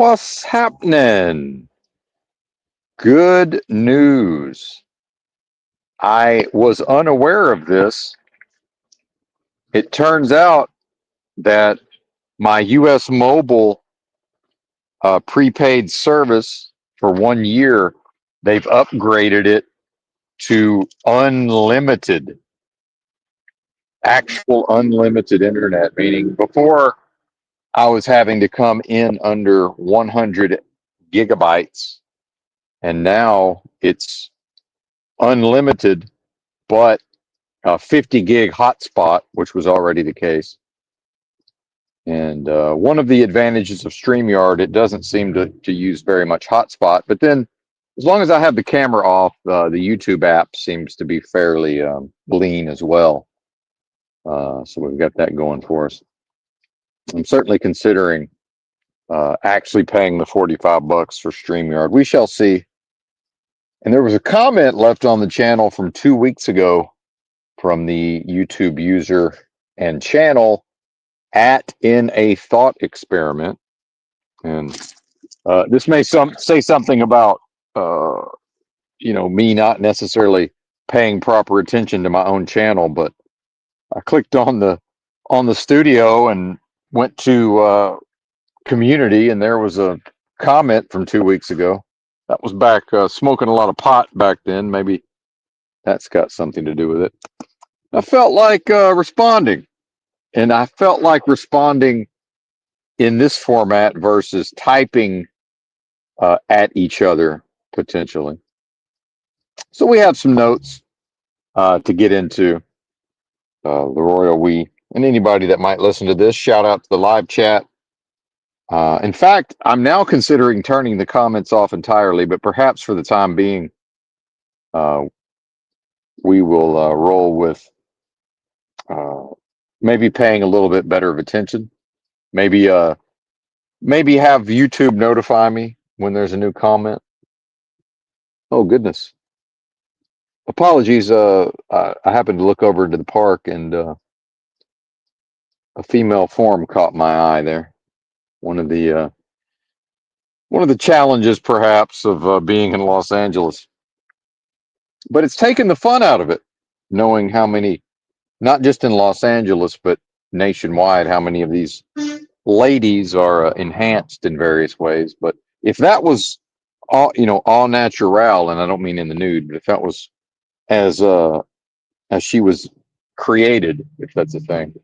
What's happening? Good news. I was unaware of this. It turns out that my US Mobile prepaid service for 1 year, they've upgraded it to unlimited, actual unlimited internet, meaning before I was having to come in under 100 gigabytes, and now it's unlimited, but a 50 gig hotspot, which was already the case. And one of the advantages of StreamYard, it doesn't seem to use very much hotspot. But then, as long as I have the camera off, the YouTube app seems to be fairly lean as well. So we've got that going for us. I'm certainly considering actually paying the $45 for StreamYard. We shall see. And there was a comment left on the channel from 2 weeks ago from the YouTube user and channel at in a thought experiment. And this may say something about me not necessarily paying proper attention to my own channel, but I clicked on the studio and went to community, and there was a comment from 2 weeks ago. That was back smoking a lot of pot back then. Maybe that's got something to do with it. I felt like responding, and I felt like responding in this format versus typing at each other potentially. So we have some notes to get into. The royal we and anybody that might listen to this, shout out to the live chat. In fact, I'm now considering turning the comments off entirely, but perhaps for the time being, we will roll with maybe paying a little bit better of attention. Maybe have YouTube notify me when there's a new comment. Oh goodness. Apologies. I happened to look over into the park, and a female form caught my eye there. One of the challenges, perhaps, of being in Los Angeles. But it's taken the fun out of it, knowing how many, not just in Los Angeles, but nationwide, how many of these ladies are enhanced in various ways. But if that was all natural, and I don't mean in the nude, but if that was as she was created, if that's a thing,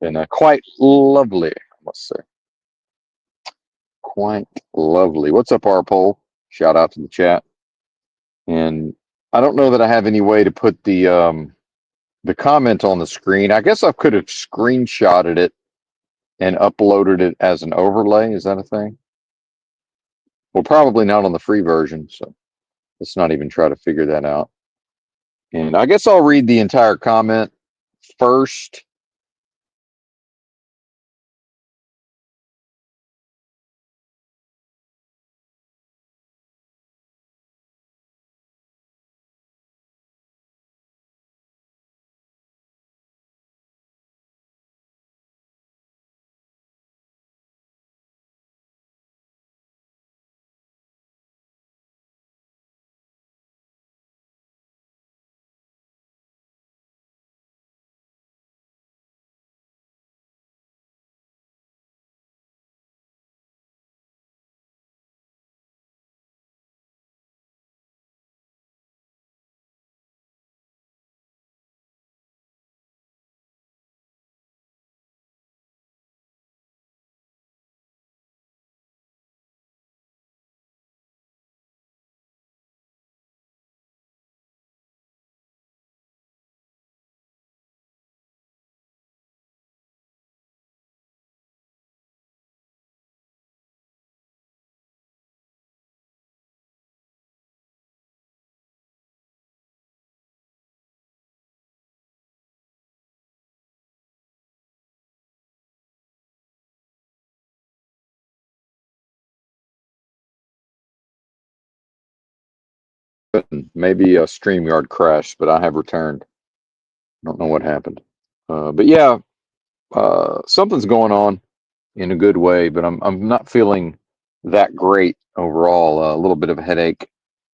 then quite lovely, I must say. Quite lovely. What's up, Arpole? Shout out to the chat. And I don't know that I have any way to put the comment on the screen. I guess I could have screenshotted it and uploaded it as an overlay. Is that a thing? Well, probably not on the free version, so let's not even try to figure that out. And I guess I'll read the entire comment first. Maybe a StreamYard crashed, but I have returned. I don't know what happened. But yeah, something's going on in a good way, but I'm not feeling that great overall. A little bit of a headache,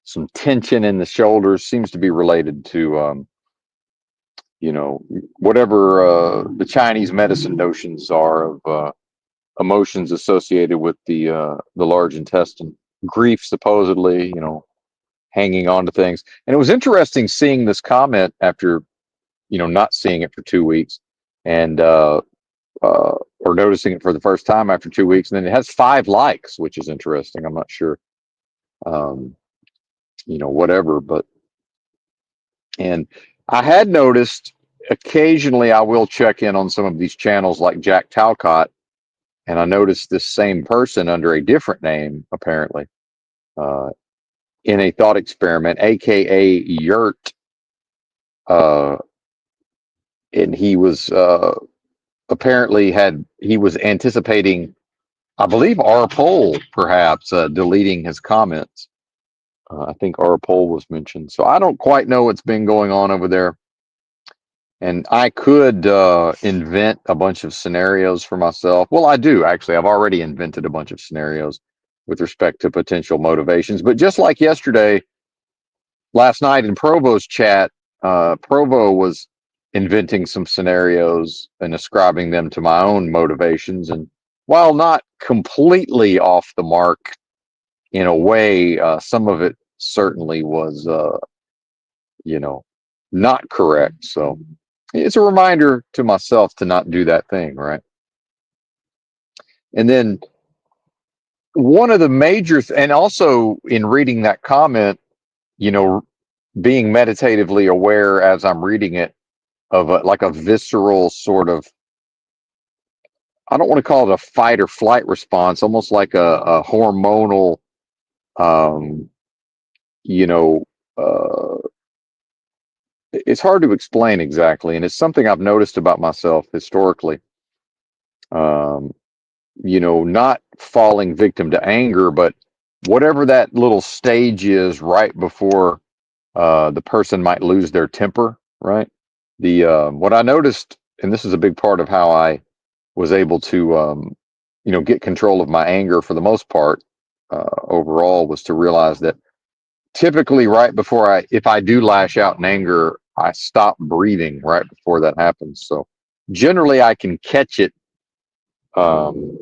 some tension in the shoulders seems to be related to, whatever the Chinese medicine notions are of emotions associated with the large intestine. Grief, supposedly, hanging on to things. And it was interesting seeing this comment after, not seeing it for 2 weeks, and or noticing it for the first time after 2 weeks. And then it has 5 likes, which is interesting. I'm not sure, um, whatever, but, and I had noticed occasionally I will check in on some of these channels like Jack Talcott, and I noticed this same person under a different name, apparently, uh, in a thought experiment, aka Yurt, uh, and he was apparently he was anticipating, I believe, our poll perhaps deleting his comments. I think our poll was mentioned, so I don't quite know what's been going on over there. And I could invent a bunch of scenarios for myself. Well, I do actually. I've already invented a bunch of scenarios with respect to potential motivations. But just like yesterday, last night in Provo's chat, Provo was inventing some scenarios and ascribing them to my own motivations. And while not completely off the mark in a way, some of it certainly was, you know, not correct. So it's a reminder to myself to not do that thing, right? And then one of the major, and also in reading that comment, you know, being meditatively aware as I'm reading it of like a visceral sort of, I don't want to call it a fight or flight response, almost like a hormonal, um, you know, uh, it's hard to explain exactly. And it's something I've noticed about myself historically. Um, not falling victim to anger, but whatever that little stage is right before the person might lose their temper, right? The What I noticed, and this is a big part of how I was able to, get control of my anger for the most part overall, was to realize that typically right before if I do lash out in anger, I stop breathing right before that happens. So generally, I can catch it, um,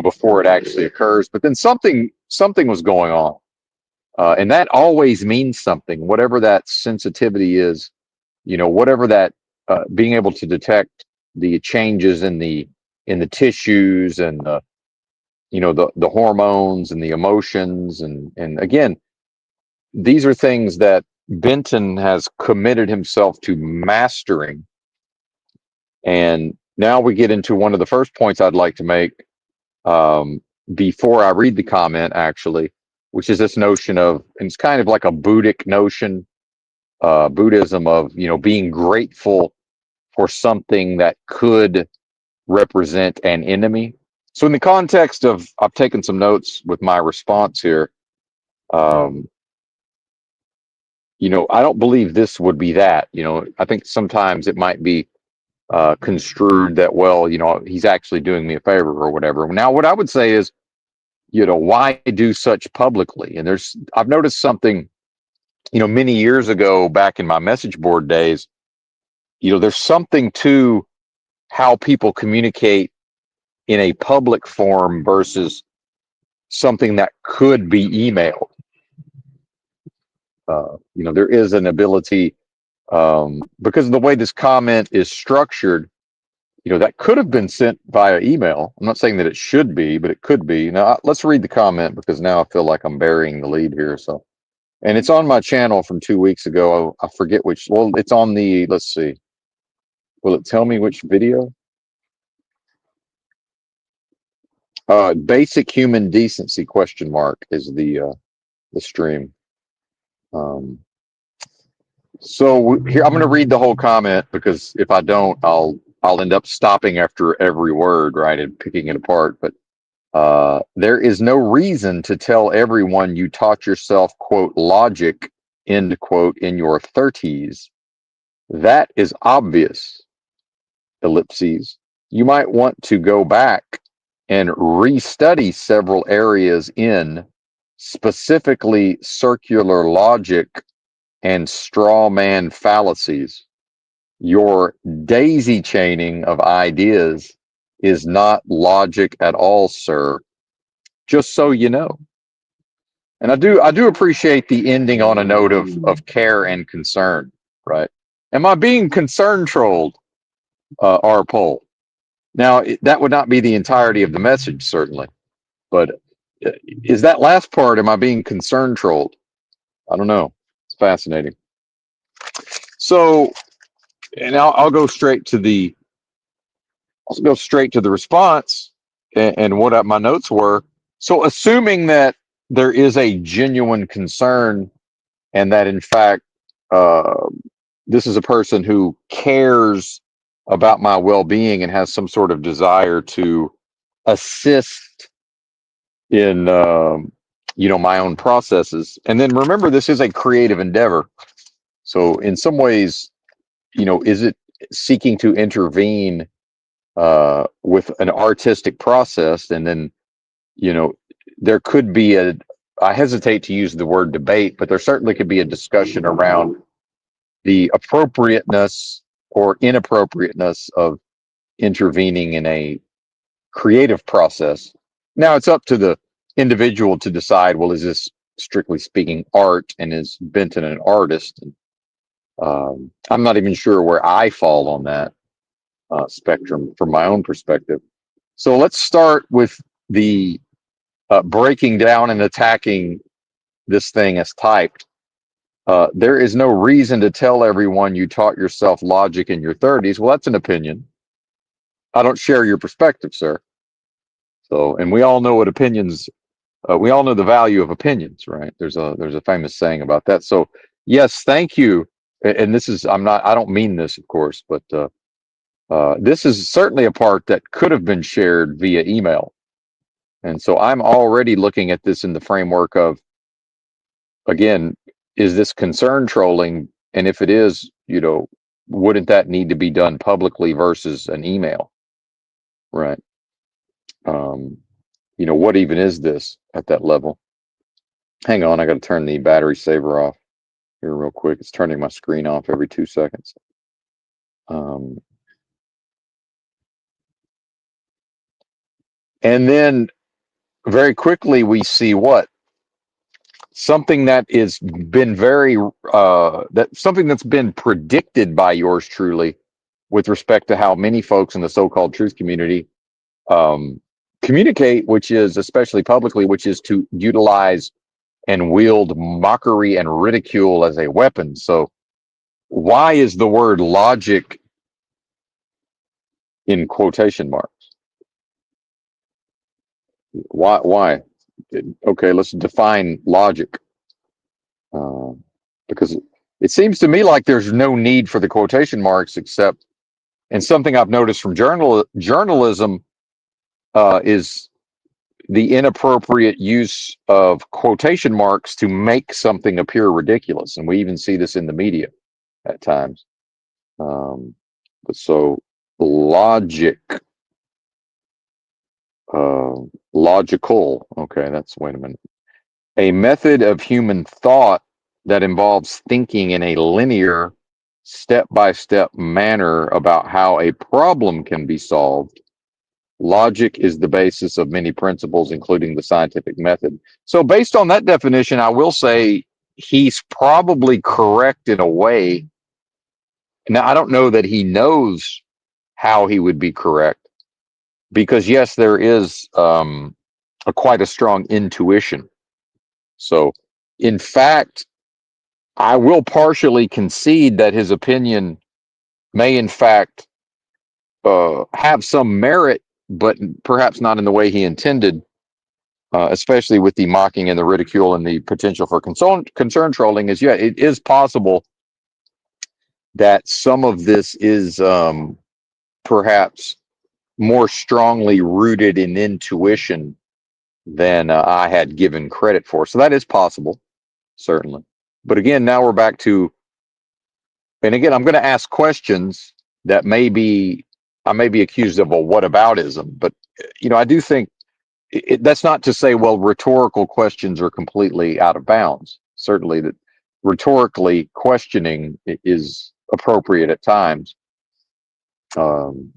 before it actually occurs. But then something was going on, and that always means something. Whatever that sensitivity is, whatever that being able to detect the changes in the tissues and the hormones and the emotions, and again, these are things that Benton has committed himself to mastering. And now we get into one of the first points I'd like to make, um, before I read the comment, actually, which is this notion of, and it's kind of like a Buddhic notion, Buddhism of, being grateful for something that could represent an enemy. So, in the context of, I've taken some notes with my response here. Um, I don't believe this would be that. I think sometimes it might be construed that, well, he's actually doing me a favor or whatever. Now, what I would say is, why do such publicly? And I've noticed something, many years ago back in my message board days, there's something to how people communicate in a public form versus something that could be emailed. There is an ability, because of the way this comment is structured, that could have been sent via email. I'm not saying that it should be, but it could be. Now, let's read the comment because now I feel like I'm burying the lead here. So, and it's on my channel from 2 weeks ago. I forget which. Well, it's on the. Let's see. Will it tell me which video? Basic human decency ? Is the stream. Um, so here I'm going to read the whole comment, because if I don't, I'll end up stopping after every word, right, and picking it apart. But there is no reason to tell everyone you taught yourself, quote, logic, end quote, in your 30s. That is obvious. Ellipses. You might want to go back and restudy several areas in specifically circular logic and straw man fallacies, your daisy chaining of ideas is not logic at all, sir. Just so you know. And I do appreciate the ending on a note of care and concern, right? Am I being concern trolled, our poll? Now, that would not be the entirety of the message, certainly, but is that last part, am I being concern trolled? I don't know. It's fascinating. So, and I'll go straight to the response and what my notes were. So, assuming that there is a genuine concern and that in fact uh, this is a person who cares about my well-being and has some sort of desire to assist in my own processes. And then remember, this is a creative endeavor, so in some ways, is it seeking to intervene with an artistic process? And then you know there could be I hesitate to use the word debate, but there certainly could be a discussion around the appropriateness or inappropriateness of intervening in a creative process. Now it's up to the individual to decide, well, is this strictly speaking art, and is Benton an artist? And I'm not even sure where I fall on that spectrum from my own perspective. So let's start with the breaking down and attacking this thing as typed. There is no reason to tell everyone you taught yourself logic in your 30s. Well, that's an opinion. I don't share your perspective, sir. So, and we all know what opinions. We all know the value of opinions, right? There's a famous saying about that. So, yes, thank you. And this is, I don't mean this, of course, but this is certainly a part that could have been shared via email. And so I'm already looking at this in the framework of, again, is this concern trolling? And if it is, wouldn't that need to be done publicly versus an email? Right. Um, what even is this at that level? Hang on, I got to turn the battery saver off here real quick. It's turning my screen off every 2 seconds. Um, and then very quickly we see what? Something that is been very something that's been predicted by yours truly with respect to how many folks in the so-called truth community communicate, which is, especially publicly, which is to utilize and wield mockery and ridicule as a weapon. So why is the word logic in quotation marks? Why? Okay, let's define logic. Uh, because it seems to me like there's no need for the quotation marks, except, and something I've noticed from journalism is the inappropriate use of quotation marks to make something appear ridiculous. And we even see this in the media at times. But so logic, logical, okay, wait a minute. A method of human thought that involves thinking in a linear, step-by-step manner about how a problem can be solved. Logic is the basis of many principles, including the scientific method. So based on that definition, I will say he's probably correct in a way. Now, I don't know that he knows how he would be correct, because yes, there is quite a strong intuition. So in fact, I will partially concede that his opinion may in fact have some merit, but perhaps not in the way he intended, especially with the mocking and the ridicule and the potential for concern trolling. Is, yeah, it is possible that some of this is perhaps more strongly rooted in intuition than I had given credit for. So that is possible, certainly. But again, now we're back to, and again, I'm going to ask questions that may be I may be accused of a whataboutism, but I do think that's not to say, well, rhetorical questions are completely out of bounds. Certainly, that rhetorically questioning is appropriate at times. Um,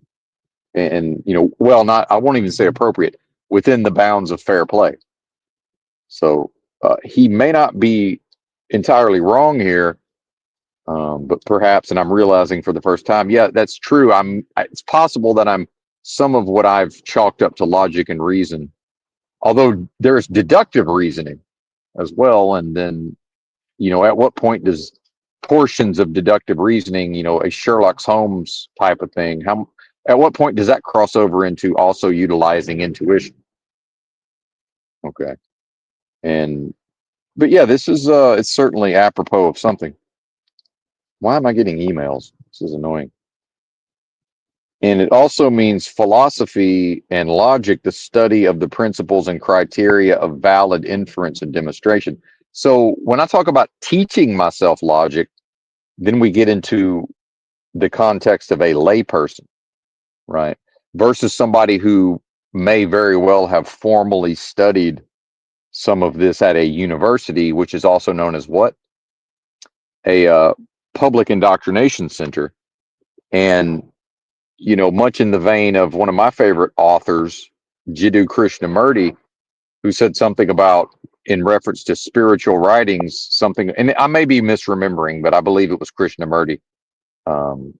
and well, not I won't even say appropriate, within the bounds of fair play. So he may not be entirely wrong here, but perhaps, and I'm realizing for the first time, yeah, that's true. It's possible that I'm some of what I've chalked up to logic and reason, although there's deductive reasoning as well. And then, at what point does portions of deductive reasoning, a Sherlock Holmes type of thing, at what point does that cross over into also utilizing intuition? Okay. And, but yeah, this is, it's certainly apropos of something. Why am I getting emails? This is annoying. And it also means philosophy and logic, the study of the principles and criteria of valid inference and demonstration. So when I talk about teaching myself logic, then we get into the context of a layperson, right? Versus somebody who may very well have formally studied some of this at a university, which is also known as what? A public indoctrination center. And, much in the vein of one of my favorite authors, Jiddu Krishnamurti, who said something about, in reference to spiritual writings, something, and I may be misremembering, but I believe it was Krishnamurti. Um,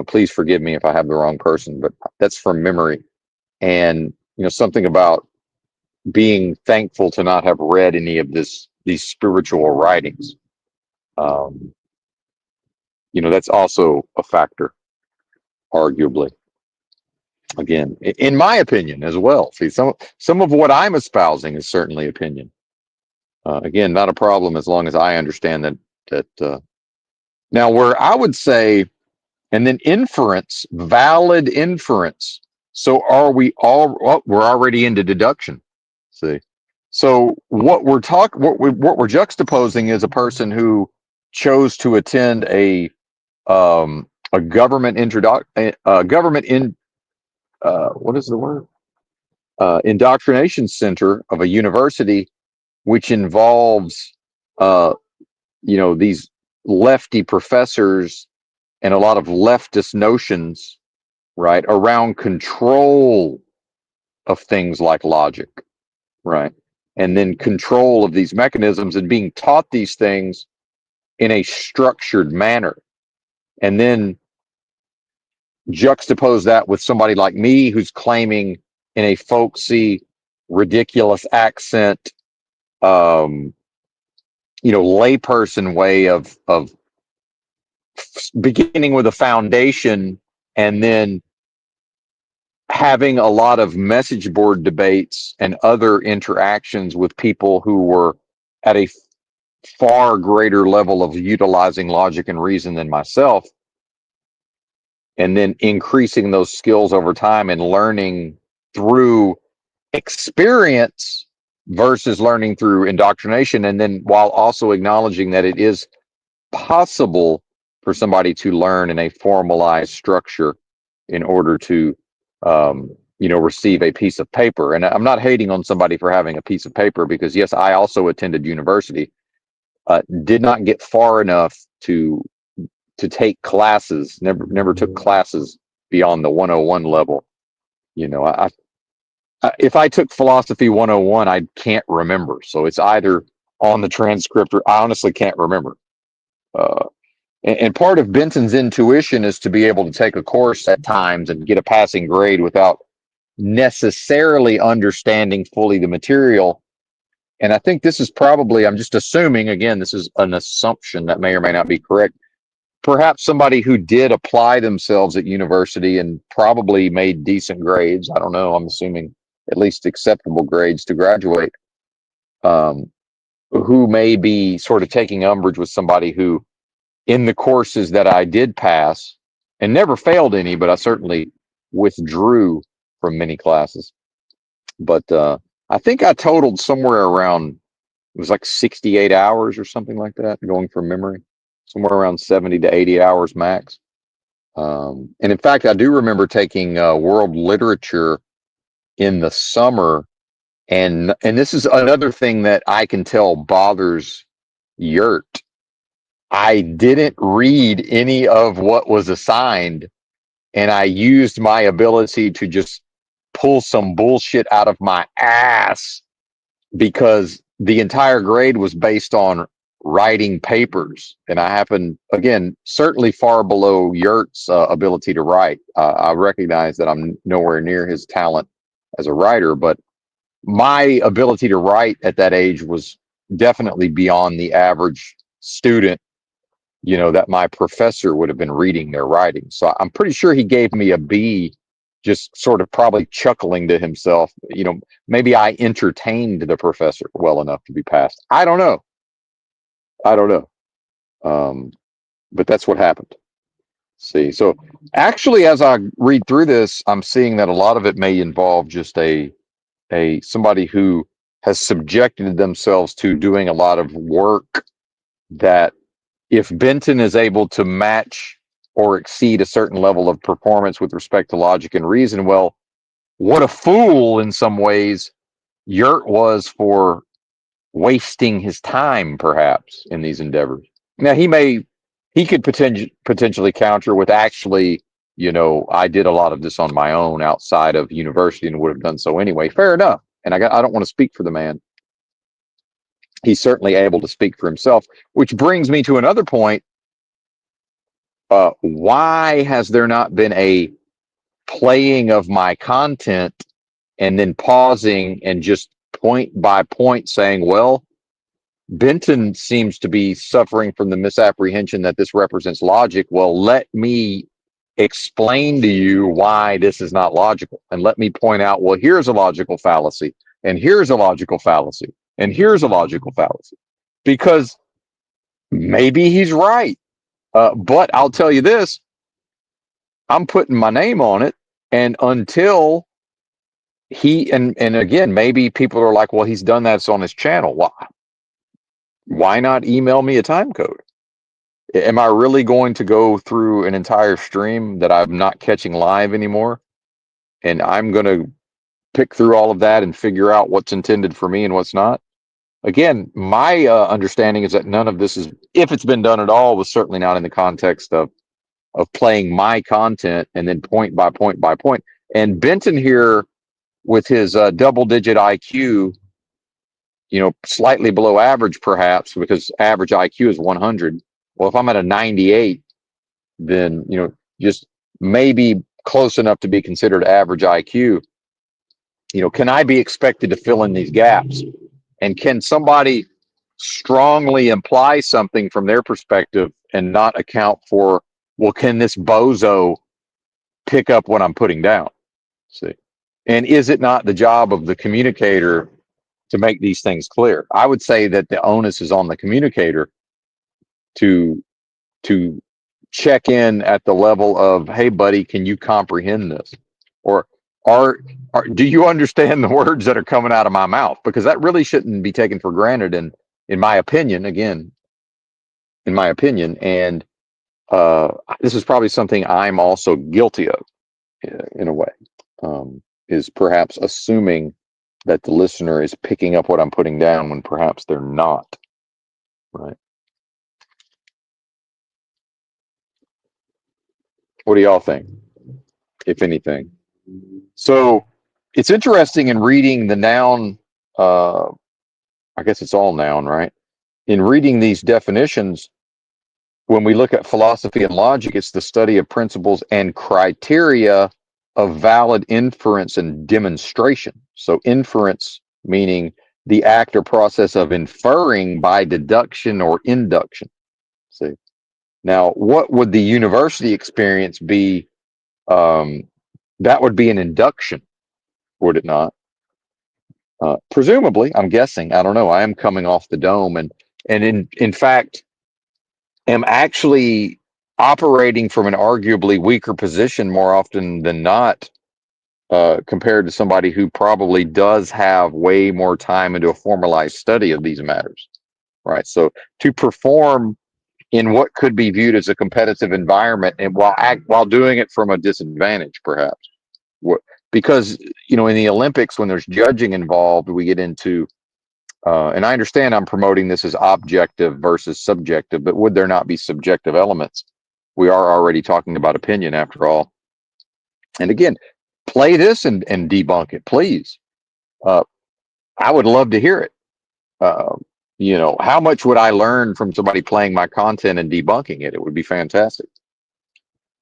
please forgive me if I have the wrong person, but that's from memory. And, something about being thankful to not have read any of these spiritual writings. Um, that's also a factor, arguably. Again, in my opinion as well. See, some of what I'm espousing is certainly opinion. Again, not a problem as long as I understand that. Now, where I would say, and then inference, valid inference. So are we all? Oh, we're already into deduction. See, so what we're juxtaposing is a person who chose to attend a government government in what is the word? Indoctrination center of a university, which involves uh, these lefty professors and a lot of leftist notions, right, around control of things like logic, right, and then control of these mechanisms and being taught these things in a structured manner, and then juxtapose that with somebody like me who's claiming in a folksy, ridiculous accent, um, layperson way of beginning with a foundation and then having a lot of message board debates and other interactions with people who were at a far greater level of utilizing logic and reason than myself, and then increasing those skills over time and learning through experience versus learning through indoctrination, and then while also acknowledging that it is possible for somebody to learn in a formalized structure in order to receive a piece of paper. And I'm not hating on somebody for having a piece of paper, because yes, I also attended university, did not get far enough to take classes, never took classes beyond the 101 level. If I took philosophy 101, I can't remember, so it's either on the transcript or I honestly can't remember. uh, and part of Benton's intuition is to be able to take a course at times and get a passing grade without necessarily understanding fully the material. And I think this is probably, I'm just assuming, again, this is an assumption that may or may not be correct. Perhaps somebody who did apply themselves at university and probably made decent grades. I don't know. I'm assuming at least acceptable grades to graduate. Um, who may be sort of taking umbrage with somebody who, in the courses that I did pass and never failed any, but I certainly withdrew from many classes. But I think I totaled somewhere around, it was like 68 hours or something like that, going from memory, somewhere around 70 to 80 hours max. And in fact, I do remember taking world literature in the summer, and this is another thing that I can tell bothers Yurt. I didn't read any of what was assigned, and I used my ability to just pull some bullshit out of my ass because the entire grade was based on writing papers. And I happen, again, certainly far below Yurt's ability to write. I recognize that I'm nowhere near his talent as a writer, but my ability to write at that age was definitely beyond the average student, that my professor would have been reading their writing. So I'm pretty sure he gave me a B, just sort of probably chuckling to himself. Maybe I entertained the professor well enough to be passed. I don't know. I don't know. But that's what happened. See, so actually, as I read through this, I'm seeing that a lot of it may involve just a somebody who has subjected themselves to doing a lot of work that if Benton is able to match or exceed a certain level of performance with respect to logic and reason, well, what a fool in some ways Yurt was for wasting his time, perhaps, in these endeavors. Now, he could potentially counter with actually, I did a lot of this on my own outside of university and would have done so anyway. Fair enough. And I don't want to speak for the man. He's certainly able to speak for himself, which brings me to another point. Why has there not been a playing of my content and then pausing and just point by point saying, well, Benton seems to be suffering from the misapprehension that this represents logic. Well, let me explain to you why this is not logical. And let me point out, well, here's a logical fallacy, and here's a logical fallacy, and here's a logical fallacy. Because maybe he's right. But I'll tell you this, I'm putting my name on it. And until and again, maybe people are like, well, he's done that, it's on his channel. Why not email me a time code? Am I really going to go through an entire stream that I'm not catching live anymore? And I'm going to pick through all of that and figure out what's intended for me and what's not? Again, my understanding is that none of this is, if it's been done at all, was certainly not in the context of playing my content and then point by point by point. And Benton here, with his double-digit IQ, slightly below average perhaps, because average IQ is 100. Well, if I'm at a 98, then, just maybe close enough to be considered average IQ. Can I be expected to fill in these gaps? And can somebody strongly imply something from their perspective and not account for, well, can this bozo pick up what I'm putting down? See, and is it not the job of the communicator to make these things clear? I would say that the onus is on the communicator to check in at the level of, hey, buddy, can you comprehend this? Or do you understand the words that are coming out of my mouth? Because that really shouldn't be taken for granted. And in my opinion, and this is probably something I'm also guilty of in a way, is perhaps assuming that the listener is picking up what I'm putting down when perhaps they're not, right? What do y'all think, if anything? So it's interesting in reading the noun, I guess it's all noun, right? In reading these definitions, when we look at philosophy and logic, it's the study of principles and criteria of valid inference and demonstration. So inference meaning the act or process of inferring by deduction or induction. See, now what would the university experience be? That would be an induction, would it not? Presumably, I'm guessing. I don't know. I am coming off the dome, and in fact, am actually operating from an arguably weaker position more often than not, compared to somebody who probably does have way more time into a formalized study of these matters, right? So to perform in what could be viewed as a competitive environment, and while doing it from a disadvantage, perhaps. Because in the Olympics, when there's judging involved, we get into and I understand I'm promoting this as objective versus subjective, but would there not be subjective elements? We are already talking about opinion after all. And again, play this and debunk it, please. Uh, I would love to hear it. Uh, how much would I learn from somebody playing my content and debunking it? It would be fantastic.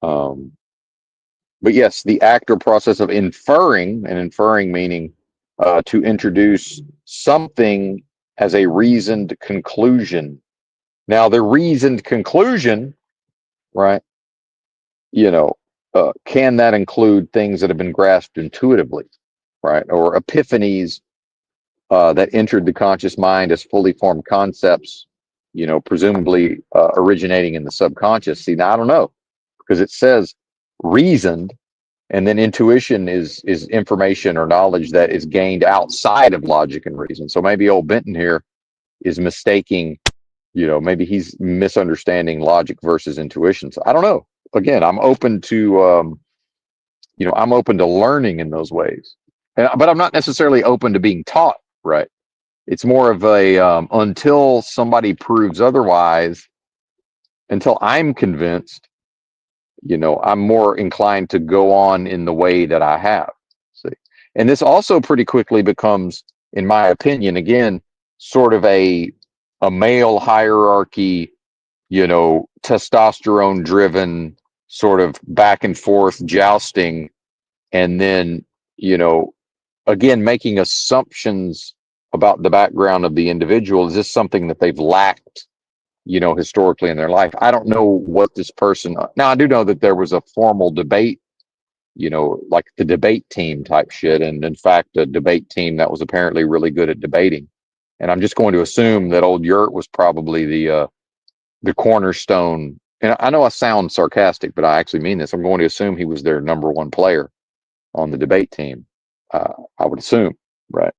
Um, but yes, the act or process of inferring, and inferring meaning to introduce something as a reasoned conclusion. Now, the reasoned conclusion, right? You know, can that include things that have been grasped intuitively, right? Or epiphanies that entered the conscious mind as fully formed concepts, presumably originating in the subconscious. See, now I don't know, because it says reasoned, and then intuition is information or knowledge that is gained outside of logic and reason. So maybe old Benton here is mistaking, maybe he's misunderstanding logic versus intuition. So I don't know. Again, I'm open to I'm open to learning in those ways, but I'm not necessarily open to being taught, right? It's more of a until somebody proves otherwise, until I'm convinced, I'm more inclined to go on in the way that I have. See, and this also pretty quickly becomes, in my opinion, again, sort of a male hierarchy, testosterone driven sort of back and forth jousting, and then, again, making assumptions about the background of the individual. Is this something that they've lacked, historically in their life? I don't know what this person, now I do know that there was a formal debate, like the debate team type shit. And in fact, a debate team that was apparently really good at debating. And I'm just going to assume that old Yurt was probably the cornerstone. And I know I sound sarcastic, but I actually mean this. I'm going to assume he was their number one player on the debate team. I would assume, right?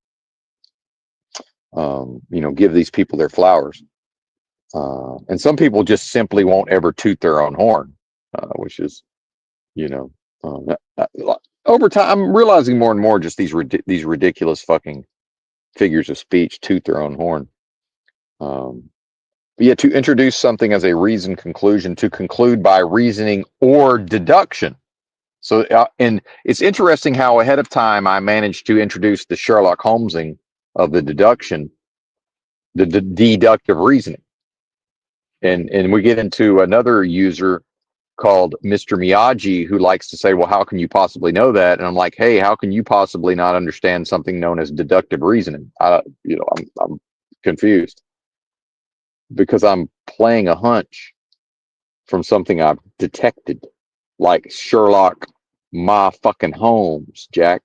Give these people their flowers. And some people just simply won't ever toot their own horn, which is, over time, I'm realizing more and more just these ridiculous fucking figures of speech toot their own horn. But yeah, to introduce something as a reasoned conclusion, to conclude by reasoning or deduction. So, and it's interesting how ahead of time I managed to introduce the Sherlock Holmesing of the deduction, the deductive reasoning. And we get into another user called Mr. Miyagi, who likes to say, well, how can you possibly know that? And I'm like, hey, how can you possibly not understand something known as deductive reasoning? I'm confused, because I'm playing a hunch from something I've detected, like Sherlock my fucking Holmes, Jack.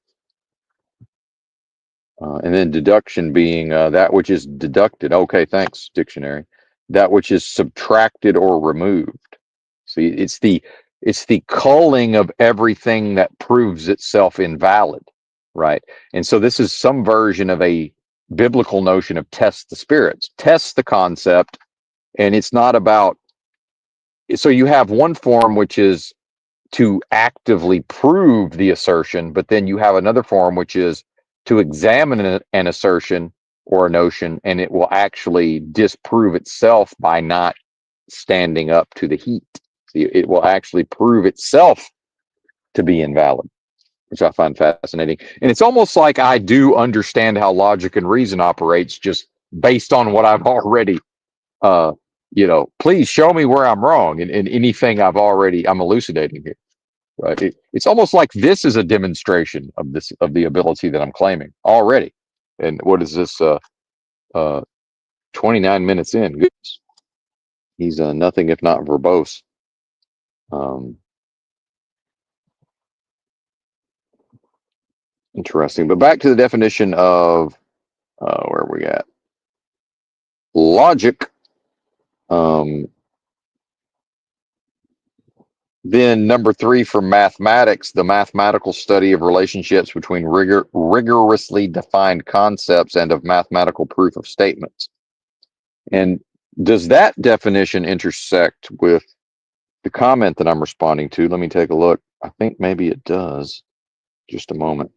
And then deduction being that which is deducted. Okay, thanks, dictionary. That which is subtracted or removed. See, it's the culling of everything that proves itself invalid, right? And so this is some version of a biblical notion of test the spirits, test the concept, and it's not about. So you have one form which is to actively prove the assertion, but then you have another form which is to examine an assertion or a notion, and it will actually disprove itself by not standing up to the heat. It will actually prove itself to be invalid, which I find fascinating. And it's almost like I do understand how logic and reason operates just based on what I've already, please show me where I'm wrong in anything I'm elucidating here. Right. It's almost like this is a demonstration of the ability that I'm claiming already. And what is this? 29 minutes in. Goodness. He's nothing if not verbose. Interesting. But back to the definition of where are we at? Logic. Then number 3 for mathematics, the mathematical study of relationships between rigorously defined concepts and of mathematical proof of statements. And Does that definition intersect with the comment that I'm responding to? Let me take a look. I think maybe it does. Just a moment.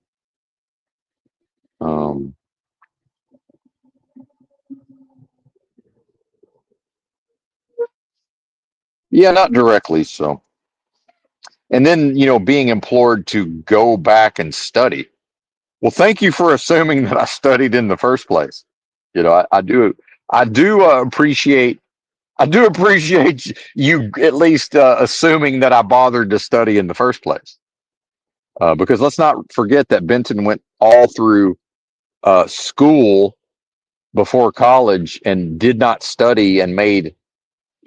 Um, yeah, not directly. So, and then, being implored to go back and study. Well, thank you for assuming that I studied in the first place. I do appreciate, you at least assuming that I bothered to study in the first place. Because let's not forget that Benton went all through school before college and did not study and made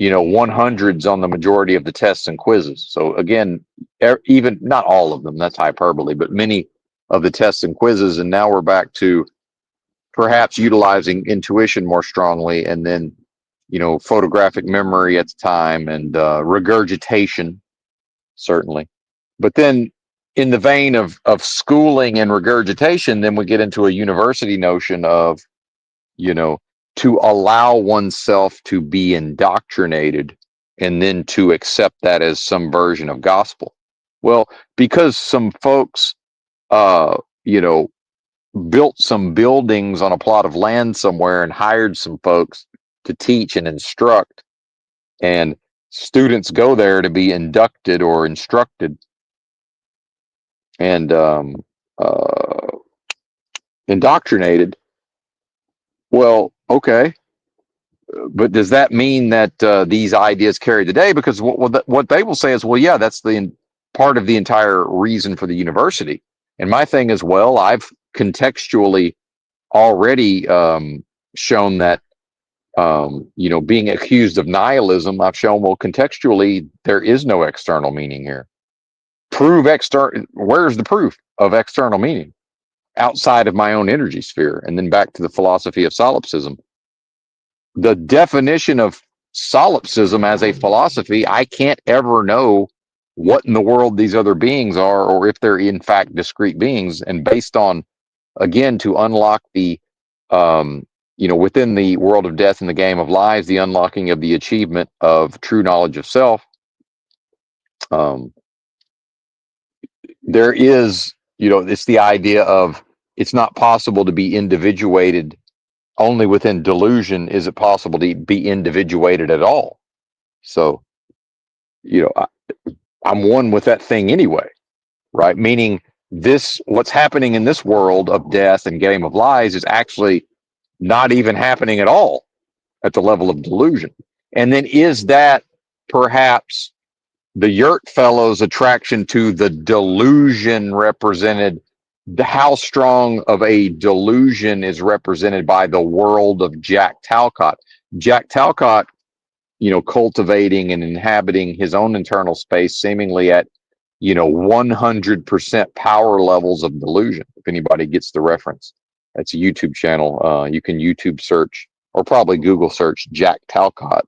100s on the majority of the tests and quizzes. So again, even not all of them, that's hyperbole, but many of the tests and quizzes. And now we're back to perhaps utilizing intuition more strongly, and then photographic memory at the time, and regurgitation, certainly. But then in the vein of schooling and regurgitation, then we get into a university notion of, you know, to allow oneself to be indoctrinated and then to accept that as some version of gospel. Well, because some folks, uh, you know, built some buildings on a plot of land somewhere and hired some folks to teach and instruct, and students go there to be inducted or instructed and indoctrinated. Well, okay, but does that mean that these ideas carry today? Because what they will say is, well, yeah, that's part of the entire reason for the university. And my thing is, well, I've contextually already shown that, being accused of nihilism, I've shown, well, contextually, there is no external meaning here. Prove external. Where's the proof of external meaning outside of my own energy sphere? And then back to the philosophy of solipsism. The definition of solipsism as a philosophy, I can't ever know what in the world these other beings are, or if they're in fact discrete beings. And based on, again, to unlock the, within the world of death and the game of lies, the unlocking of the achievement of true knowledge of self, um, there is, it's the idea of, it's not possible to be individuated. Only within delusion is it possible to be individuated at all. So, I'm one with that thing anyway, right? Meaning, what's happening in this world of death and game of lies is actually not even happening at all at the level of delusion. And then is that perhaps the Yurt Fellow's attraction to the delusion represented, how strong of a delusion is represented by the world of Jack Talcott? Jack Talcott, cultivating and inhabiting his own internal space, seemingly at, 100% power levels of delusion. If anybody gets the reference, that's a YouTube channel. You can YouTube search, or probably Google search, Jack Talcott,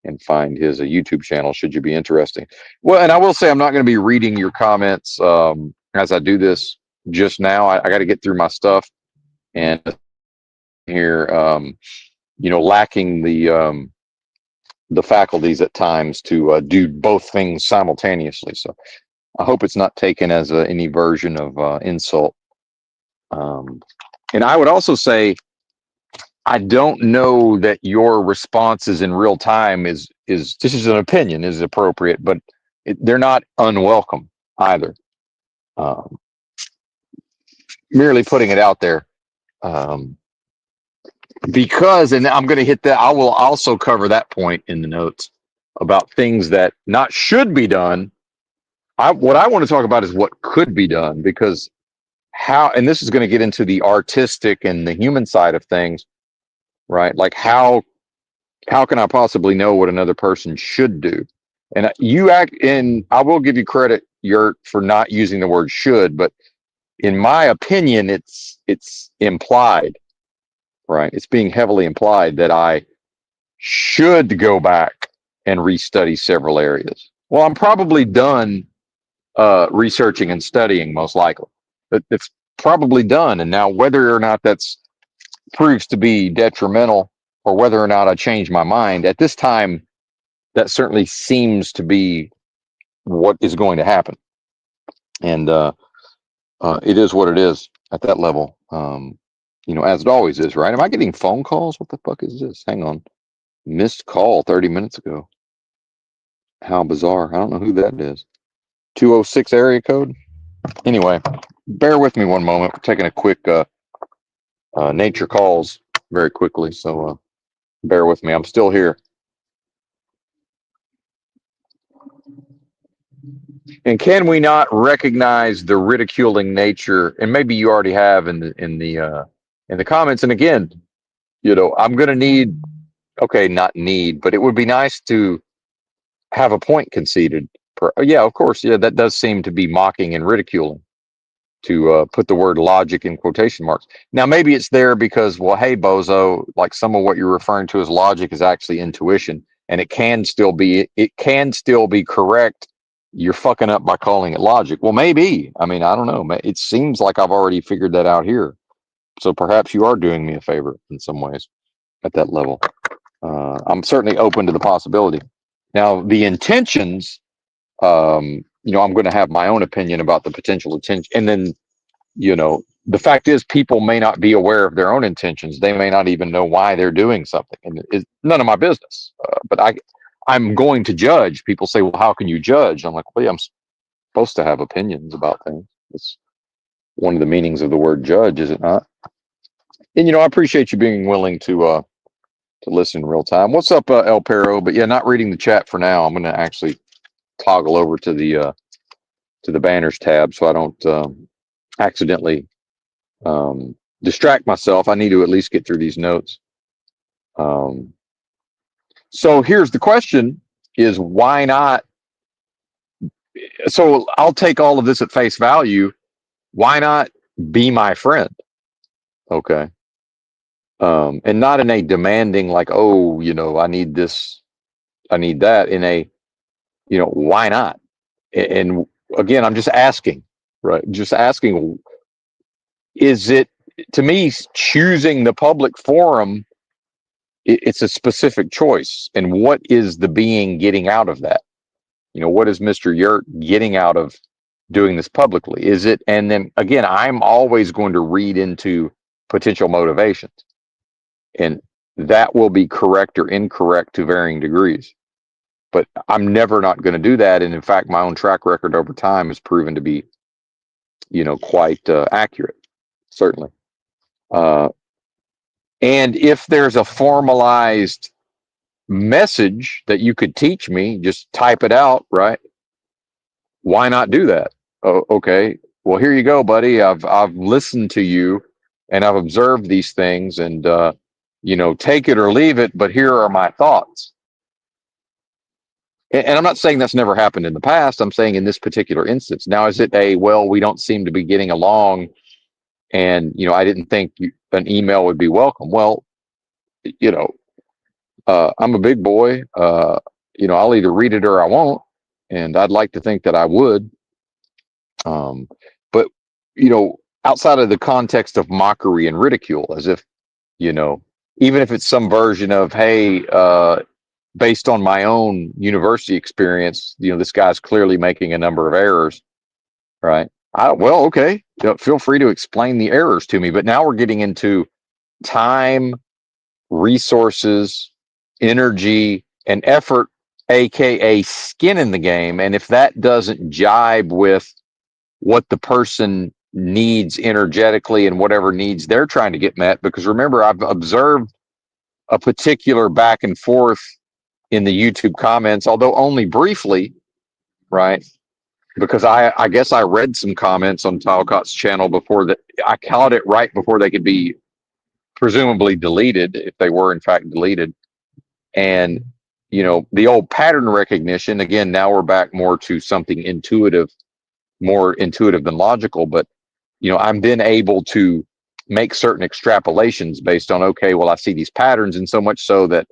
and find his YouTube channel, should you be interested. Well, and I will say, I'm not going to be reading your comments as I do this just now. I got to get through my stuff, and here, lacking the faculties at times to do both things simultaneously. So I hope it's not taken as any version of insult. And I would also say, I don't know that your responses in real time is this is an opinion, is appropriate, but they're not unwelcome either. Um, Merely putting it out there, because, and I'm going to hit that. I will also cover that point in the notes about things that not should be done. What I want to talk about is what could be done, because and this is going to get into the artistic and the human side of things, right? Like how can I possibly know what another person should do? And I will give you credit, Yurt, for not using the word should, but in my opinion, it's implied, right? It's being heavily implied that I should go back and restudy several areas. Well, I'm probably done researching and studying, most likely. But it's probably done. And now, whether or not that's proves to be detrimental, or whether or not I change my mind. At this time, that certainly seems to be what is going to happen. And it is what it is at that level. As it always is, right? Am I getting phone calls? What the fuck is this? Hang on. Missed call 30 minutes ago. How bizarre. I don't know who that is. 206 area code. Anyway, bear with me one moment. We're taking a quick nature calls very quickly. So bear with me. I'm still here. And can we not recognize the ridiculing nature? And maybe you already have in the comments. And again, I'm going to need, okay, not need, but it would be nice to have a point conceded. Yeah, of course. Yeah, that does seem to be mocking and ridiculing, to put the word logic in quotation marks. Now, maybe it's there because, well, hey, bozo, like some of what you're referring to as logic is actually intuition, and it can still be correct. You're fucking up by calling it logic. Well, maybe. I mean, I don't know. It seems like I've already figured that out here. So perhaps you are doing me a favor in some ways at that level. I'm certainly open to the possibility. Now, the intentions, I'm going to have my own opinion about the potential intention. And then, the fact is people may not be aware of their own intentions. They may not even know why they're doing something. And it's none of my business. But I'm going to judge. People say, well, how can you judge? I'm like, well, yeah, I'm supposed to have opinions about things. It's one of the meanings of the word judge, is it not? And, I appreciate you being willing to listen in real time. What's up, El Perro? But yeah, not reading the chat for now. I'm going to actually toggle over to the banners tab so I don't accidentally distract myself. I need to at least get through these notes. So here's the question: is why not? So I'll take all of this at face value. Why not be my friend? Okay. And not in a demanding, like, oh, I need this, I need that, in a, why not? And again, I'm just asking, right? Just asking, is it, to me, choosing the public forum, it's a specific choice. And what is the being getting out of that? What is Mr. Yurt getting out of doing this publicly? Is it, and then again, I'm always going to read into potential motivations, and that will be correct or incorrect to varying degrees. But I'm never not going to do that. And in fact, my own track record over time has proven to be, quite accurate, certainly. And if there's a formalized message that you could teach me, just type it out, right? Why not do that? Oh, okay. Well, here you go, buddy. I've listened to you, and I've observed these things, and take it or leave it. But here are my thoughts. And I'm not saying that's never happened in the past. I'm saying in this particular instance. Now, is it well, we don't seem to be getting along, and I didn't think an email would be welcome. Well, I'm a big boy. I'll either read it or I won't, and I'd like to think that I would. But outside of the context of mockery and ridicule, as if even if it's some version of, hey, based on my own university experience, this guy's clearly making a number of errors, right? Well, okay, feel free to explain the errors to me. But now we're getting into time, resources, energy, and effort, aka skin in the game. And if that doesn't jibe with what the person needs energetically and whatever needs they're trying to get met, because remember, I've observed a particular back and forth in the YouTube comments, although only briefly, right? Because I guess I read some comments on Talcott's channel before that. I caught it right before they could be presumably deleted, if they were in fact deleted. And the old pattern recognition, again, now we're back more to something intuitive, more intuitive than logical. But I'm then able to make certain extrapolations based on, okay, well, I see these patterns, and so much so that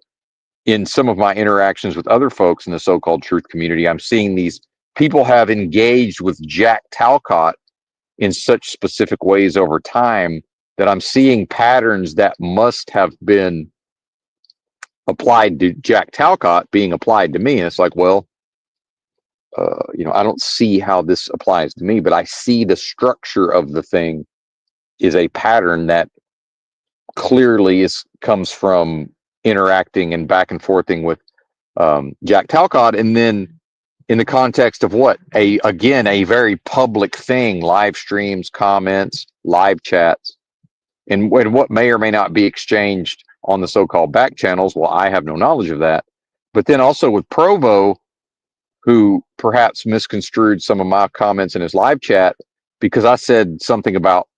in some of my interactions with other folks in the so-called truth community, I'm seeing these people have engaged with Jack Talcott in such specific ways over time that I'm seeing patterns that must have been applied to Jack Talcott being applied to me. And it's like, well, I don't see how this applies to me, but I see the structure of the thing is a pattern that clearly comes from interacting and back and forthing with Jack Talcott, and then in the context of what a very public thing, live streams, comments, live chats, and what may or may not be exchanged on the so-called back channels. Well, I have no knowledge of that, but then also with Provo, who perhaps misconstrued some of my comments in his live chat because I said something about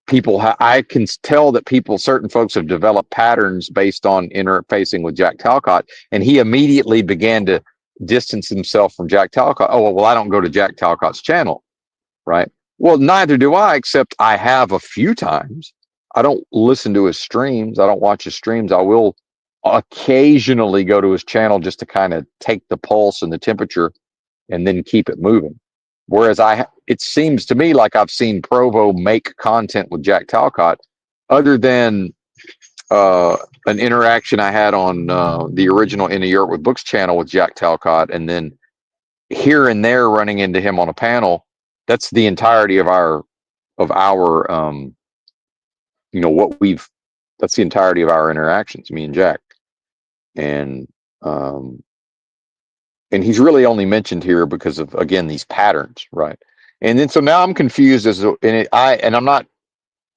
people. I can tell that certain folks have developed patterns based on interfacing with Jack Talcott, and he immediately began to distance himself from Jack Talcott. Oh, well, I don't go to Jack Talcott's channel, right? Well, neither do I, except I have a few times. I don't listen to his streams. I don't watch his streams. I will occasionally go to his channel just to kind of take the pulse and the temperature and then keep it moving. Whereas it seems to me like I've seen Provo make content with Jack Talcott, other than an interaction I had on the original In a Yurt with Books channel with Jack Talcott, and then here and there running into him on a panel. That's the entirety of our that's the entirety of our interactions, me and Jack. And he's really only mentioned here because of, again, these patterns, right? And then so now I'm confused I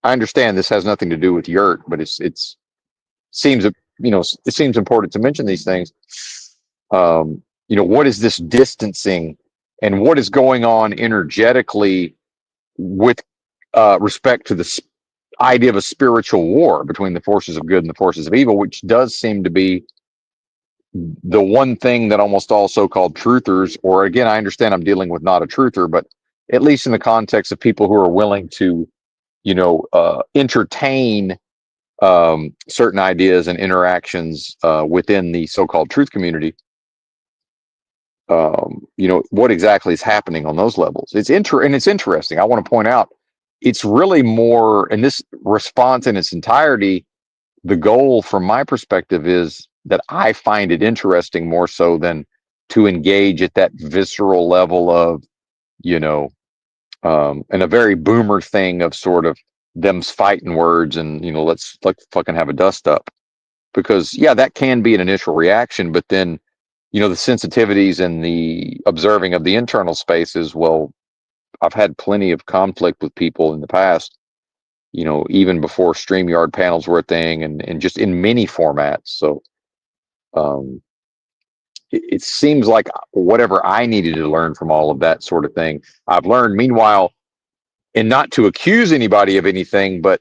understand this has nothing to do with Yurt, but it seems important to mention these things. What is this distancing, and what is going on energetically with respect to the idea of a spiritual war between the forces of good and the forces of evil, which does seem to be the one thing that almost all so-called truthers, or again, I understand I'm dealing with not a truther, but at least in the context of people who are willing to, entertain certain ideas and interactions within the so-called truth community. What exactly is happening on those levels? It's interesting. I want to point out, it's really more, in this response in its entirety, the goal from my perspective is that I find it interesting more so than to engage at that visceral level of, and a very boomer thing of sort of them's fighting words and, let's fucking have a dust up. Because yeah, that can be an initial reaction, but then, the sensitivities and the observing of the internal spaces, well, I've had plenty of conflict with people in the past, even before StreamYard panels were a thing, and just in many formats. So it seems like whatever I needed to learn from all of that sort of thing, I've learned. Meanwhile, and not to accuse anybody of anything, but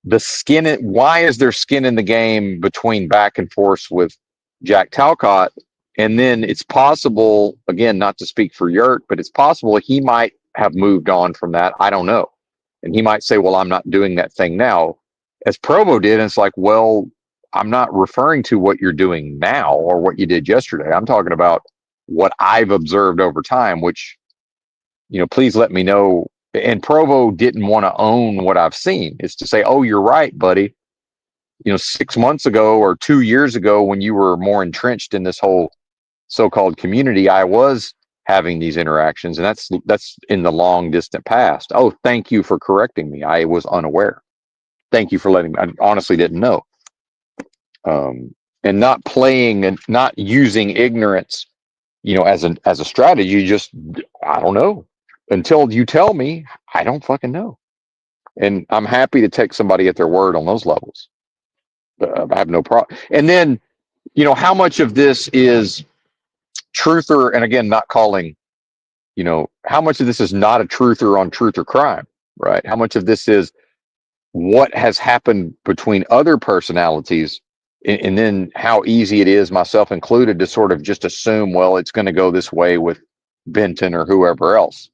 why is there skin in the game between back and forth with Jack Talcott? And then it's possible, again, not to speak for Yurt, but it's possible he might have moved on from that. I don't know. And he might say, well, I'm not doing that thing now, as Provo did. And it's like, well, I'm not referring to what you're doing now or what you did yesterday. I'm talking about what I've observed over time, which, please let me know. And Provo didn't want to own what I've seen. It's to say, oh, you're right, buddy. 6 months ago or 2 years ago, when you were more entrenched in this whole so-called community, I was having these interactions, and that's in the long distant past. Oh, thank you for correcting me. I was unaware. Thank you for letting me. I honestly didn't know. And not playing and not using ignorance, as a strategy. Just, I don't know. Until you tell me, I don't fucking know. And I'm happy to take somebody at their word on those levels. I have no problem. And then, how much of this is truther, and again, not calling, how much of this is not a truther on truth or crime, right? How much of this is what has happened between other personalities, and then how easy it is, myself included, to sort of just assume, well, it's going to go this way with Benton or whoever else.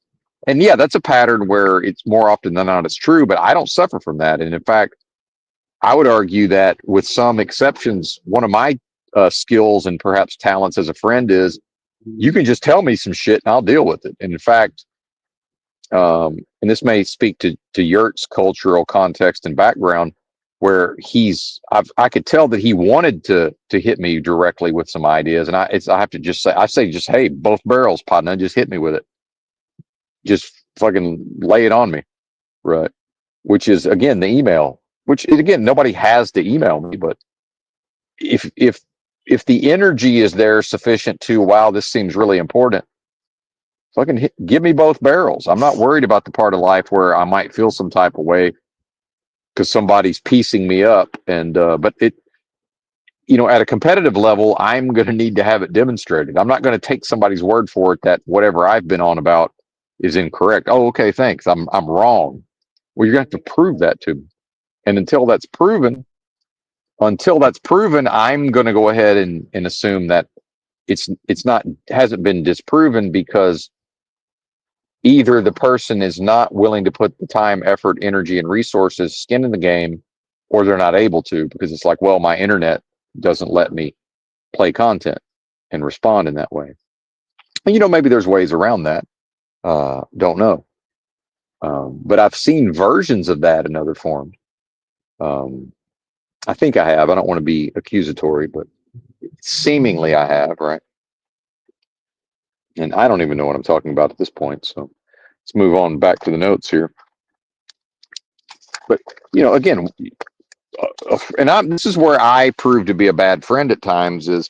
And yeah, that's a pattern where it's more often than not, it's true, but I don't suffer from that. And in fact, I would argue that with some exceptions, one of my skills and perhaps talents as a friend is you can just tell me some shit and I'll deal with it. And in fact, and this may speak to Yurt's cultural context and background, where I could tell that he wanted to hit me directly with some ideas, and I have to just say, just, hey, both barrels, partner, just hit me with it, just fucking lay it on me, right? Which is again the email, which again nobody has to email me, but if if the energy is there sufficient to, wow, this seems really important, fucking give me both barrels. I'm not worried about the part of life where I might feel some type of way because somebody's piecing me up, and but it, at a competitive level, I'm going to need to have it demonstrated. I'm not going to take somebody's word for it that whatever I've been on about is incorrect. Oh, okay, thanks. I'm wrong. Well, you're going to have to prove that to me. And until that's proven, I'm going to go ahead and assume that it's not hasn't been disproven, because either the person is not willing to put the time, effort, energy, and resources, skin in the game, or they're not able to, because it's like, well, my internet doesn't let me play content and respond in that way. And maybe there's ways around that. Don't know. But I've seen versions of that in other forms. Um, I think I have. I don't want to be accusatory, but seemingly I have, right? And I don't even know what I'm talking about at this point. So let's move on back to the notes here. But again, this is where I prove to be a bad friend at times. And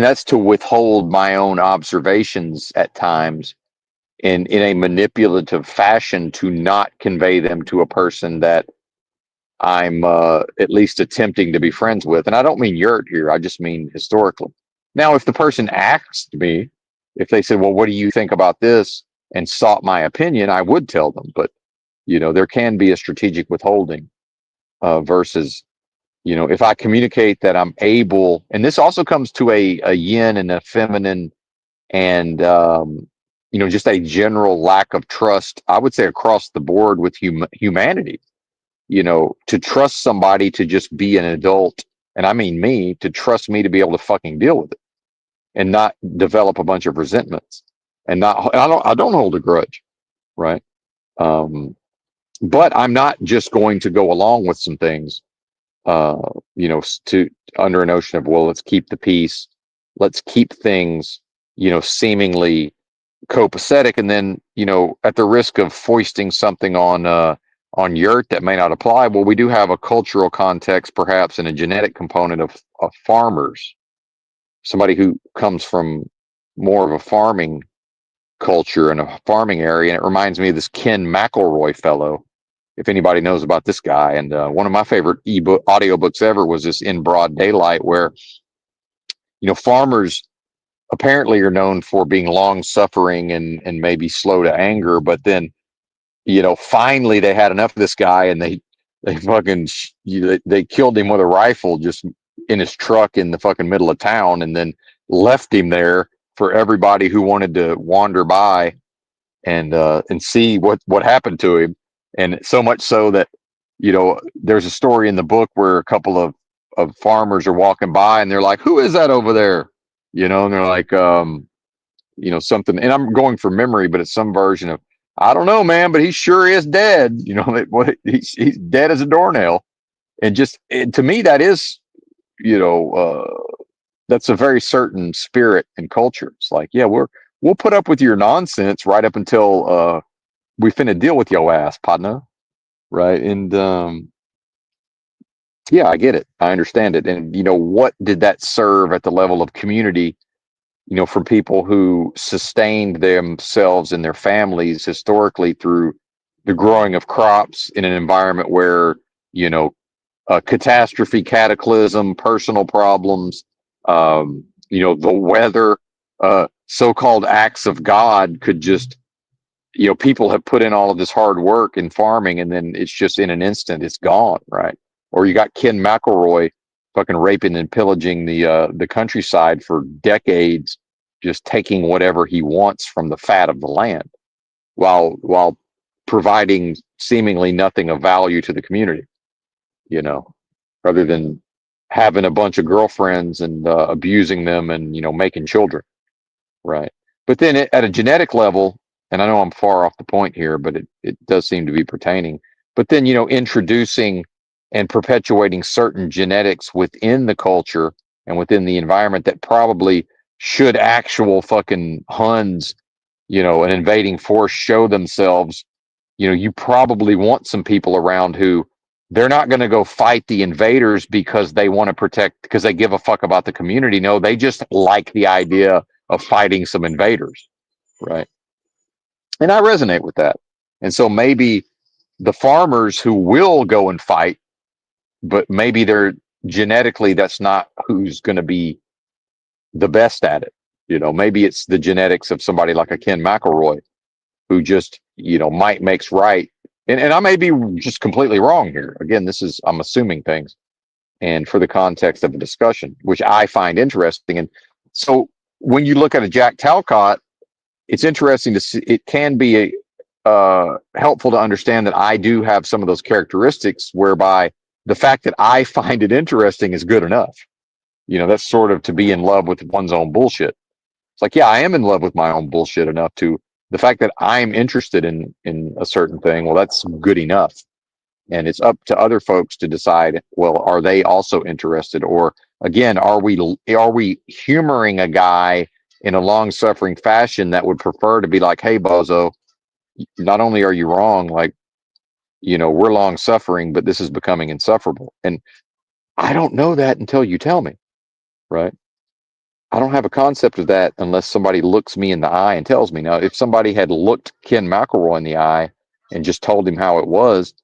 that's to withhold my own observations at times in a manipulative fashion to not convey them to a person that I'm at least attempting to be friends with. And I don't mean Yurt here. I just mean historically. Now, if the person asked me, if they said, well, what do you think about this, and sought my opinion, I would tell them. But, there can be a strategic withholding versus, if I communicate that I'm able, and this also comes to a yin and a feminine, and, just a general lack of trust, I would say across the board with humanity, to trust somebody to just be an adult. And I mean me, to trust me to be able to fucking deal with it and not develop a bunch of resentments, and I don't hold a grudge. Right. Um, but I'm not just going to go along with some things, uh, to under a notion of, well, let's keep the peace. Let's keep things, seemingly copacetic, and then at the risk of foisting something on Yurt that may not apply. Well, we do have a cultural context, perhaps, and a genetic component of farmers. Somebody who comes from more of a farming culture and a farming area, and it reminds me of this Ken McElroy fellow. If anybody knows about this guy, and one of my favorite ebook audiobooks ever was this In Broad Daylight, where farmers apparently are known for being long suffering and maybe slow to anger, but then finally they had enough of this guy, and they fucking they killed him with a rifle just in his truck in the fucking middle of town, and then left him there for everybody who wanted to wander by and see what happened to him. And so much so that there's a story in the book where a couple of farmers are walking by, and they're like, who is that over there? And they're like, something, and I'm going from memory, but it's some version of, I don't know, man, but he sure is dead. He's dead as a doornail. And to me, that is, that's a very certain spirit and culture. It's like, yeah, we'll put up with your nonsense right up until we finna deal with your ass, partner. Right. And yeah, I get it. I understand it. And what did that serve at the level of community, for people who sustained themselves and their families historically through the growing of crops in an environment where, catastrophe, cataclysm, personal problems, the weather, so-called acts of God could just, people have put in all of this hard work in farming, and then it's just in an instant, it's gone, right? Or you got Ken McElroy fucking raping and pillaging the countryside for decades, just taking whatever he wants from the fat of the land, while providing seemingly nothing of value to the community, rather than having a bunch of girlfriends and abusing them and making children, right? But then at a genetic level, and I know I'm far off the point here, but it does seem to be pertaining. but then, introducing and perpetuating certain genetics within the culture and within the environment that probably should actual fucking Huns, an invading force show themselves, you probably want some people around who they're not going to go fight the invaders because they want to protect, because they give a fuck about the community. No, they just like the idea of fighting some invaders, right? And I resonate with that. And so maybe the farmers who will go and fight, but maybe they're genetically, that's not who's going to be the best at it. Maybe it's the genetics of somebody like a Ken McElroy who just, might makes right. And I may be just completely wrong here. Again, I'm assuming things and for the context of the discussion, which I find interesting. And so when you look at a Jack Talcott, it's interesting to see, it can be helpful to understand that I do have some of those characteristics whereby the fact that I find it interesting is good enough. That's sort of to be in love with one's own bullshit. It's like, yeah, I am in love with my own bullshit enough to the fact that I'm interested in a certain thing. Well, that's good enough. And it's up to other folks to decide, well, are they also interested? Or again, are we humoring a guy in a long suffering fashion that would prefer to be like, hey, bozo, not only are you wrong, like, we're long suffering, but this is becoming insufferable. And I don't know that until you tell me, right? I don't have a concept of that unless somebody looks me in the eye and tells me. Now, if somebody had looked Ken McElroy in the eye and just told him how it was,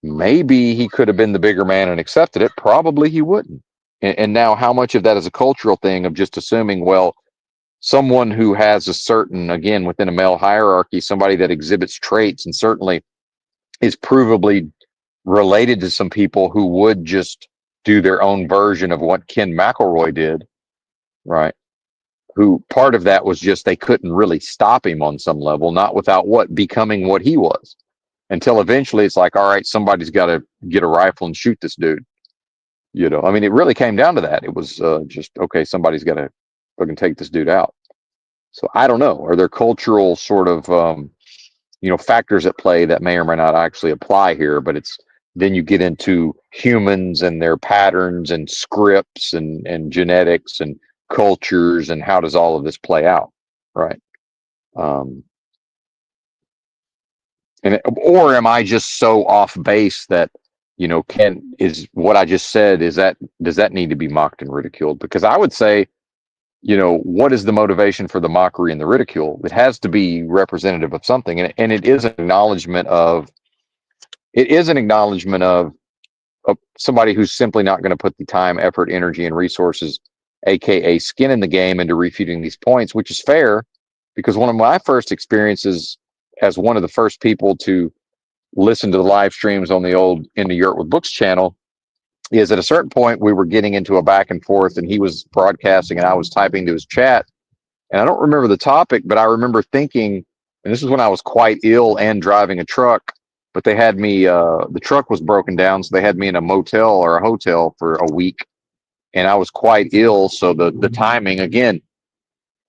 maybe he could have been the bigger man and accepted it. Probably he wouldn't. And now, how much of that is a cultural thing of just assuming, well, someone who has a certain, again, within a male hierarchy, somebody that exhibits traits and certainly is provably related to some people who would just do their own version of what Ken McElroy did, right? Who part of that was just they couldn't really stop him on some level, not without becoming what he was, until eventually it's like, all right, somebody's got to get a rifle and shoot this dude. I mean, it really came down to that. It was just, okay, somebody's got to fucking take this dude out. So I don't know. Are there cultural sort of, factors at play that may or may not actually apply here? But then you get into humans and their patterns and scripts and genetics and cultures and how does all of this play out, right? Or am I just so off base that is what I just said, does that need to be mocked and ridiculed? Because I would say, what is the motivation for the mockery and the ridicule? It has to be representative of something, and it is an acknowledgement of somebody who's simply not going to put the time, effort, energy, and resources, aka skin in the game, into refuting these points, which is fair, because one of my first experiences as one of the first people to listen to the live streams on the old Into Yurt with Books channel is at a certain point we were getting into a back and forth, and he was broadcasting and I was typing to his chat, and I don't remember the topic, but I remember thinking, and this is when I was quite ill and driving a truck, but they had me, the truck was broken down, so they had me in a motel or a hotel for a week, and I was quite ill. So the timing, again,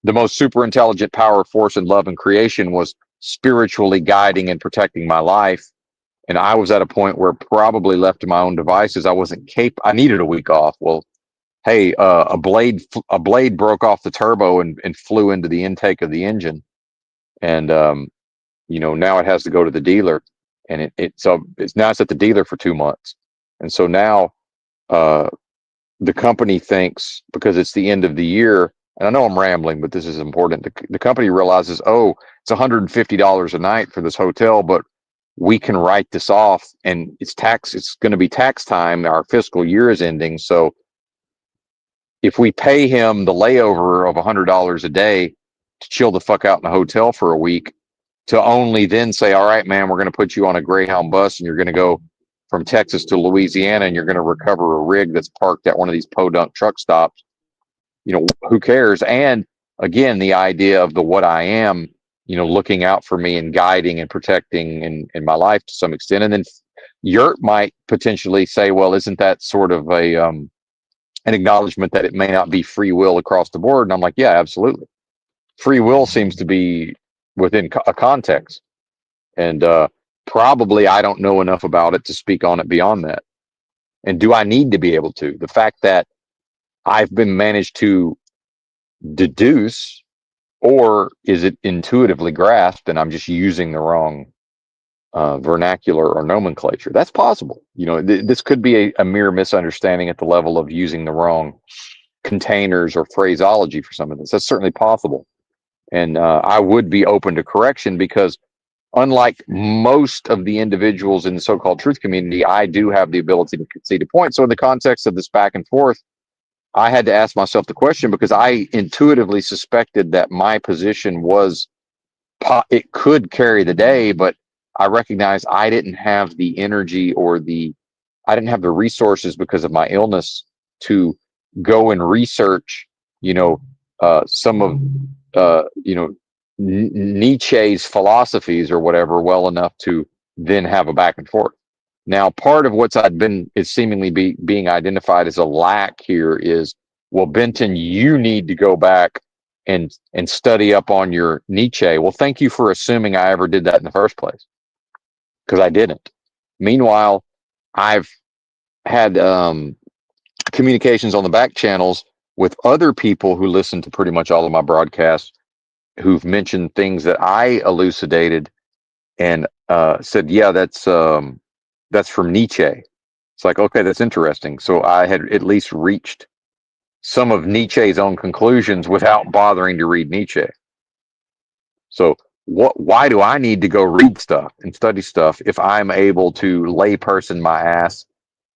the most super intelligent power, force, and love and creation was spiritually guiding and protecting my life. And I was at a point where, probably left to my own devices, I wasn't capable. I needed a week off. Well, hey, a blade broke off the turbo and flew into the intake of the engine, and now it has to go to the dealer, and it's now it's at the dealer for 2 months, and so now the company thinks, because it's the end of the year, and I know I'm rambling, but this is important. The company realizes, oh, it's $150 a night for this hotel, but we can write this off, and it's going to be tax time. Our fiscal year is ending, so if we pay him the layover of $100 a day to chill the fuck out in the hotel for a week, to only then say, all right, man, we're going to put you on a Greyhound bus and you're going to go from Texas to Louisiana and you're going to recover a rig that's parked at one of these podunk truck stops. Who cares? And again, the idea of the what I am, looking out for me and guiding and protecting in my life to some extent. And then Yurt might potentially say, well, isn't that sort of an acknowledgement that it may not be free will across the board? And I'm like, yeah, absolutely. Free will seems to be within a context. And probably I don't know enough about it to speak on it beyond that. And do I need to be able to? The fact that I've been managed to deduce, or is it intuitively grasped and I'm just using the wrong vernacular or nomenclature? That's possible. This could be a mere misunderstanding at the level of using the wrong containers or phraseology for some of this. That's certainly possible. And I would be open to correction because unlike most of the individuals in the so-called truth community, I do have the ability to concede a point. So in the context of this back and forth, I had to ask myself the question because I intuitively suspected that my position was, it could carry the day, but I recognized I didn't have the energy I didn't have the resources because of my illness to go and research, some of, Nietzsche's philosophies or whatever well enough to then have a back and forth. Now, part of what's is seemingly being identified as a lack here is, well, Benton, you need to go back and study up on your Nietzsche. Well, thank you for assuming I ever did that in the first place, because I didn't. Meanwhile, I've had communications on the back channels with other people who listen to pretty much all of my broadcasts, who've mentioned things that I elucidated and said, yeah, that's from Nietzsche. It's like, okay, that's interesting. So I had at least reached some of Nietzsche's own conclusions without bothering to read Nietzsche. So why do I need to go read stuff and study stuff if I'm able to layperson my ass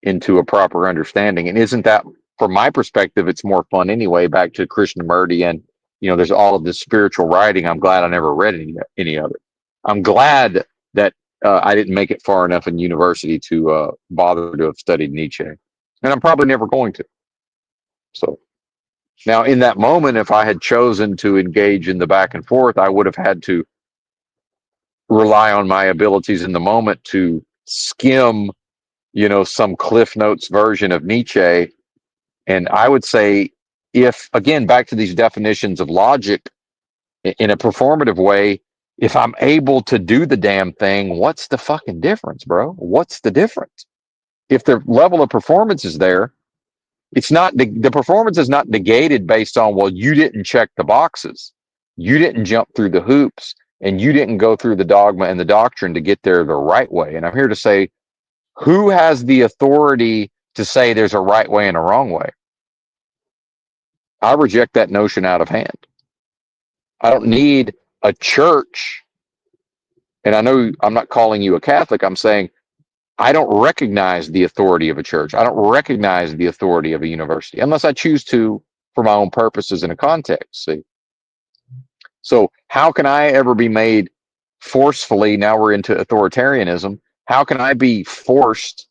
into a proper understanding? And isn't that, from my perspective, it's more fun anyway, back to Krishnamurti and, there's all of this spiritual writing. I'm glad I never read any of it. I'm glad that I didn't make it far enough in university to bother to have studied Nietzsche. And I'm probably never going to. So now in that moment, if I had chosen to engage in the back and forth, I would have had to rely on my abilities in the moment to skim, some Cliff Notes version of Nietzsche. And I would say, if, again, back to these definitions of logic in a performative way, if I'm able to do the damn thing, what's the fucking difference, bro? What's the difference? If the level of performance is there, it's not, the performance is not negated based on, well, you didn't check the boxes, you didn't jump through the hoops, and you didn't go through the dogma and the doctrine to get there the right way. And I'm here to say, who has the authority to say there's a right way and a wrong way? I reject that notion out of hand. I don't need a church. And I know I'm not calling you a Catholic. I'm saying I don't recognize the authority of a church. I don't recognize the authority of a university unless I choose to for my own purposes in a context. See? So how can I ever be made forcefully? Now we're into authoritarianism. How can I be forced?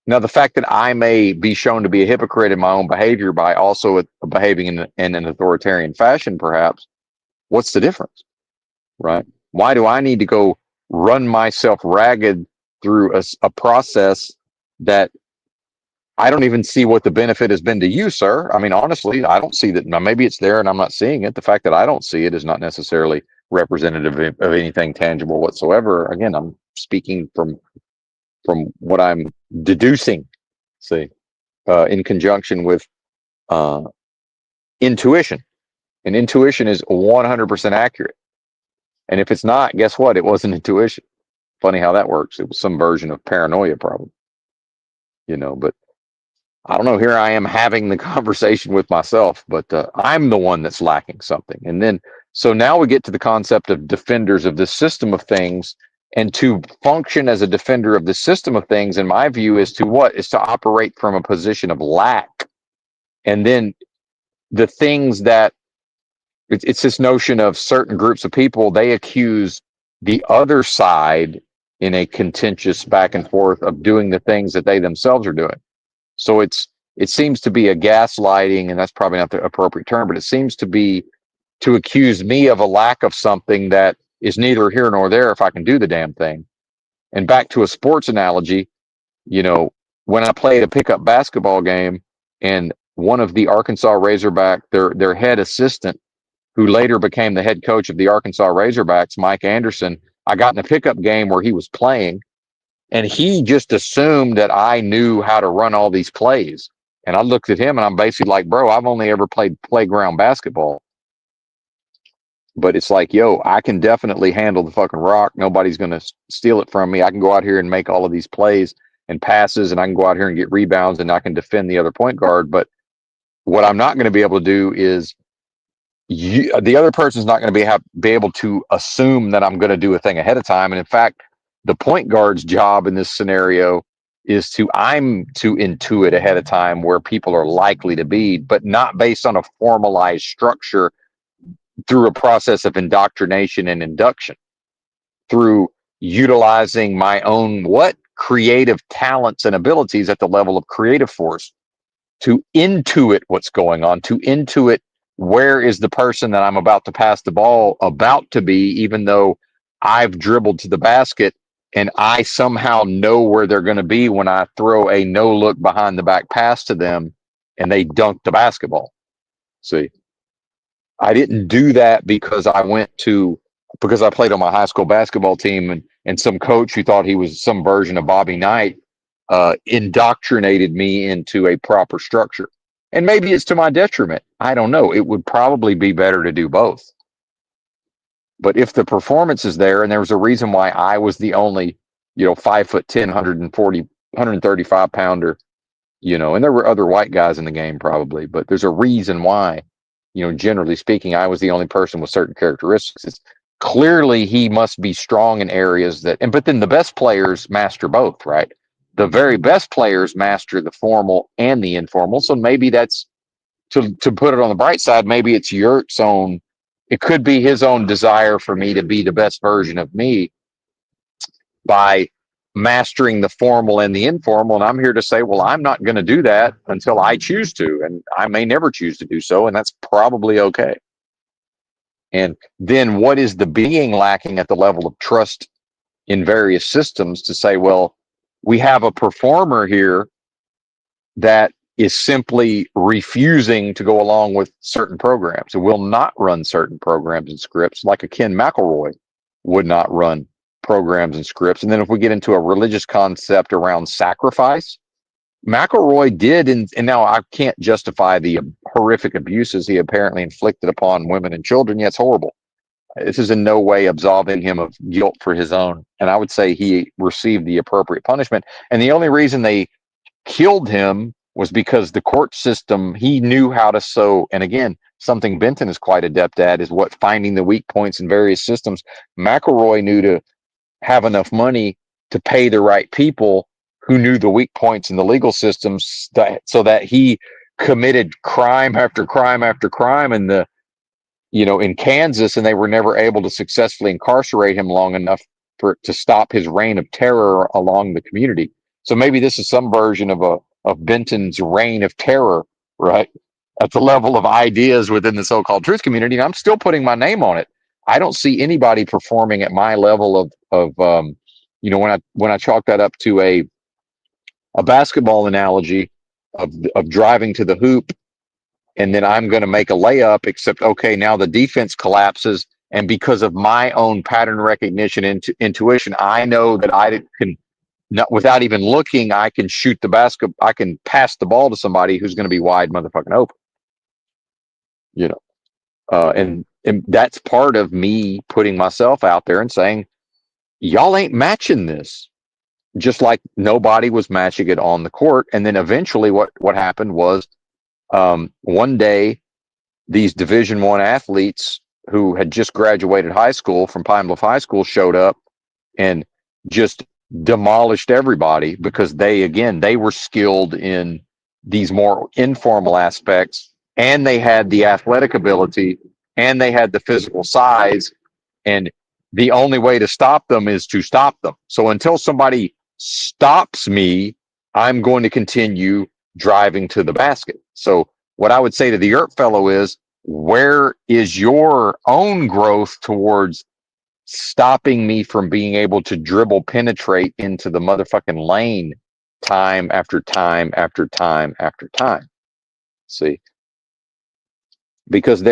Now, the fact that I may be shown to be a hypocrite in my own behavior by also behaving in an authoritarian fashion, perhaps, what's the difference, right? Why do I need to go run myself ragged through a process that I don't even see what the benefit has been to you, sir? I mean, honestly, I don't see that. Now, maybe it's there and I'm not seeing it. The fact that I don't see it is not necessarily representative of anything tangible whatsoever. Again, I'm speaking from what I'm deducing, see, in conjunction with intuition. And intuition is 100% accurate. And if it's not, guess what? It wasn't intuition. Funny how that works. It was some version of paranoia, probably. But I don't know. Here I am having the conversation with myself, but I'm the one that's lacking something. And then, so now we get to the concept of defenders of this system of things. And to function as a defender of the system of things, in my view, is to what? Is to operate from a position of lack. And then the things that, it's this notion of certain groups of people, they accuse the other side in a contentious back and forth of doing the things that they themselves are doing. So it seems to be a gaslighting, and that's probably not the appropriate term, but it seems to be to accuse me of a lack of something that is neither here nor there if I can do the damn thing. And back to a sports analogy, when I played a pickup basketball game and one of the Arkansas Razorback, their head assistant, who later became the head coach of the Arkansas Razorbacks, Mike Anderson, I got in a pickup game where he was playing, and he just assumed that I knew how to run all these plays. And I looked at him and I'm basically like, bro, I've only ever played playground basketball. But it's like, yo, I can definitely handle the fucking rock. Nobody's going to steal it from me. I can go out here and make all of these plays and passes, and I can go out here and get rebounds, and I can defend the other point guard. But what I'm not going to be able to do is the other person's not going to be able to assume that I'm going to do a thing ahead of time. And in fact, the point guard's job in this scenario is I'm to intuit ahead of time where people are likely to be, but not based on a formalized structure through a process of indoctrination and induction, through utilizing my own creative talents and abilities at the level of creative force to intuit what's going on, to intuit where is the person that I'm about to pass the ball about to be, even though I've dribbled to the basket and I somehow know where they're going to be when I throw a no look behind the back pass to them and they dunk the basketball. See, I didn't do that because because I played on my high school basketball team, and some coach who thought he was some version of Bobby Knight indoctrinated me into a proper structure. And maybe it's to my detriment. I don't know. It would probably be better to do both. But if the performance is there, and there was a reason why I was the only, 5'10", 140, 135 pounder, and there were other white guys in the game probably, but there's a reason why, generally speaking, I was the only person with certain characteristics. It's clearly he must be strong in areas but then the best players master both, right? The very best players master the formal and the informal. So maybe that's to put it on the bright side, maybe it's Yurt's own, it could be his own desire for me to be the best version of me by mastering the formal and the informal. And I'm here to say, well, I'm not going to do that until I choose to, and I may never choose to do so, and that's probably okay. And then what is the being lacking at the level of trust in various systems to say, well, we have a performer here that is simply refusing to go along with certain programs. It will not run certain programs and scripts, like a Ken McElroy would not run programs and scripts. And then if we get into a religious concept around sacrifice, McElroy did, and now I can't justify the horrific abuses he apparently inflicted upon women and children. Yeah, it's horrible. This is in no way absolving him of guilt for his own. And I would say he received the appropriate punishment. And the only reason they killed him was because the court system, he knew how to sew. And again, something Benton is quite adept at is finding the weak points in various systems. McElroy knew to have enough money to pay the right people who knew the weak points in the legal systems, so that he committed crime after crime after crime in Kansas, and they were never able to successfully incarcerate him long enough to stop his reign of terror along the community. So maybe this is some version of Benton's reign of terror, right? At the level of ideas within the so-called truth community, and I'm still putting my name on it. I don't see anybody performing at my level of when I chalk that up to a basketball analogy of driving to the hoop, and then I'm going to make a layup, except, okay, now the defense collapses. And because of my own pattern recognition intuition, I know that I can, not without even looking, I can shoot the basket. I can pass the ball to somebody who's going to be wide motherfucking open, and that's part of me putting myself out there and saying, y'all ain't matching this. Just like nobody was matching it on the court. And then eventually what happened was, one day, these Division I athletes who had just graduated high school from Pine Bluff High School showed up and just demolished everybody because they were skilled in these more informal aspects, and they had the athletic ability, and they had the physical size, and the only way to stop them is to stop them. So until somebody stops me, I'm going to continue driving to the basket. So what I would say to the Earth fellow is, where is your own growth towards stopping me from being able to dribble penetrate into the motherfucking lane time after time after time after time? See, because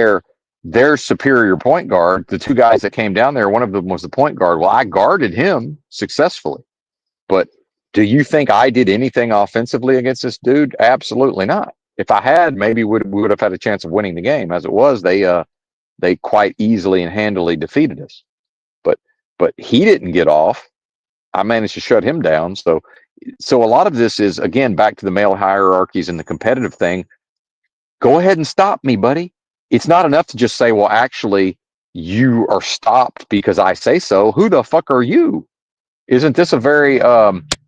their superior point guard, the two guys that came down there, one of them was the point guard. Well, I guarded him successfully. But do you think I did anything offensively against this dude? Absolutely not. If I had, maybe we would have had a chance of winning the game. As it was, they quite easily and handily defeated us. But he didn't get off. I managed to shut him down. So a lot of this is, again, back to the male hierarchies and the competitive thing. Go ahead and stop me, buddy. It's not enough to just say, well, actually, you are stopped because I say so. Who the fuck are you? Isn't this a very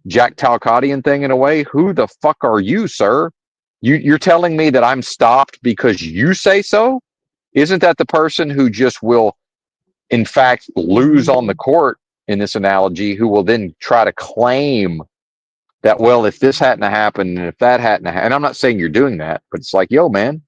Jack Talcottian thing in a way? Who the fuck are you, sir? You're telling me that I'm stopped because you say so? Isn't that the person who just will, in fact, lose on the court in this analogy, who will then try to claim that, well, if this hadn't happened and if that hadn't happened, and I'm not saying you're doing that, but it's like, yo, man,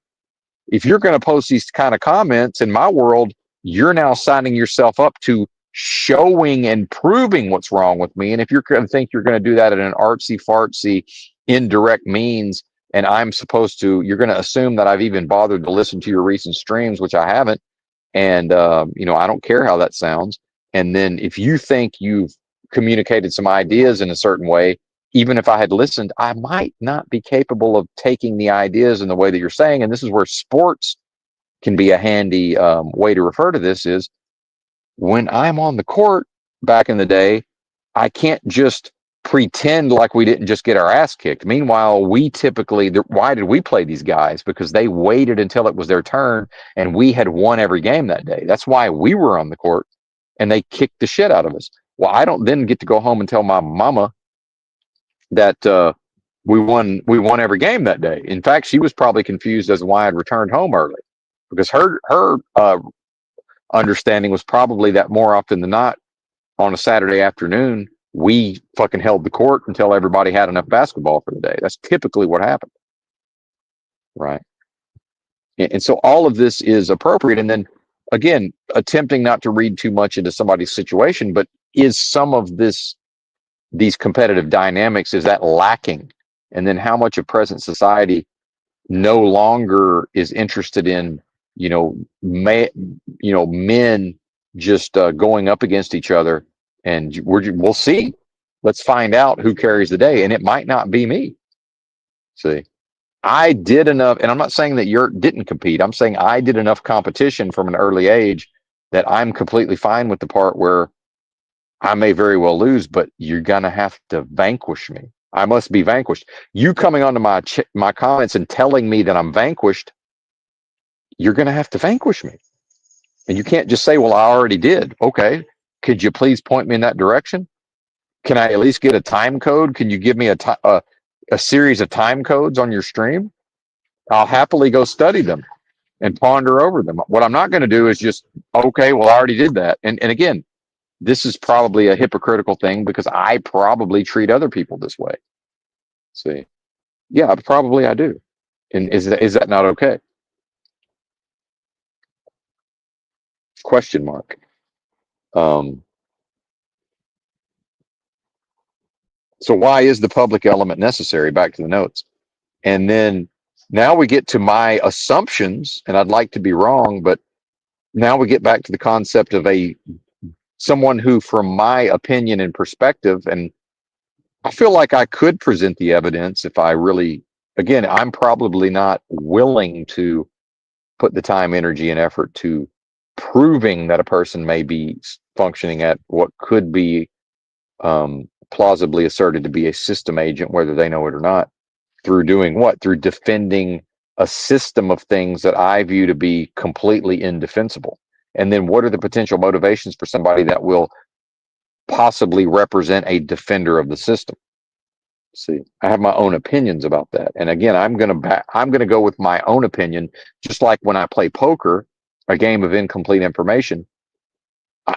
if you're going to post these kind of comments in my world, you're now signing yourself up to showing and proving what's wrong with me. And if you're going to think you're going to do that in an artsy fartsy indirect means, and I'm supposed to, you're going to assume that I've even bothered to listen to your recent streams, which I haven't. And, I don't care how that sounds. And then if you think you've communicated some ideas in a certain way, even if I had listened, I might not be capable of taking the ideas in the way that you're saying. And this is where sports can be a handy way to refer to this is, when I'm on the court back in the day, I can't just pretend like we didn't just get our ass kicked. Meanwhile, we typically, why did we play these guys? Because they waited until it was their turn and we had won every game that day. That's why we were on the court and they kicked the shit out of us. Well, I don't then get to go home and tell my mama that we won every game that day. In fact, she was probably confused as to why I'd returned home early, because her understanding was probably that more often than not on a Saturday afternoon, we fucking held the court until everybody had enough basketball for the day. That's typically what happened. Right. And so all of this is appropriate. And then again, attempting not to read too much into somebody's situation, but is some of these competitive dynamics, is that lacking? And then how much of present society no longer is interested in, men just going up against each other, and we'll see. Let's find out who carries the day, and it might not be me. See, I did enough, and I'm not saying that you didn't compete. I'm saying I did enough competition from an early age that I'm completely fine with the part where I may very well lose, but you're gonna have to vanquish me. I must be vanquished. You coming onto my comments and telling me that I'm vanquished, you're gonna have to vanquish me. And you can't just say, well, I already did. Okay. Could you please point me in that direction? Can I at least get a time code? Can you give me a series of time codes on your stream? I'll happily go study them and ponder over them. What I'm not going to do is just, okay, well, I already did that. And again, this is probably a hypocritical thing because I probably treat other people this way. See, yeah, probably I do. And is that not okay? Question mark. So why is the public element necessary? Back to the notes. And then now we get to my assumptions, and I'd like to be wrong, but now we get back to the concept of someone who, from my opinion and perspective, and I feel like I could present the evidence if I really, again, I'm probably not willing to put the time, energy, and effort to proving that a person may be functioning at what could be plausibly asserted to be a system agent, whether they know it or not, through doing what? Through defending a system of things that I view to be completely indefensible. And then what are the potential motivations for somebody that will possibly represent a defender of the system? See, I have my own opinions about that. And again, I'm going to go with my own opinion, just like when I play poker, a game of incomplete information.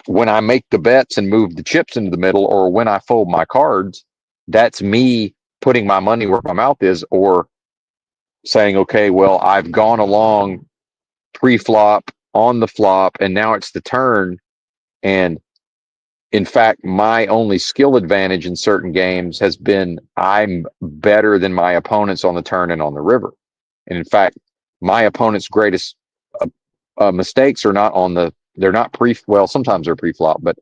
When I make the bets and move the chips into the middle, or when I fold my cards, that's me putting my money where my mouth is, or saying, okay, well, I've gone along pre-flop, on the flop, and now it's the turn. And in fact, my only skill advantage in certain games has been I'm better than my opponents on the turn and on the river. And in fact, my opponent's greatest mistakes are not on the, they're not well, sometimes they're pre-flop, but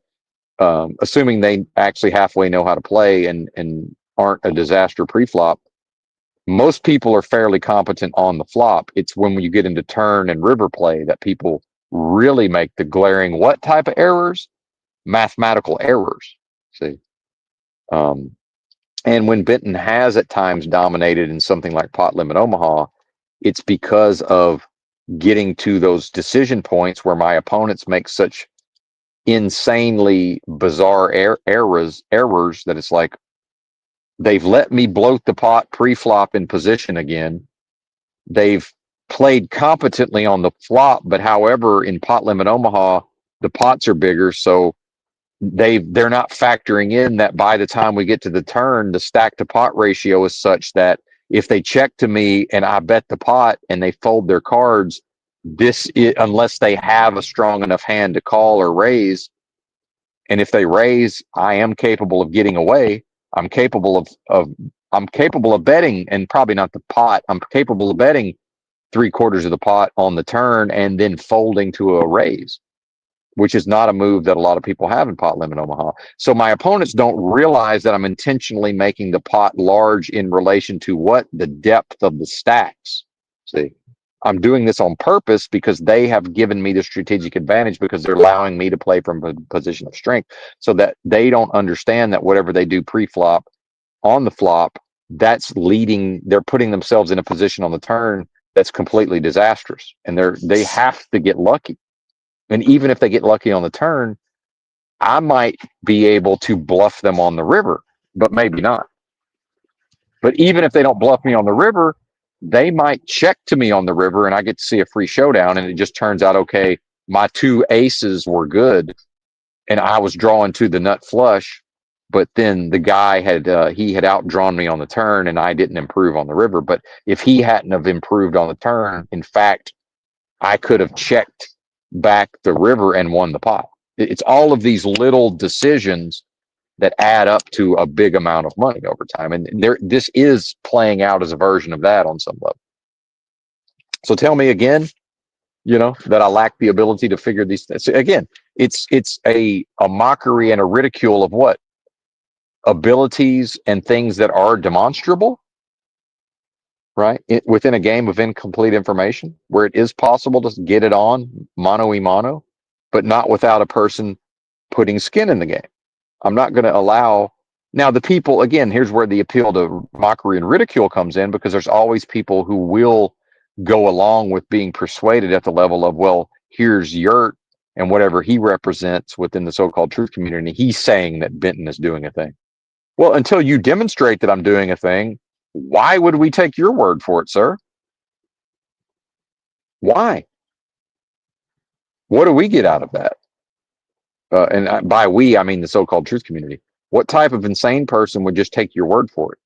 assuming they actually halfway know how to play and aren't a disaster pre-flop, most people are fairly competent on the flop. It's when you get into turn and river play that people really make the glaring what type of errors? Mathematical errors. See, um, and when Benton has at times dominated in something like Pot Limit Omaha, it's because of getting to those decision points where my opponents make such insanely bizarre errors that it's like they've let me bloat the pot pre-flop in position again. They've played competently on the flop, but however, in Pot Limit Omaha, the pots are bigger, so they're not factoring in that by the time we get to the turn, the stack to pot ratio is such that if they check to me and I bet the pot and they fold their cards, unless they have a strong enough hand to call or raise, and if they raise, I am capable of getting away. I'm capable of betting, and probably not the pot. I'm capable of betting 3/4 of the pot on the turn and then folding to a raise, which is not a move that a lot of people have in Pot Limit Omaha. So my opponents don't realize that I'm intentionally making the pot large in relation to what? The depth of the stacks. See, I'm doing this on purpose because they have given me the strategic advantage because they're allowing me to play from a position of strength so that they don't understand that whatever they do pre-flop on the flop, they're putting themselves in a position on the turn that's completely disastrous. And they have to get lucky. And even if they get lucky on the turn, I might be able to bluff them on the river, but maybe not. But even if they don't bluff me on the river, they might check to me on the river and I get to see a free showdown. And it just turns out, okay, my two aces were good and I was drawing to the nut flush. But then the guy he had outdrawn me on the turn and I didn't improve on the river. But if he hadn't have improved on the turn, in fact, I could have checked back the river and won the pot. It's all of these little decisions that add up to a big amount of money over time. And this is playing out as a version of that on some level. So tell me again, that I lack the ability to figure these things. Again, it's a mockery and a ridicule of what? Abilities and things that are demonstrable, right? Within a game of incomplete information, where it is possible to get it on mano a mano, but not without a person putting skin in the game. I'm not going to allow. Now, the people, again, here's where the appeal to mockery and ridicule comes in, because there's always people who will go along with being persuaded at the level of, well, here's Yurt and whatever he represents within the so-called truth community. He's saying that Benton is doing a thing. Well, until you demonstrate that I'm doing a thing, why would we take your word for it, sir? Why? What do we get out of that? And by we, I mean the so-called truth community. What type of insane person would just take your word for it?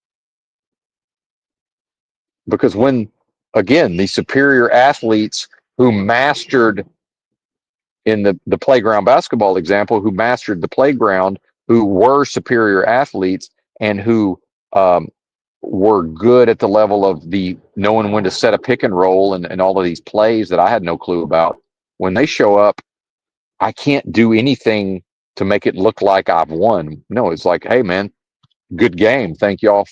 Because when, again, the superior athletes who mastered, in the playground basketball example, who mastered the playground, who were superior athletes and who were good at the level of the knowing when to set a pick and roll and all of these plays that I had no clue about, when they show up, I can't do anything to make it look like I've won. No, it's like, hey, man, good game. Thank y'all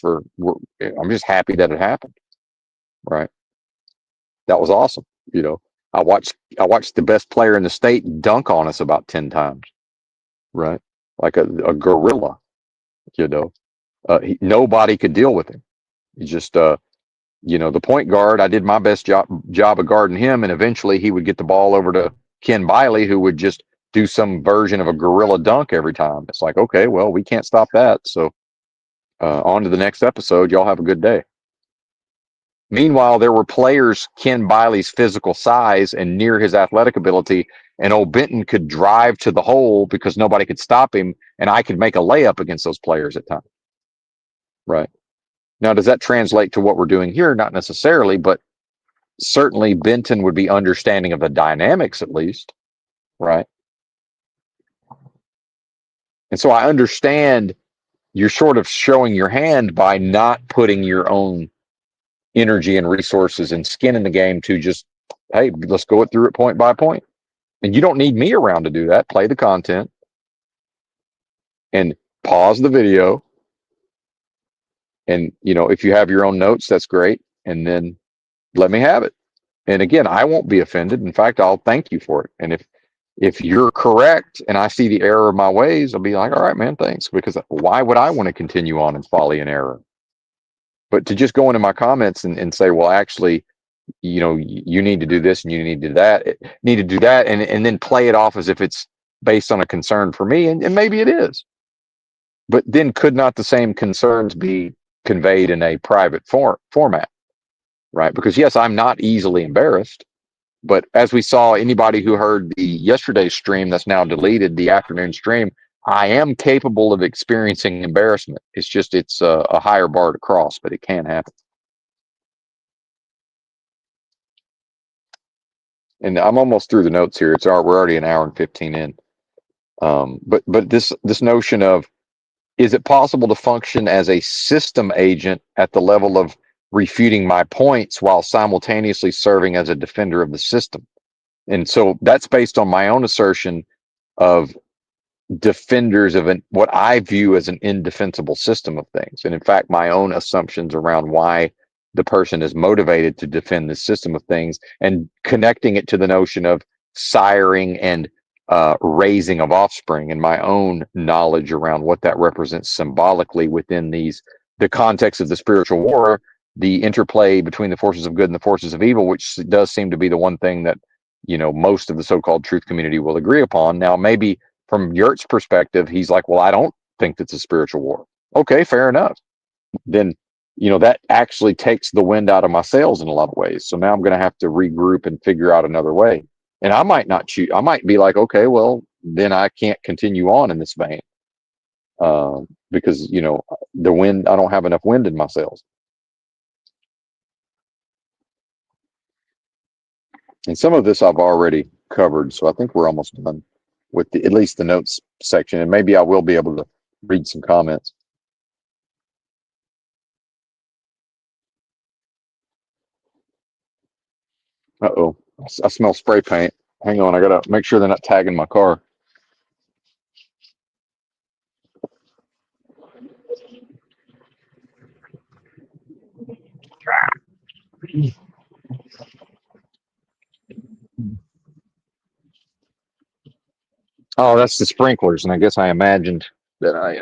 I'm just happy that it happened. Right. That was awesome. I watched the best player in the state dunk on us about 10 times. Right. Like a gorilla, nobody could deal with him. He just, the point guard, I did my best job of guarding him. And eventually he would get the ball over to Ken Biley, who would just do some version of a gorilla dunk every time. It's like, okay, well, we can't stop that. So on to the next episode. Y'all have a good day. Meanwhile, there were players Ken Biley's physical size and near his athletic ability, and old Benton could drive to the hole because nobody could stop him, and I could make a layup against those players at times. Right. Now, does that translate to what we're doing here? Not necessarily, but certainly Benton would be understanding of the dynamics at least. Right. And so I understand you're sort of showing your hand by not putting your own energy and resources and skin in the game to just hey, let's go through it point by point. And you don't need me around to do that. Play the content and pause the video. And, if you have your own notes, that's great. And then let me have it. And again, I won't be offended. In fact, I'll thank you for it. And if you're correct and I see the error of my ways, I'll be like, all right, man, thanks. Because why would I want to continue on in folly and error? But to just go into my comments and say, well, actually, you need to do this and you need to do that, and then play it off as if it's based on a concern for me, and maybe it is. But then could not the same concerns be conveyed in a private format, right? Because yes, I'm not easily embarrassed, but as we saw, anybody who heard the yesterday's stream that's now deleted, the afternoon stream, I am capable of experiencing embarrassment. It's a higher bar to cross, but it can happen. And I'm almost through the notes here. We're already an hour and 15 in. But this notion of, is it possible to function as a system agent at the level of refuting my points while simultaneously serving as a defender of the system? And so that's based on my own assertion of defenders of what I view as an indefensible system of things. And in fact, my own assumptions around why the person is motivated to defend this system of things, and connecting it to the notion of siring and raising of offspring, and my own knowledge around what that represents symbolically within the context of the spiritual war, the interplay between the forces of good and the forces of evil, which does seem to be the one thing that most of the so-called truth community will agree upon. Now, maybe from Yurt's perspective, he's like, well, I don't think it's a spiritual war. Okay, fair enough. Then, that actually takes the wind out of my sails in a lot of ways. So now I'm going to have to regroup and figure out another way. And I might not choose. I might be like, okay, well, then I can't continue on in this vein because, the wind, I don't have enough wind in my sails. And some of this I've already covered. So I think we're almost done with at least the notes section. And maybe I will be able to read some comments. Uh-oh, I smell spray paint. Hang on, I gotta make sure they're not tagging my car. Oh, that's the sprinklers, and I guess I imagined that I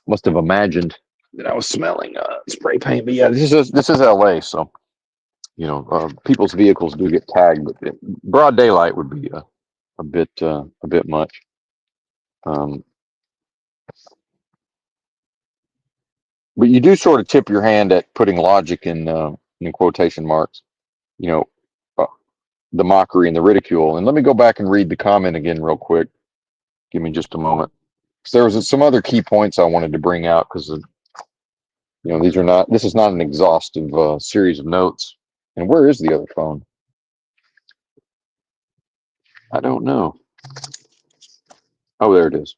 must have imagined that I was smelling spray paint. But yeah, this is LA, so people's vehicles do get tagged, but broad daylight would be a bit much. But you do sort of tip your hand at putting logic in quotation marks. You know, uh, the mockery and the ridicule. And let me go back and read the comment again real quick. Give me just a moment. There was some other key points I wanted to bring out because this is not an exhaustive series of notes. And where is the other phone? I don't know. Oh, there it is.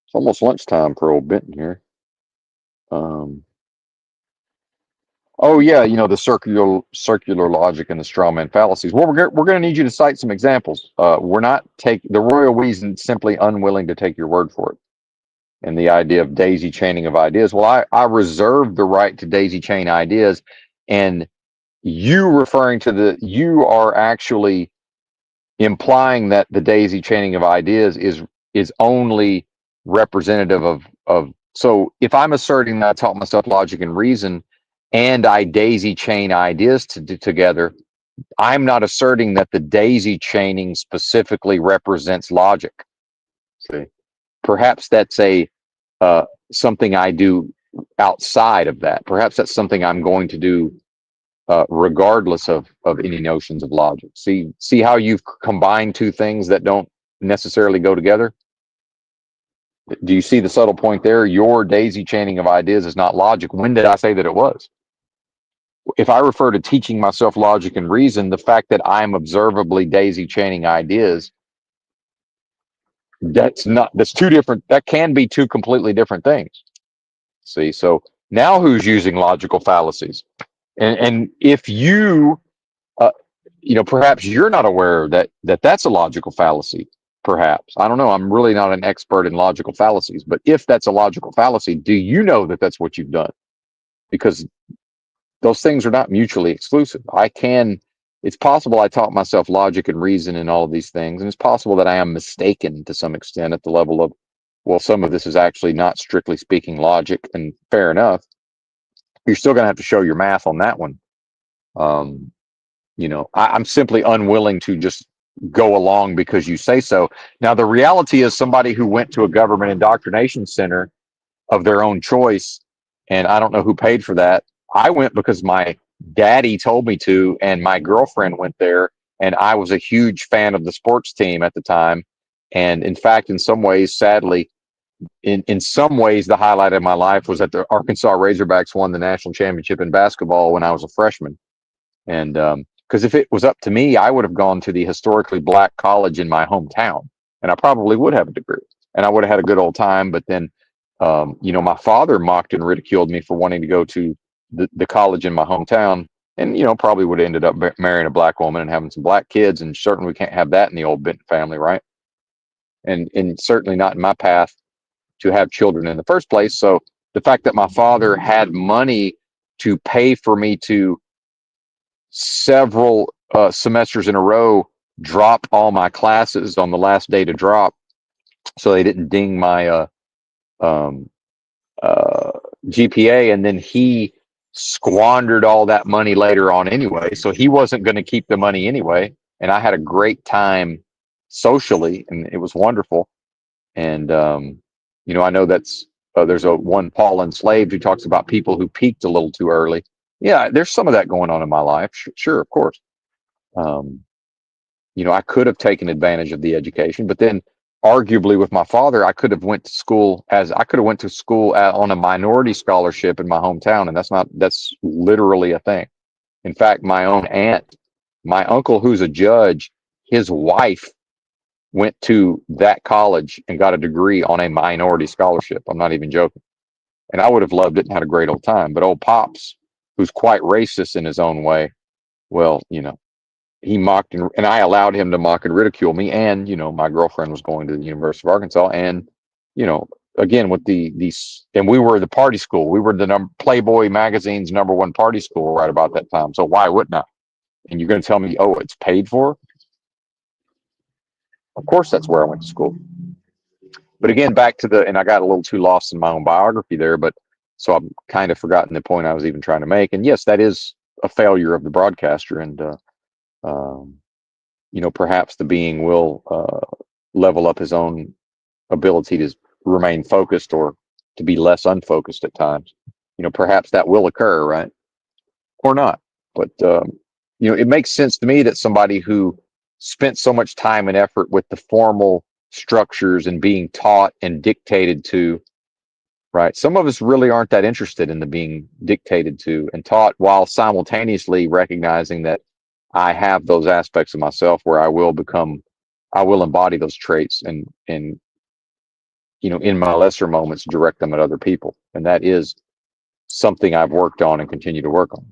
It's almost lunchtime for old Benton here. Oh yeah, the circular logic and the straw man fallacies. Well, we're going to need you to cite some examples. We're not the royal we's simply unwilling to take your word for it. And the idea of daisy chaining of ideas. Well, I reserve the right to daisy chain ideas, and you are actually implying that the daisy chaining of ideas is only representative of. So if I'm asserting that I taught myself logic and reason, and I daisy chain ideas together, I'm not asserting that the daisy chaining specifically represents logic. See, perhaps that's something I do outside of that. Perhaps that's something I'm going to do regardless of any notions of logic. See how you've combined two things that don't necessarily go together? Do you see the subtle point there? Your daisy chaining of ideas is not logic. When did I say that it was? If I refer to teaching myself logic and reason, the fact that I'm observably daisy chaining ideas, that's two different, that can be two completely different things. See, so Now who's using logical fallacies? And if you, uh, perhaps you're not aware that that's a logical fallacy. Perhaps, I don't know. I'm really not an expert in logical fallacies, but if that's a logical fallacy, do you know that that's what you've done? Because those things are not mutually exclusive. It's possible I taught myself logic and reason and all of these things, and it's possible that I am mistaken to some extent at the level of, well, some of this is actually not strictly speaking logic, and fair enough. You're still going to have to show your math on that one. Um, I'm simply unwilling to just go along because you say so. Now, the reality is somebody who went to a government indoctrination center of their own choice, and I don't know who paid for that. I went because my daddy told me to, and my girlfriend went there, and I was a huge fan of the sports team at the time. And in fact, in some ways, sadly, in some ways, the highlight of my life was that the Arkansas Razorbacks won the national championship in basketball when I was a freshman. And because if it was up to me, I would have gone to the historically black college in my hometown, and I probably would have a degree, and I would have had a good old time. But then, my father mocked and ridiculed me for wanting to go to the college in my hometown, and probably would have ended up marrying a black woman and having some black kids, and certainly we can't have that in the old Benton family, right? And certainly not in my path to have children in the first place. So the fact that my father had money to pay for me to several semesters in a row drop all my classes on the last day to drop, so they didn't ding my um, uh, GPA, and then he squandered all that money later on anyway. So he wasn't going to keep the money anyway, and I had a great time socially, and it was wonderful. And I know that's there's a one Paul Enslaved who talks about people who peaked a little too early. Yeah, there's some of that going on in my life. Sure, of course. Um, I could have taken advantage of the education, but then arguably with my father, I could have went to school on a minority scholarship in my hometown. And that's literally a thing. In fact, my own aunt, my uncle, who's a judge, his wife went to that college and got a degree on a minority scholarship. I'm not even joking. And I would have loved it and had a great old time. But old Pops, who's quite racist in his own way, well, he mocked and I allowed him to mock and ridicule me. And my girlfriend was going to the University of Arkansas, and you know, again with these, and we were the party school. We were the Playboy magazine's #1 party school right about that time. So why wouldn't I? And you're going to tell me, oh, it's paid for? Of course, that's where I went to school. But again, back to and I got a little too lost in my own biography there. But so I've kind of forgotten the point I was even trying to make. And yes, that is a failure of the broadcaster, and um, perhaps the being will level up his own ability to remain focused or to be less unfocused at times. Perhaps that will occur, right? Or not. But, it makes sense to me that somebody who spent so much time and effort with the formal structures and being taught and dictated to, right? Some of us really aren't that interested in the being dictated to and taught, while simultaneously recognizing that I have those aspects of myself where I will embody those traits, and in my lesser moments, direct them at other people. And that is something I've worked on and continue to work on.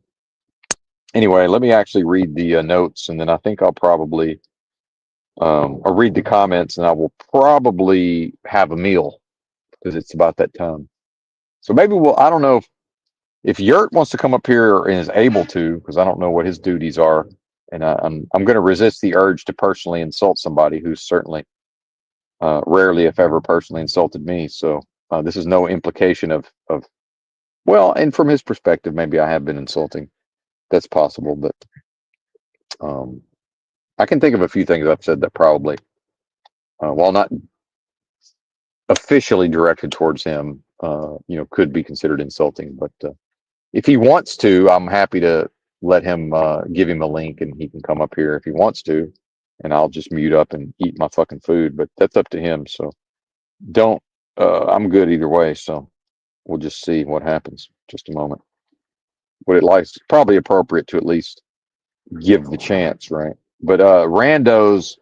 Anyway, let me actually read the notes, and then I think I'll read the comments, and I will probably have a meal because it's about that time. So maybe I don't know if Yurt wants to come up here and is able to, because I don't know what his duties are. And I'm going to resist the urge to personally insult somebody who's certainly rarely, if ever, personally insulted me. So this is no implication of well, and from his perspective, maybe I have been insulting. That's possible, but um, I can think of a few things I've said that probably, while not officially directed towards him, could be considered insulting. But if he wants to, I'm happy to let him give him a link, and he can come up here if he wants to, and I'll just mute up and eat my fucking food. But that's up to him. So don't. I'm good either way. So we'll just see what happens. Just a moment. What it likes, probably appropriate to at least give the chance, right? But uh, randos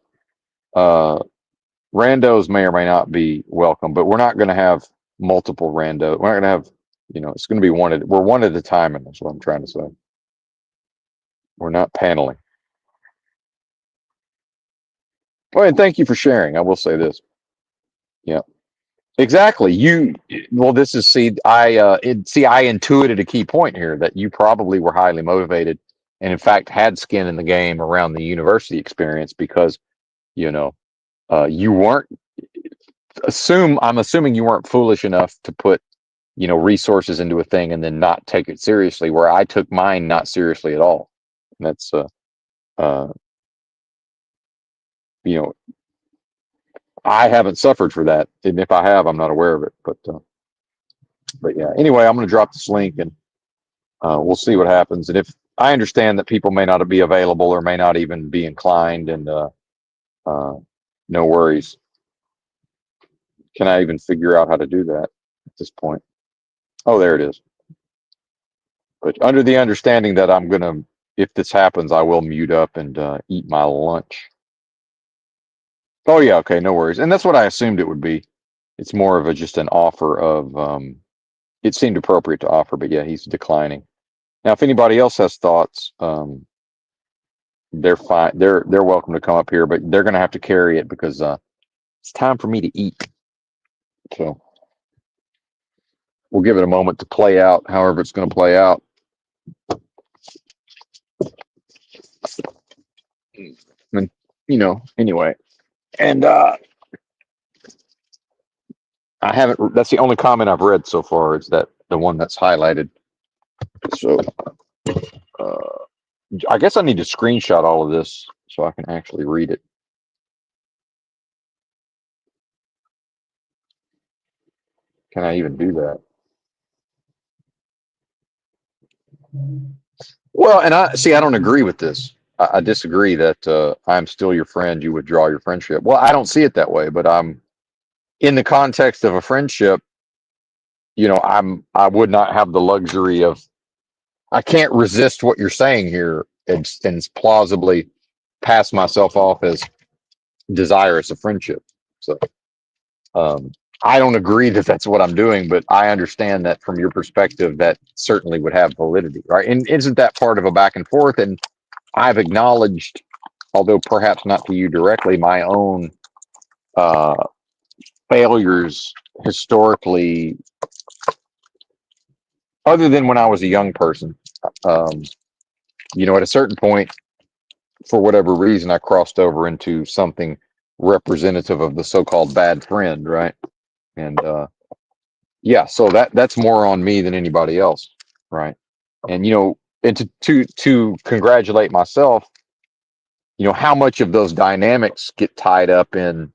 may or may not be welcome. But we're not going to have multiple randos. We're not going to have It's going to be we're one at a time, and that's what I'm trying to say. We're not paneling. Oh, and thank you for sharing. I will say this. Yeah, exactly. Well, this is, I intuited a key point here that you probably were highly motivated and in fact had skin in the game around the university experience because, you know, you weren't I'm assuming you weren't foolish enough to put, resources into a thing and then not take it seriously, where I took mine not seriously at all. And that's, uh, you know, I haven't suffered for that. And if I have, I'm not aware of it. But yeah, anyway, I'm going to drop this link and we'll see what happens. And if I understand that people may not be available or may not even be inclined, and uh, no worries. Can I even figure out how to do that at this point? Oh, there it is. But under the understanding that if this happens, I will mute up and eat my lunch. Oh yeah, okay, no worries. And that's what I assumed it would be. It's more of just an offer of. It seemed appropriate to offer, but yeah, he's declining. Now, if anybody else has thoughts, they're fine. They're welcome to come up here, but they're going to have to carry it because it's time for me to eat. So we'll give it a moment to play out, however it's going to play out. And anyway, and I haven't. That's the only comment I've read so far. Is that the one that's highlighted? So uh, I guess I need to screenshot all of this so I can actually read it. Can I even do that? Well, and I don't agree with this. I disagree that I'm still your friend. You withdraw your friendship. Well, I don't see it that way, but I'm in the context of a friendship. I would not have the luxury of. I can't resist what you're saying here and plausibly pass myself off as desirous of friendship. So um, I don't agree that that's what I'm doing, but I understand that from your perspective, that certainly would have validity, right? And isn't that part of a back and forth? And I've acknowledged, although perhaps not to you directly, my own uh, failures historically, other than when I was a young person. Um, at a certain point, for whatever reason, I crossed over into something representative of the so-called bad friend, right? And yeah, so that's more on me than anybody else, right? And and to congratulate myself, how much of those dynamics get tied up in,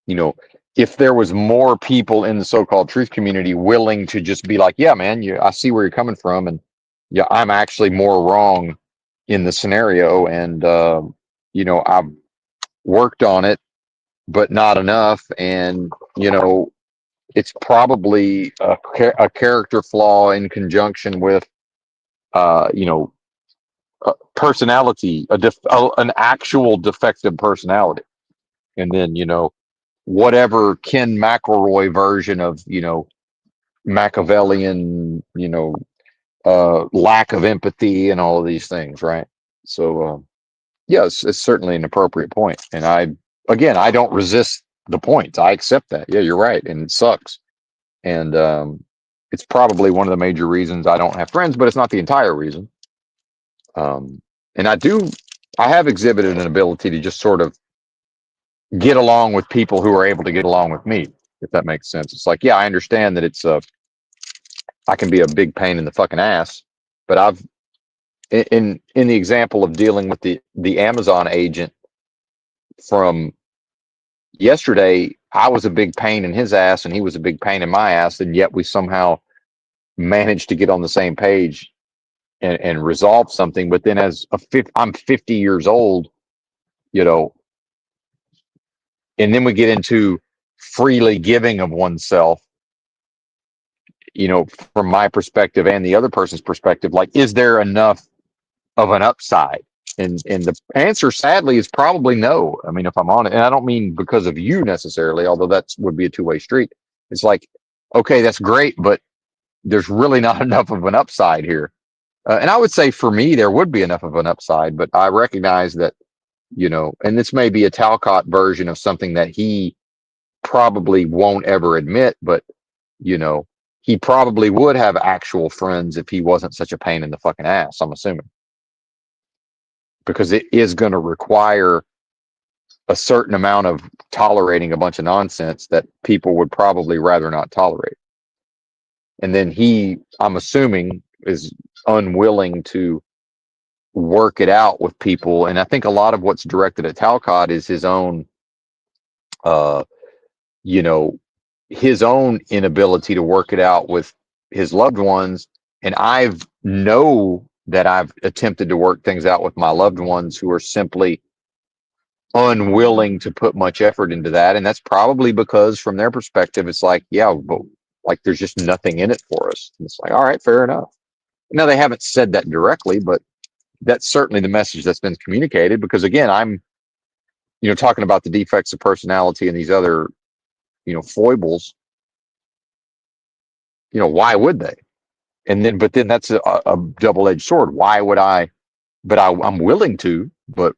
you know, if there was more people in the so-called truth community willing to just be like, yeah, man, I see where you're coming from, and yeah, I'm actually more wrong in the scenario, and I've worked on it, but not enough, and it's probably a character flaw in conjunction with uh, you know personality, an actual defective personality, and then whatever Ken McElroy version of Machiavellian lack of empathy and all of these things, right? So yes, it's certainly an appropriate point, and I don't resist the points. I accept that. Yeah, you're right, and it sucks, and it's probably one of the major reasons I don't have friends, but it's not the entire reason. Um, and I have exhibited an ability to just sort of get along with people who are able to get along with me, if that makes sense. It's like, yeah, I understand that I can be a big pain in the fucking ass, but in the example of dealing with the Amazon agent from yesterday, I was a big pain in his ass and he was a big pain in my ass, and yet we somehow managed to get on the same page and resolve something. But then I'm 50 years old, you know, and then we get into freely giving of oneself, from my perspective and the other person's perspective. Like, is there enough of an upside? And the answer, sadly, is probably no. I mean, if I'm honest, and I don't mean because of you necessarily, although that would be a two-way street. It's like, okay, that's great, but there's really not enough of an upside here. And I would say for me, there would be enough of an upside, but I recognize that, and this may be a Talcott version of something that he probably won't ever admit, but, you know, he probably would have actual friends if he wasn't such a pain in the fucking ass, I'm assuming, because it is going to require a certain amount of tolerating a bunch of nonsense that people would probably rather not tolerate. And then he, I'm assuming, is unwilling to work it out with people. And I think a lot of what's directed at Talcott is his own, uh, you know, his own inability to work it out with his loved ones. And I've know that I've attempted to work things out with my loved ones who are simply unwilling to put much effort into that. And that's probably because from their perspective, it's like, yeah, but like there's just nothing in it for us. And it's like, all right, fair enough. Now they haven't said that directly, but that's certainly the message that's been communicated, because again, I'm, talking about the defects of personality and these other, foibles, why would they? And then, but then that's a double-edged sword. Why would I? But I'm willing to, but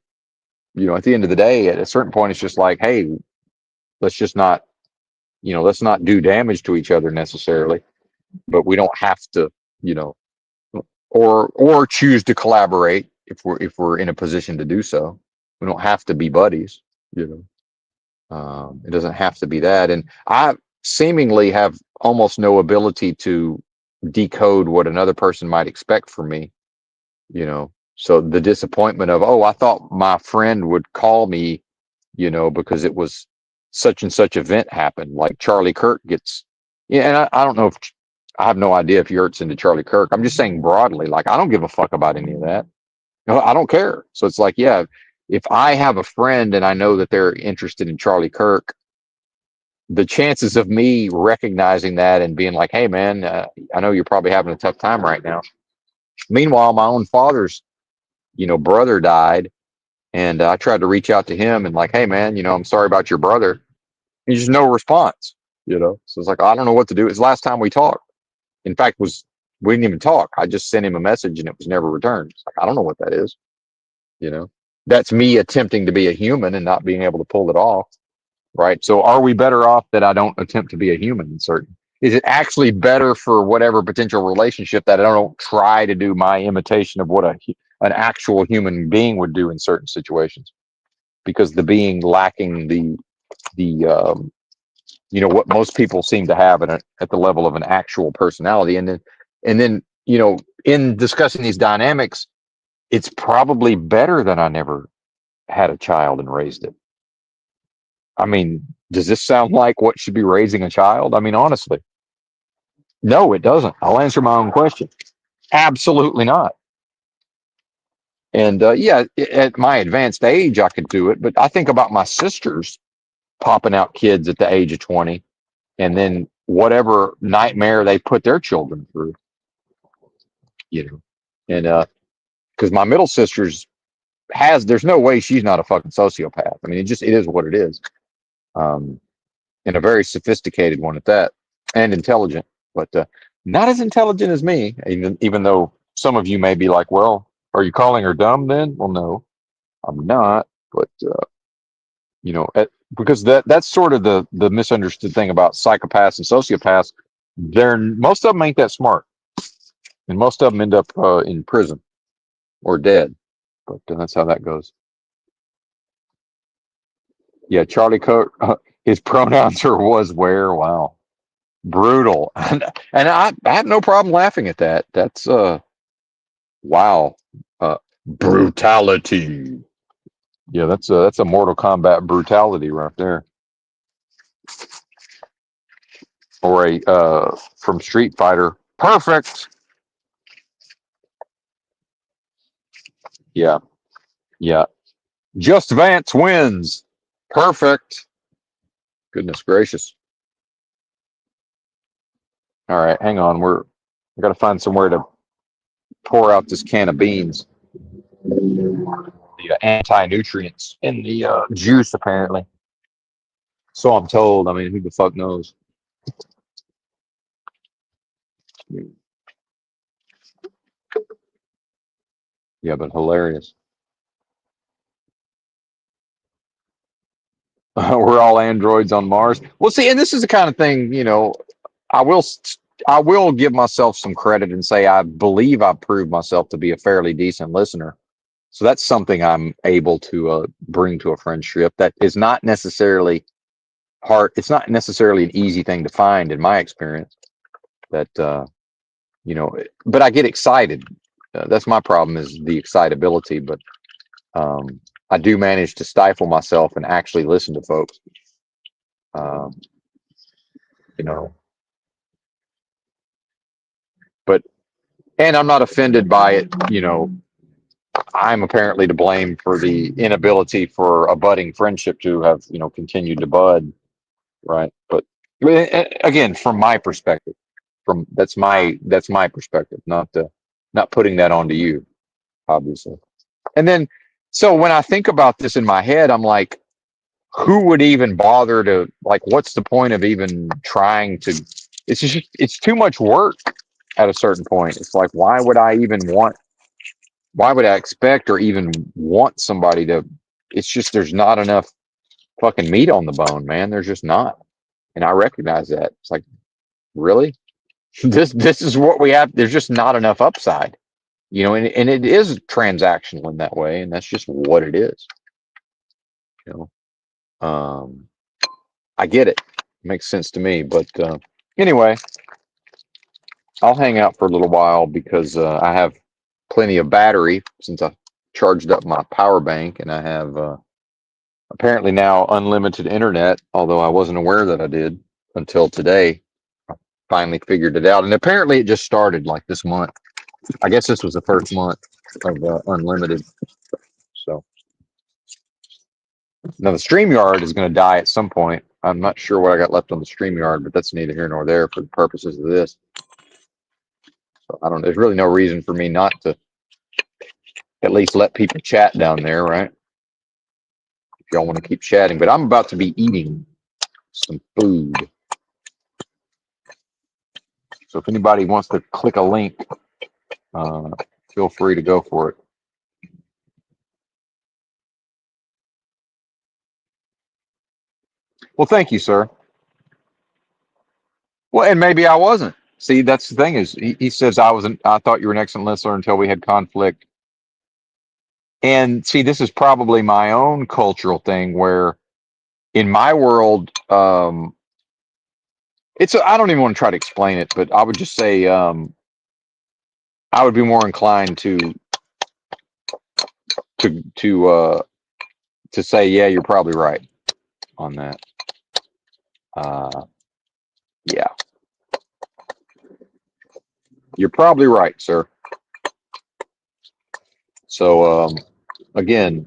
at the end of the day, at a certain point, it's just like, hey, let's just not, let's not do damage to each other necessarily, but we don't have to, you know, or choose to collaborate if we're in a position to do so. We don't have to be buddies, you know. It doesn't have to be that. And I seemingly have almost no ability to decode what another person might expect from me, So the disappointment of, oh, I thought my friend would call me, because it was such and such event happened. Like Charlie Kirk gets, yeah, and I don't know if I have no idea if Yurt's into Charlie Kirk. I'm just saying broadly, like I don't give a fuck about any of that. No, I don't care. So it's like, yeah, if I have a friend and I know that they're interested in Charlie Kirk, the chances of me recognizing that and being like, hey, man, I know you're probably having a tough time right now. Meanwhile, my own father's, brother died. And I tried to reach out to him and like, hey, man, I'm sorry about your brother. And just no response, So it's like, I don't know what to do. It's the last time we talked. In fact, we didn't even talk. I just sent him a message and it was never returned. It's like, I don't know what that is. You know, that's me attempting to be a human and not being able to pull it off. Right. So are we better off that I don't attempt to be a human in certain? Is it actually better for whatever potential relationship that I don't try to do my imitation of what an actual human being would do in certain situations? Because the being lacking the what most people seem to have at the level of an actual personality, and then in discussing these dynamics, it's probably better that I never had a child and raised it. I mean, does this sound like what should be raising a child? I mean, honestly, no, it doesn't. I'll answer my own question. Absolutely not. And yeah, at my advanced age, I could do it. But I think about my sisters popping out kids at the age of 20, and then whatever nightmare they put their children through, And because my middle sister's there's no way she's not a fucking sociopath. I mean, it is what it is. Um, and a very sophisticated one at that, and intelligent, but not as intelligent as me. Even though some of you may be like, "Well, are you calling her dumb?" Then, well, no, I'm not. But because that's sort of the misunderstood thing about psychopaths and sociopaths. Most of them ain't that smart, and most of them end up in prison or dead. But that's how that goes. Yeah, Charlie Cook, his pronouns are was where. Wow, brutal, and I have no problem laughing at that. That's wow, brutality. Yeah, that's a Mortal Kombat brutality right there, or a from Street Fighter. Perfect. Yeah, yeah. Just Vance wins. Perfect. Goodness gracious. All right, hang on. I got to find somewhere to pour out this can of beans. The anti-nutrients in the juice, apparently. So I'm told. I mean, who the fuck knows? Yeah, but hilarious. We're all androids on Mars. Well, see, and this is the kind of thing, I will I will give myself some credit and say I believe I proved myself to be a fairly decent listener. So that's something I'm able to bring to a friendship that is not necessarily hard. It's not necessarily an easy thing to find in my experience. That but I get excited. That's my problem is the excitability. But I do manage to stifle myself and actually listen to folks. Um, you know, but and I'm not offended by it. I'm apparently to blame for the inability for a budding friendship to have continued to bud, right? But again, from my perspective, from that's my perspective, not putting that onto you, obviously. And then, so when I think about this in my head, I'm like, who would even bother to like? What's the point of even trying to? It's too much work at a certain point. It's like, why would I even want? Why would I expect or even want somebody to? It's just there's not enough fucking meat on the bone, man. There's just not, and I recognize that. It's like, really, this is what we have. There's just not enough upside, and it is transactional in that way, and that's just what it is. You I get it. Makes sense to me, but anyway, I'll hang out for a little while because I have plenty of battery since I charged up my power bank, and I have apparently now unlimited internet, although I wasn't aware that I did until today. I finally figured it out, and apparently it just started like this month. I guess this was the first month of unlimited. So now the StreamYard is going to die at some point. I'm not sure what I got left on the StreamYard, but that's neither here nor there for the purposes of this. So I don't. There's really no reason for me not to at least let people chat down there, right? If y'all want to keep chatting, but I'm about to be eating some food. So if anybody wants to click a link, uh, feel free to go for it. Well, thank you, sir. Well, and maybe I wasn't. See, that's the thing is he says I thought you were an excellent listener until we had conflict. And see, this is probably my own cultural thing where in my world, I don't even want to try to explain it, but I would just say I would be more inclined to to uh, to say, yeah, you're probably right on that. Uh, yeah, you're probably right, sir. So again,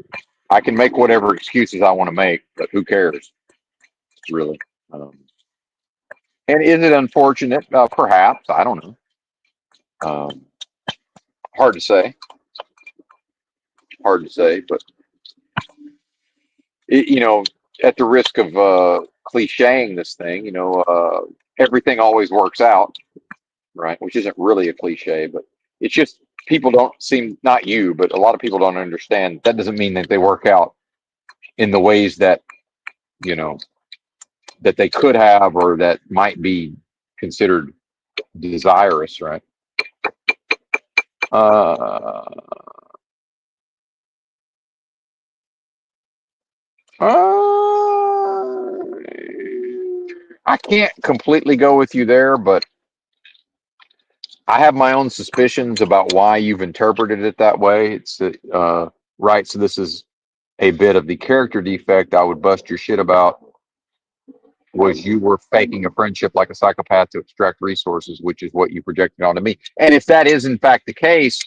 I can make whatever excuses I want to make, but who cares, really? Um, and is it unfortunate? Perhaps. I don't know. Um, hard to say. Hard to say, but it, at the risk of clicheing this thing, everything always works out, right? Which isn't really a cliche, but it's just people don't seem, not you, but a lot of people don't understand. That doesn't mean that they work out in the ways that, you know, that they could have or that might be considered desirous, right? Uh, uh, I can't completely go with you there, but I have my own suspicions about why you've interpreted it that way. It's right. So this is a bit of the character defect I would bust your shit about was you were faking a friendship like a psychopath to extract resources, which is what you projected onto me. And if that is in fact the case,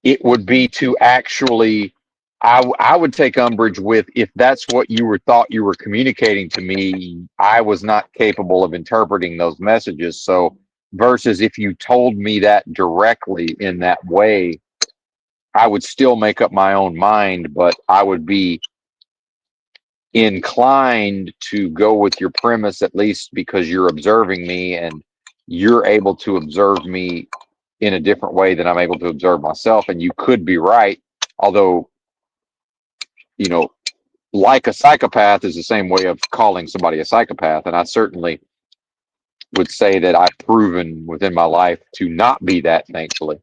it would be to actually, I would take umbrage with if that's what you were thought you were communicating to me. I was not capable of interpreting those messages. So versus if you told me that directly in that way, I would still make up my own mind, but I would be inclined to go with your premise at least because you're observing me and you're able to observe me in a different way than I'm able to observe myself. And you could be right. Although, you know, like a psychopath is the same way of calling somebody a psychopath. And I certainly would say that I've proven within my life to not be that, thankfully.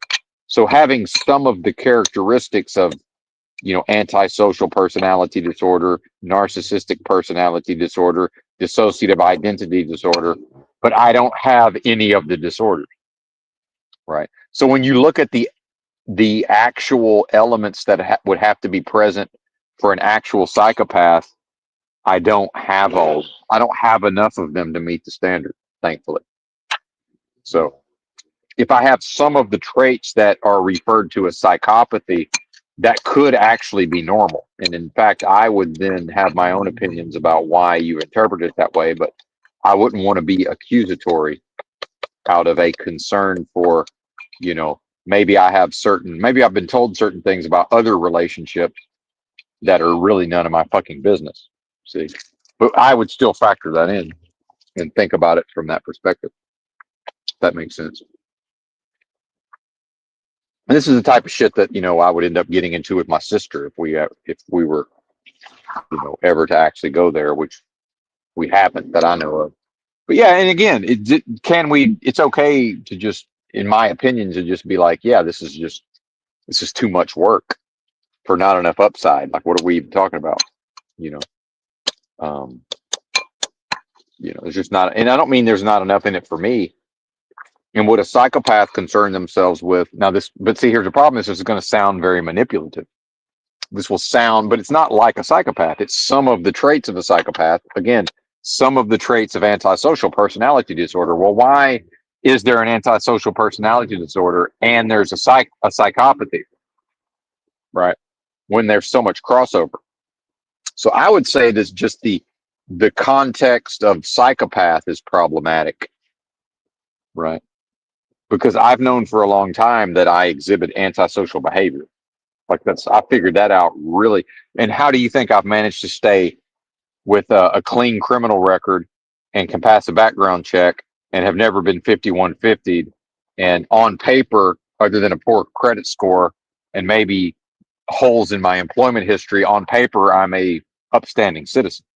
So having some of the characteristics of, antisocial personality disorder, narcissistic personality disorder, dissociative identity disorder, but I don't have any of the disorders, right? So when you look at the actual elements that would have to be present for an actual psychopath, I don't have all. I don't have enough of them to meet the standard, thankfully. So if I have some of the traits that are referred to as psychopathy, that could actually be normal. And in fact, I would then have my own opinions about why you interpret it that way, but I wouldn't want to be accusatory out of a concern for, maybe maybe I've been told certain things about other relationships that are really none of my fucking business. See, but I would still factor that in and think about it from that perspective. If that makes sense. And this is the type of shit that I would end up getting into with my sister if we were ever to actually go there, which we haven't that I know of. But yeah, and again, it's okay to just, in my opinion, to just be like, yeah, this is too much work for not enough upside. Like, what are we even talking about? You know, um, there's just not, and I don't mean there's not enough in it for me. And what a psychopath concern themselves with now but see, here's the problem: is going to sound very manipulative. This will sound, but it's not like a psychopath. It's some of the traits of a psychopath. Again, some of the traits of antisocial personality disorder. Well, why is there an antisocial personality disorder and there's a psychopathy, right? When there's so much crossover. So I would say that just the context of psychopath is problematic, right? Because I've known for a long time that I exhibit antisocial behavior. Like I figured that out really. And how do you think I've managed to stay with a clean criminal record and can pass a background check and have never been 5150'd, and on paper, other than a poor credit score and maybe holes in my employment history, on paper, I'm a upstanding citizen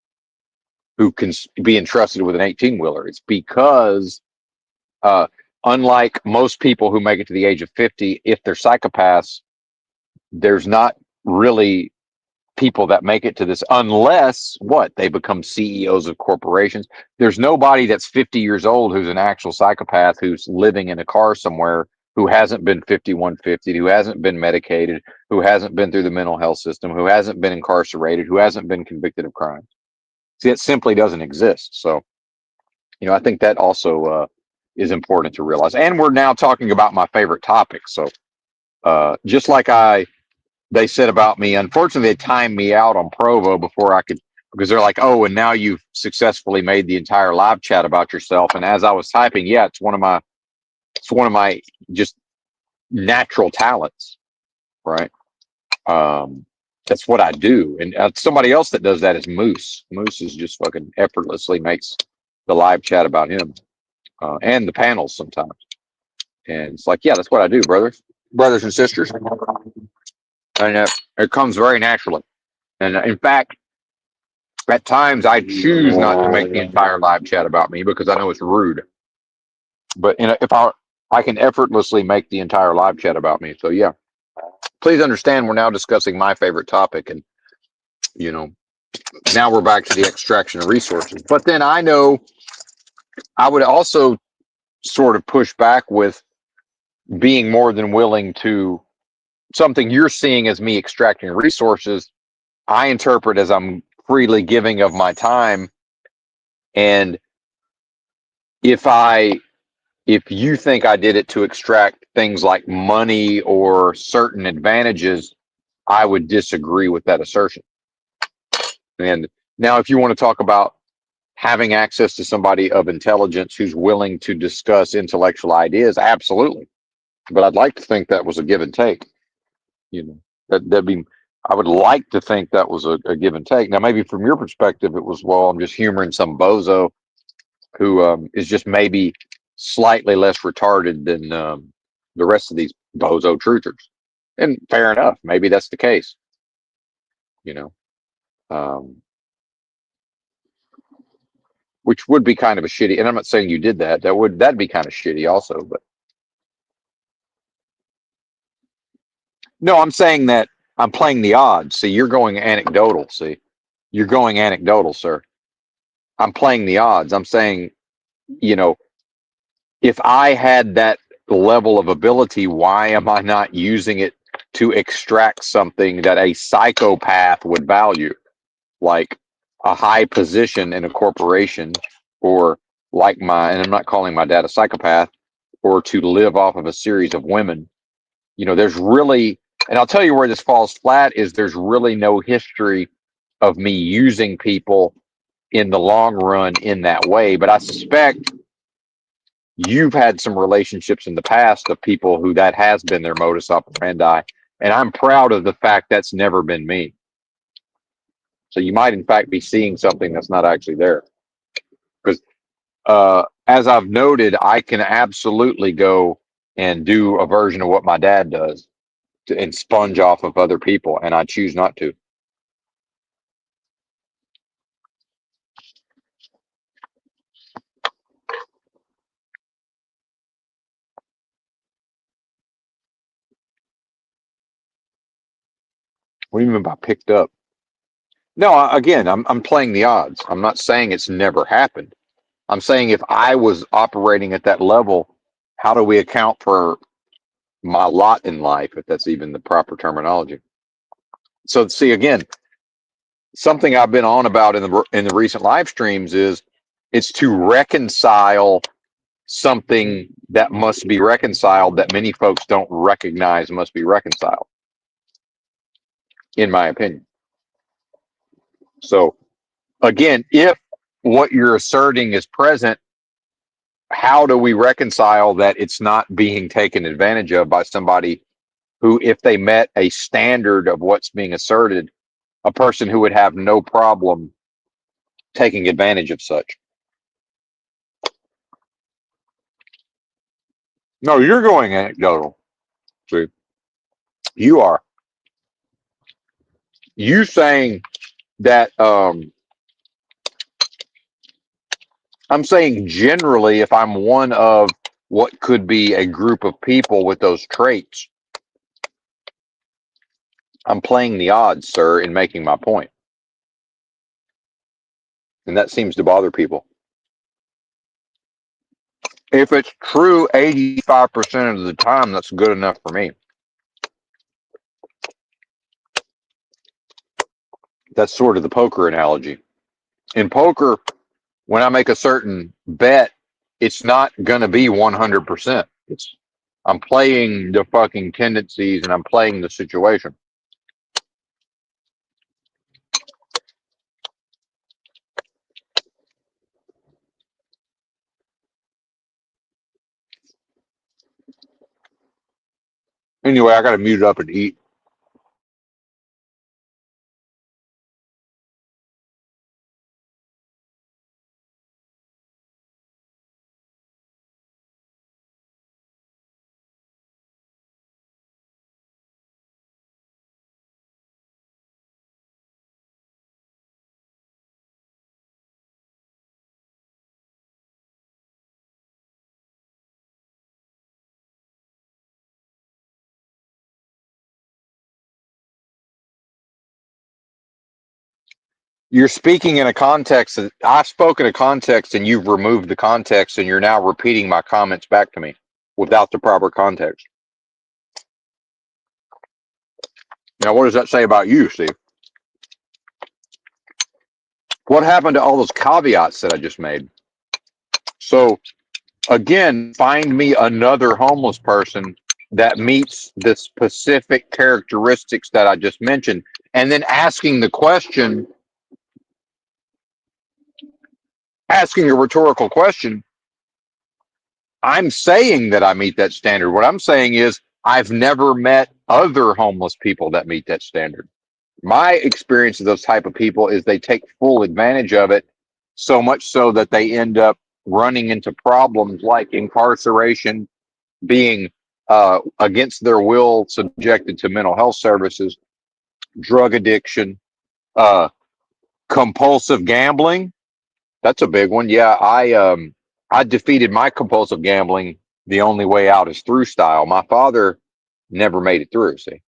who can be entrusted with an 18-wheeler. It's because unlike most people who make it to the age of 50, if they're psychopaths, there's not really people that make it to this unless they become CEOs of corporations. There's nobody that's 50 years old who's an actual psychopath who's living in a car somewhere, who hasn't been 5150, who hasn't been medicated, who hasn't been through the mental health system, who hasn't been incarcerated, who hasn't been convicted of crimes. See, it simply doesn't exist. So, I think that also is important to realize. And we're now talking about my favorite topic. So just like they said about me, unfortunately, they timed me out on Provo before I could, because they're like, oh, and now you've successfully made the entire live chat about yourself. And as I was typing, yeah, it's one of my just natural talents, right? That's what I do. And somebody else that does that is Moose. Moose is just fucking effortlessly makes the live chat about him and the panels sometimes. And it's like, yeah, that's what I do, brothers and sisters. And it comes very naturally. And in fact, at times I choose not to make the entire live chat about me because I know it's rude. But if I can effortlessly make the entire live chat about me. So yeah, please understand we're now discussing my favorite topic, and now we're back to the extraction of resources. But then I know I would also sort of push back with being more than willing to, something you're seeing as me extracting resources, I interpret as I'm freely giving of my time. And if you think I did it to extract things like money or certain advantages, I would disagree with that assertion. And now, if you want to talk about having access to somebody of intelligence who's willing to discuss intellectual ideas, absolutely. But I'd like to think that was a give and take. That'd be, I would like to think that was a give and take. Now, maybe from your perspective, it was, well, I'm just humoring some bozo who is just maybe slightly less retarded than the rest of these bozo truthers. And fair enough, maybe that's the case, you know, um, which would be kind of a shitty. And I'm not saying you did that. That'd be kind of shitty also. But no, I'm saying that I'm playing the odds. See, you're going anecdotal. See, you're going anecdotal, sir. I'm playing the odds. I'm saying, you know, if I had that level of ability, why am I not using it to extract something that a psychopath would value, like a high position in a corporation, or like and I'm not calling my dad a psychopath, or to live off of a series of women. You know, there's really, and I'll tell you where this falls flat is there's really no history of me using people in the long run in that way. But I suspect you've had some relationships in the past of people who that has been their modus operandi. And I'm proud of the fact that's never been me. So you might, in fact, be seeing something that's not actually there. Because as I've noted, I can absolutely go and do a version of what my dad does and sponge off of other people, and I choose not to. What do you mean by picked up? No, again, I'm playing the odds. I'm not saying it's never happened. I'm saying if I was operating at that level, how do we account for my lot in life, if that's even the proper terminology? So, see, again, something I've been on about in the recent live streams is it's to reconcile something that must be reconciled that many folks don't recognize must be reconciled, in my opinion. So, again, if what you're asserting is present, how do we reconcile that it's not being taken advantage of by somebody who, if they met a standard of what's being asserted, a person who would have no problem taking advantage of such? No, you're going anecdotal. See, you are. You saying that I'm saying generally, if I'm one of what could be a group of people with those traits, I'm playing the odds, sir, in making my point. And that seems to bother people. If it's true 85% of the time, that's good enough for me. That's sort of the poker analogy. In poker, when I make a certain bet, it's not going to be 100%. I'm playing the fucking tendencies and I'm playing the situation. Anyway, I got to mute it up and eat. You're speaking in a context that I spoke in a context and you've removed the context and you're now repeating my comments back to me without the proper context. Now, what does that say about you, Steve? What happened to all those caveats that I just made? So, again, find me another homeless person that meets the specific characteristics that I just mentioned, and then asking the question, asking a rhetorical question. I'm saying that I meet that standard. What I'm saying is I've never met other homeless people that meet that standard. My experience of those type of people is they take full advantage of it, so much so that they end up running into problems like incarceration, being against their will subjected to mental health services, drug addiction, uh, compulsive gambling. That's a big one. Yeah, I defeated my compulsive gambling. The only way out is through style. My father never made it through. See,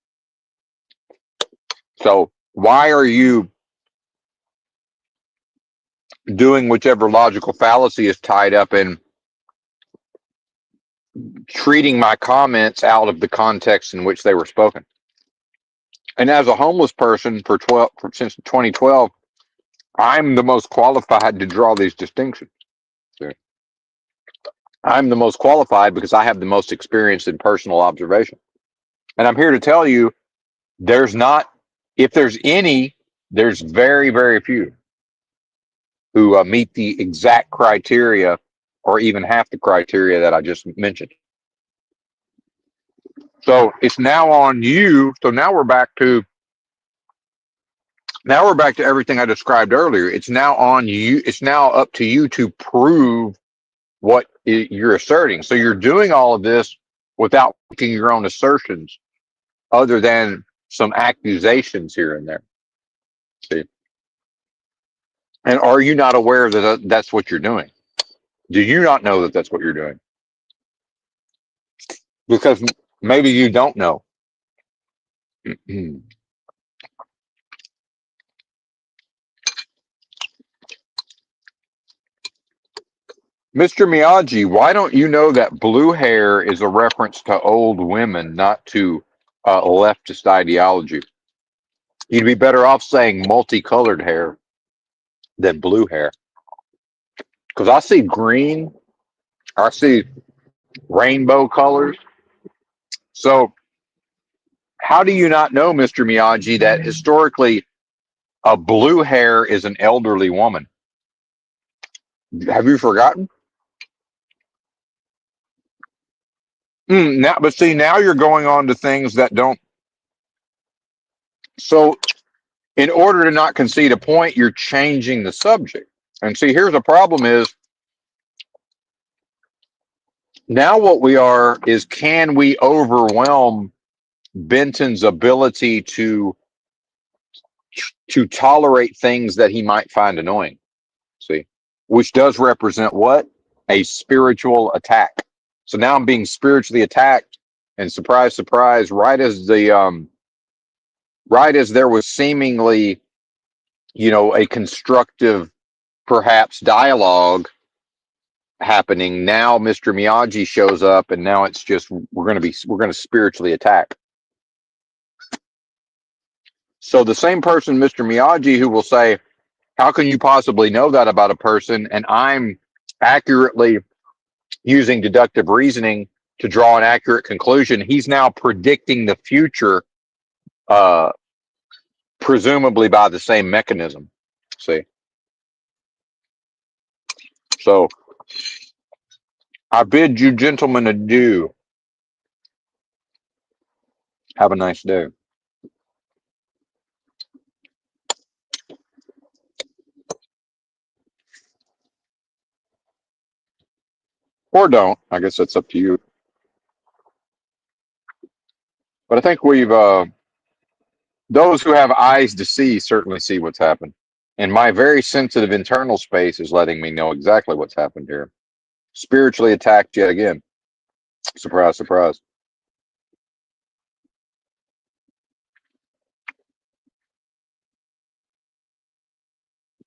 so why are you doing whichever logical fallacy is tied up in treating my comments out of the context in which they were spoken? And as a homeless person since 2012, I'm the most qualified to draw these distinctions. I'm the most qualified because I have the most experience in personal observation. And I'm here to tell you there's not, if there's any, there's very, very few who meet the exact criteria or even half the criteria that I just mentioned. So it's now on you. So now we're back to everything I described earlier. It's now on you. It's now up to you to prove what you're asserting. So you're doing all of this without making your own assertions, other than some accusations here and there. See, and are you not aware that that's what you're doing? Do you not know that that's what you're doing? Because maybe you don't know. Mr. Miyagi, why don't you know that blue hair is a reference to old women, not to leftist ideology? You'd be better off saying multicolored hair than blue hair. Because I see green, I see rainbow colors. So, how do you not know, Mr. Miyagi, that historically a blue hair is an elderly woman? Have you forgotten? Now, but see, now you're going on to things that don't. So, in order to not concede a point, you're changing the subject. And see, here's the problem: is now what we are is, can we overwhelm Benton's ability to tolerate things that he might find annoying? See, which does represent what? A spiritual attack. So now I'm being spiritually attacked, and surprise, surprise, right as there was seemingly, a constructive, perhaps, dialogue happening, now Mr. Miyagi shows up, and now it's just we're going to spiritually attack. So the same person, Mr. Miyagi, who will say, how can you possibly know that about a person? And I'm accurately using deductive reasoning to draw an accurate conclusion. He's now predicting the future, uh, presumably by the same mechanism. See? So I bid you gentlemen adieu. Have a nice day. Or don't. I guess that's up to you. But I think those who have eyes to see certainly see what's happened. And my very sensitive internal space is letting me know exactly what's happened here. Spiritually attacked yet again. Surprise, surprise.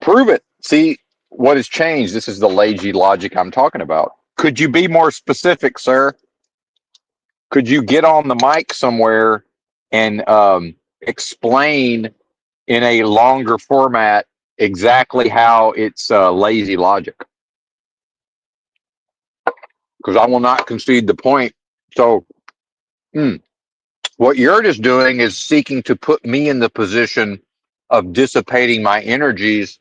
Prove it. See what has changed. This is the lazy logic I'm talking about. Could you be more specific, sir? Could you get on the mic somewhere and explain in a longer format exactly how it's lazy logic? Because I will not concede the point. So, what you're just doing is seeking to put me in the position of dissipating my energies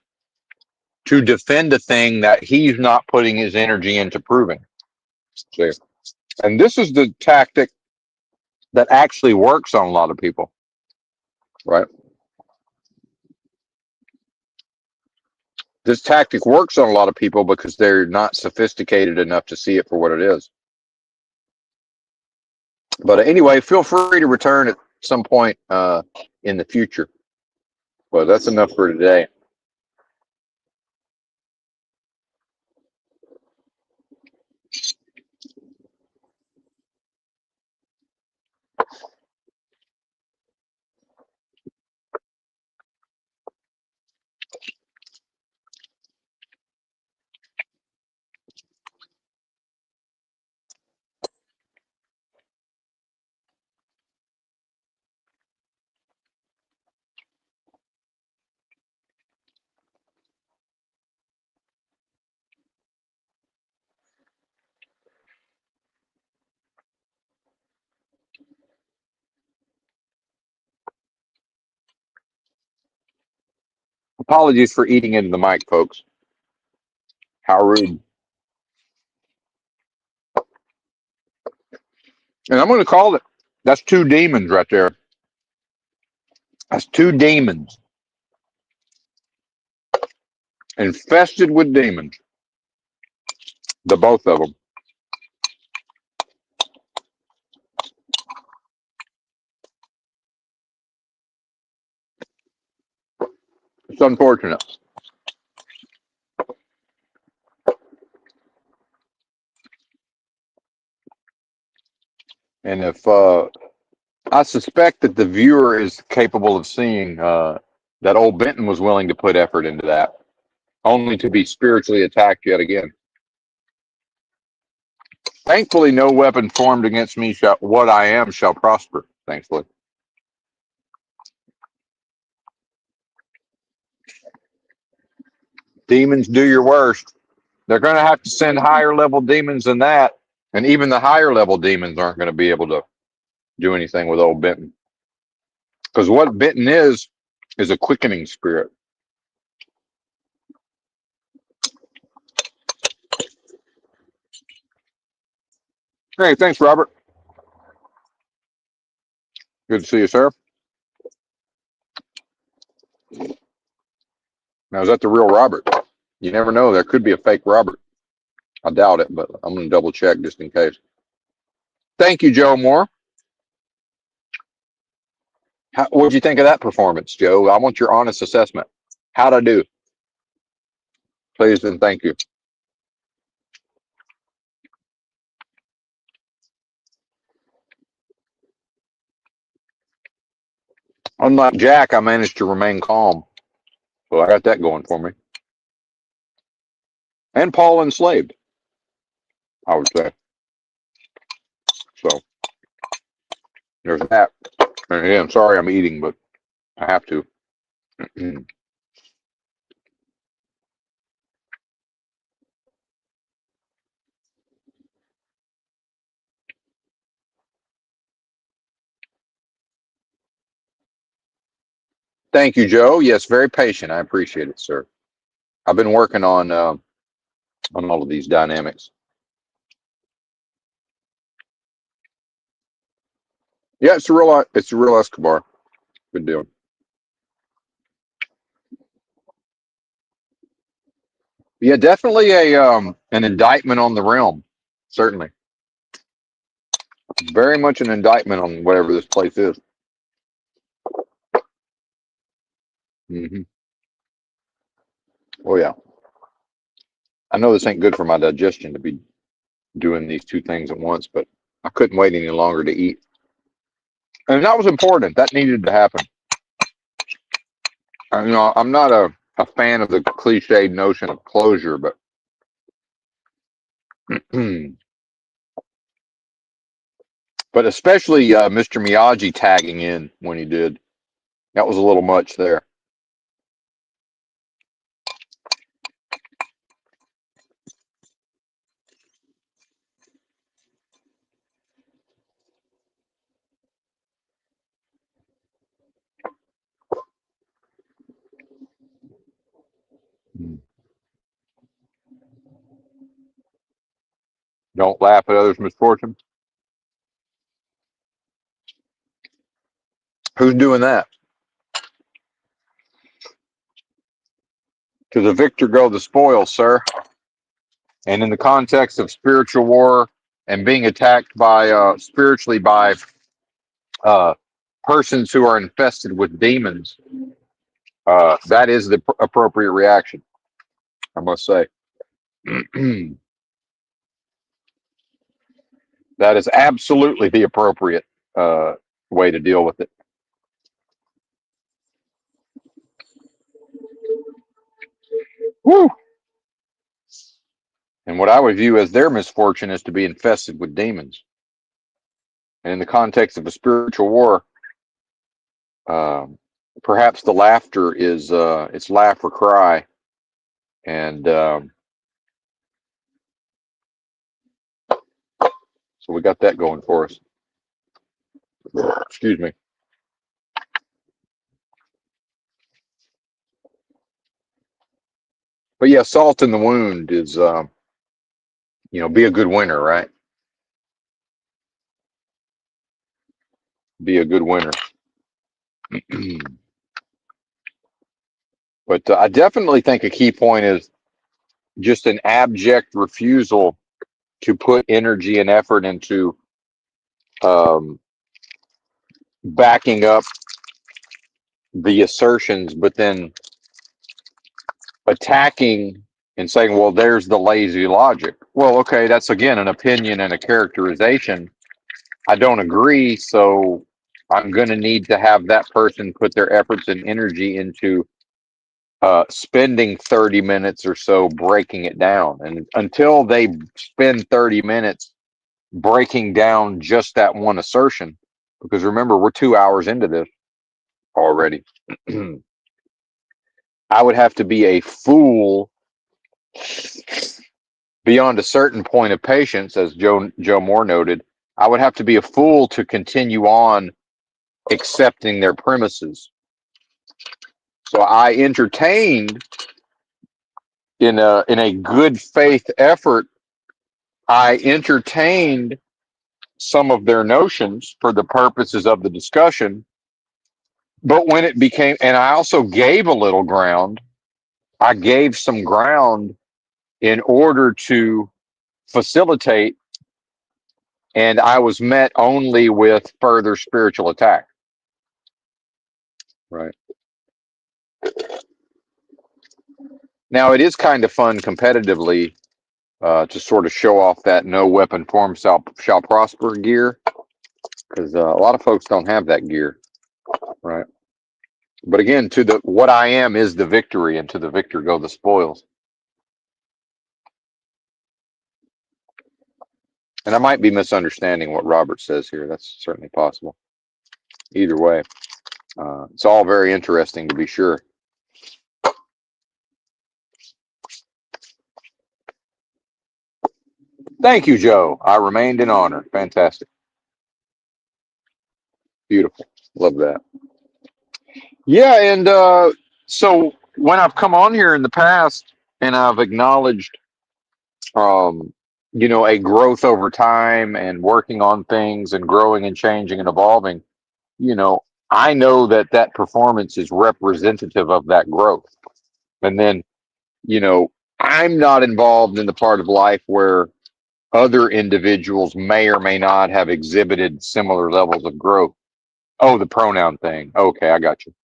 to defend a thing that he's not putting his energy into proving. See? And this is the tactic that actually works on a lot of people, right? This tactic works on a lot of people because they're not sophisticated enough to see it for what it is. But anyway, feel free to return at some point in the future. Well, that's enough for today. Apologies for eating into the mic, folks. How rude. And I'm going to call it. That's two demons right there. That's two demons. Infested with demons. The both of them. It's unfortunate. And if I suspect that the viewer is capable of seeing that old Benton was willing to put effort into that, only to be spiritually attacked yet again. Thankfully, no weapon formed against me shall what I am shall prosper. Thankfully. Demons, do your worst. They're going to have to send higher level demons than that. And even the higher level demons aren't going to be able to do anything with old Benton. Because what Benton is a quickening spirit. Hey, thanks, Robert. Good to see you, sir. Now, is that the real Robert? You never know. There could be a fake Robert. I doubt it, but I'm going to double check just in case. Thank you, Joe Moore. What did you think of that performance, Joe? I want your honest assessment. How'd I do? Please and thank you. Unlike Jack, I managed to remain calm. So I got that going for me. And Paul enslaved, I would say. So there's that. And again, sorry I'm eating, but I have to. Thank you, Joe. Yes, very patient. I appreciate it, sir. I've been working on all of these dynamics. Yeah, it's a real Escobar. Good deal. Yeah, definitely a an indictment on the realm. Certainly, very much an indictment on whatever this place is. Hmm. Oh yeah, I know this ain't good for my digestion to be doing these two things at once, but I couldn't wait any longer to eat, and that was important. That needed to happen. I'm not a fan of the cliched notion of closure, but but especially Mr. Miyagi tagging in when he did. That was a little much there. Don't laugh at others' misfortune. Who's doing that? To the victor go the spoils, sir. And in the context of spiritual war and being attacked by spiritually by uh, persons who are infested with demons, that is the appropriate reaction, I must say. That is absolutely the appropriate way to deal with it. Woo! And what I would view as their misfortune is to be infested with demons. And in the context of a spiritual war, um, perhaps the laughter is it's laugh or cry, and so we got that going for us. Excuse me. But yeah, salt in the wound is be a good winner, right? Be a good winner. But I definitely think a key point is just an abject refusal to put energy and effort into um, backing up the assertions, but then attacking and saying, well, there's the lazy logic. Well, okay, that's again an opinion and a characterization. I don't agree, so I'm going to need to have that person put their efforts and energy into spending 30 minutes or so breaking it down. And until they spend 30 minutes breaking down just that one assertion, because remember, we're 2 hours into this already. I would have to be a fool beyond a certain point of patience, as Joe Moore noted. I would have to be a fool to continue on accepting their premises. So I entertained in a good faith effort. I entertained some of their notions for the purposes of the discussion. But when it became, and I also gave a little ground, I gave some ground in order to facilitate, and I was met only with further spiritual attack. Right. Now, it is kind of fun competitively to sort of show off that no weapon form shall prosper gear, because a lot of folks don't have that gear. Right. But again, to the what I am is the victory, and to the victor go the spoils. And I might be misunderstanding what Robert says here. That's certainly possible. Either way, it's all very interesting to be sure. Thank you, Joe. I remained in honor. Fantastic. Beautiful. Love that. Yeah, and so when I've come on here in the past and I've acknowledged, um, a growth over time and working on things and growing and changing and evolving, you know, I know that that performance is representative of that growth. And then, you know, I'm not involved in the part of life where other individuals may or may not have exhibited similar levels of growth. Oh, the pronoun thing. Okay, I got you.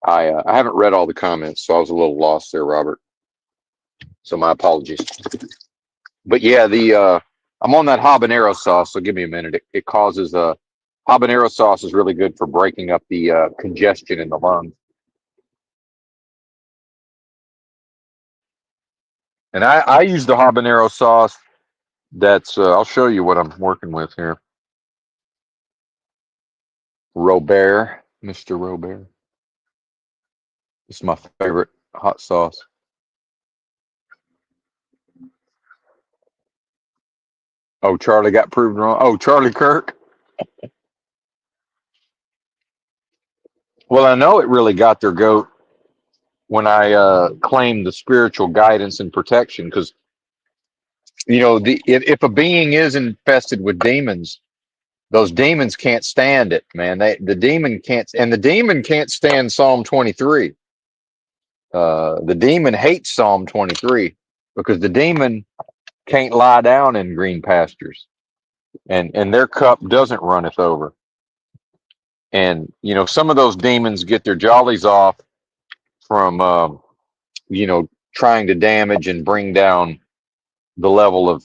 I haven't read all the comments, so I was a little lost there, Robert. So my apologies. But yeah, the I'm on that habanero sauce, so give me a minute. It causes habanero sauce is really good for breaking up the congestion in the lungs. And I use the habanero sauce. That's I'll show you what I'm working with here. Robert, Mr. Robert. It's my favorite hot sauce. Oh, Charlie got proved wrong. Oh, Charlie Kirk. Well, I know it really got their goat when I claimed the spiritual guidance and protection, because if a being is infested with demons, those demons can't stand it, man. The demon can't stand Psalm 23. The demon hates Psalm 23 because the demon can't lie down in green pastures, and their cup doesn't runneth over. And some of those demons get their jollies off from trying to damage and bring down the level of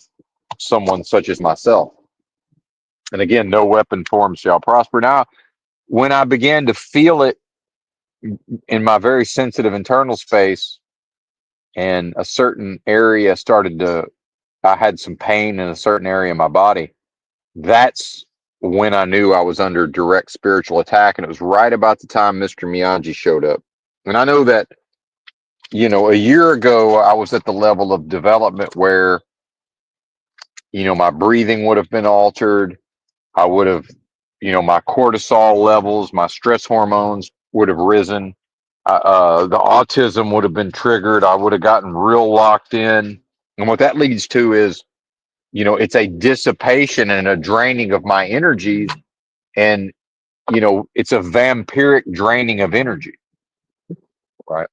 someone such as myself. And again, no weapon formed shall prosper. Now, when I began to feel it in my very sensitive internal space, and a certain area I had some pain in a certain area of my body. That's when I knew I was under direct spiritual attack. And it was right about the time Mr. Miyagi showed up. And I know that, a year ago, I was at the level of development where, my breathing would have been altered. I would have, my cortisol levels, my stress hormones would have risen. The autism would have been triggered. I would have gotten real locked in. And what that leads to is, it's a dissipation and a draining of my energies. And, it's a vampiric draining of energy. Right.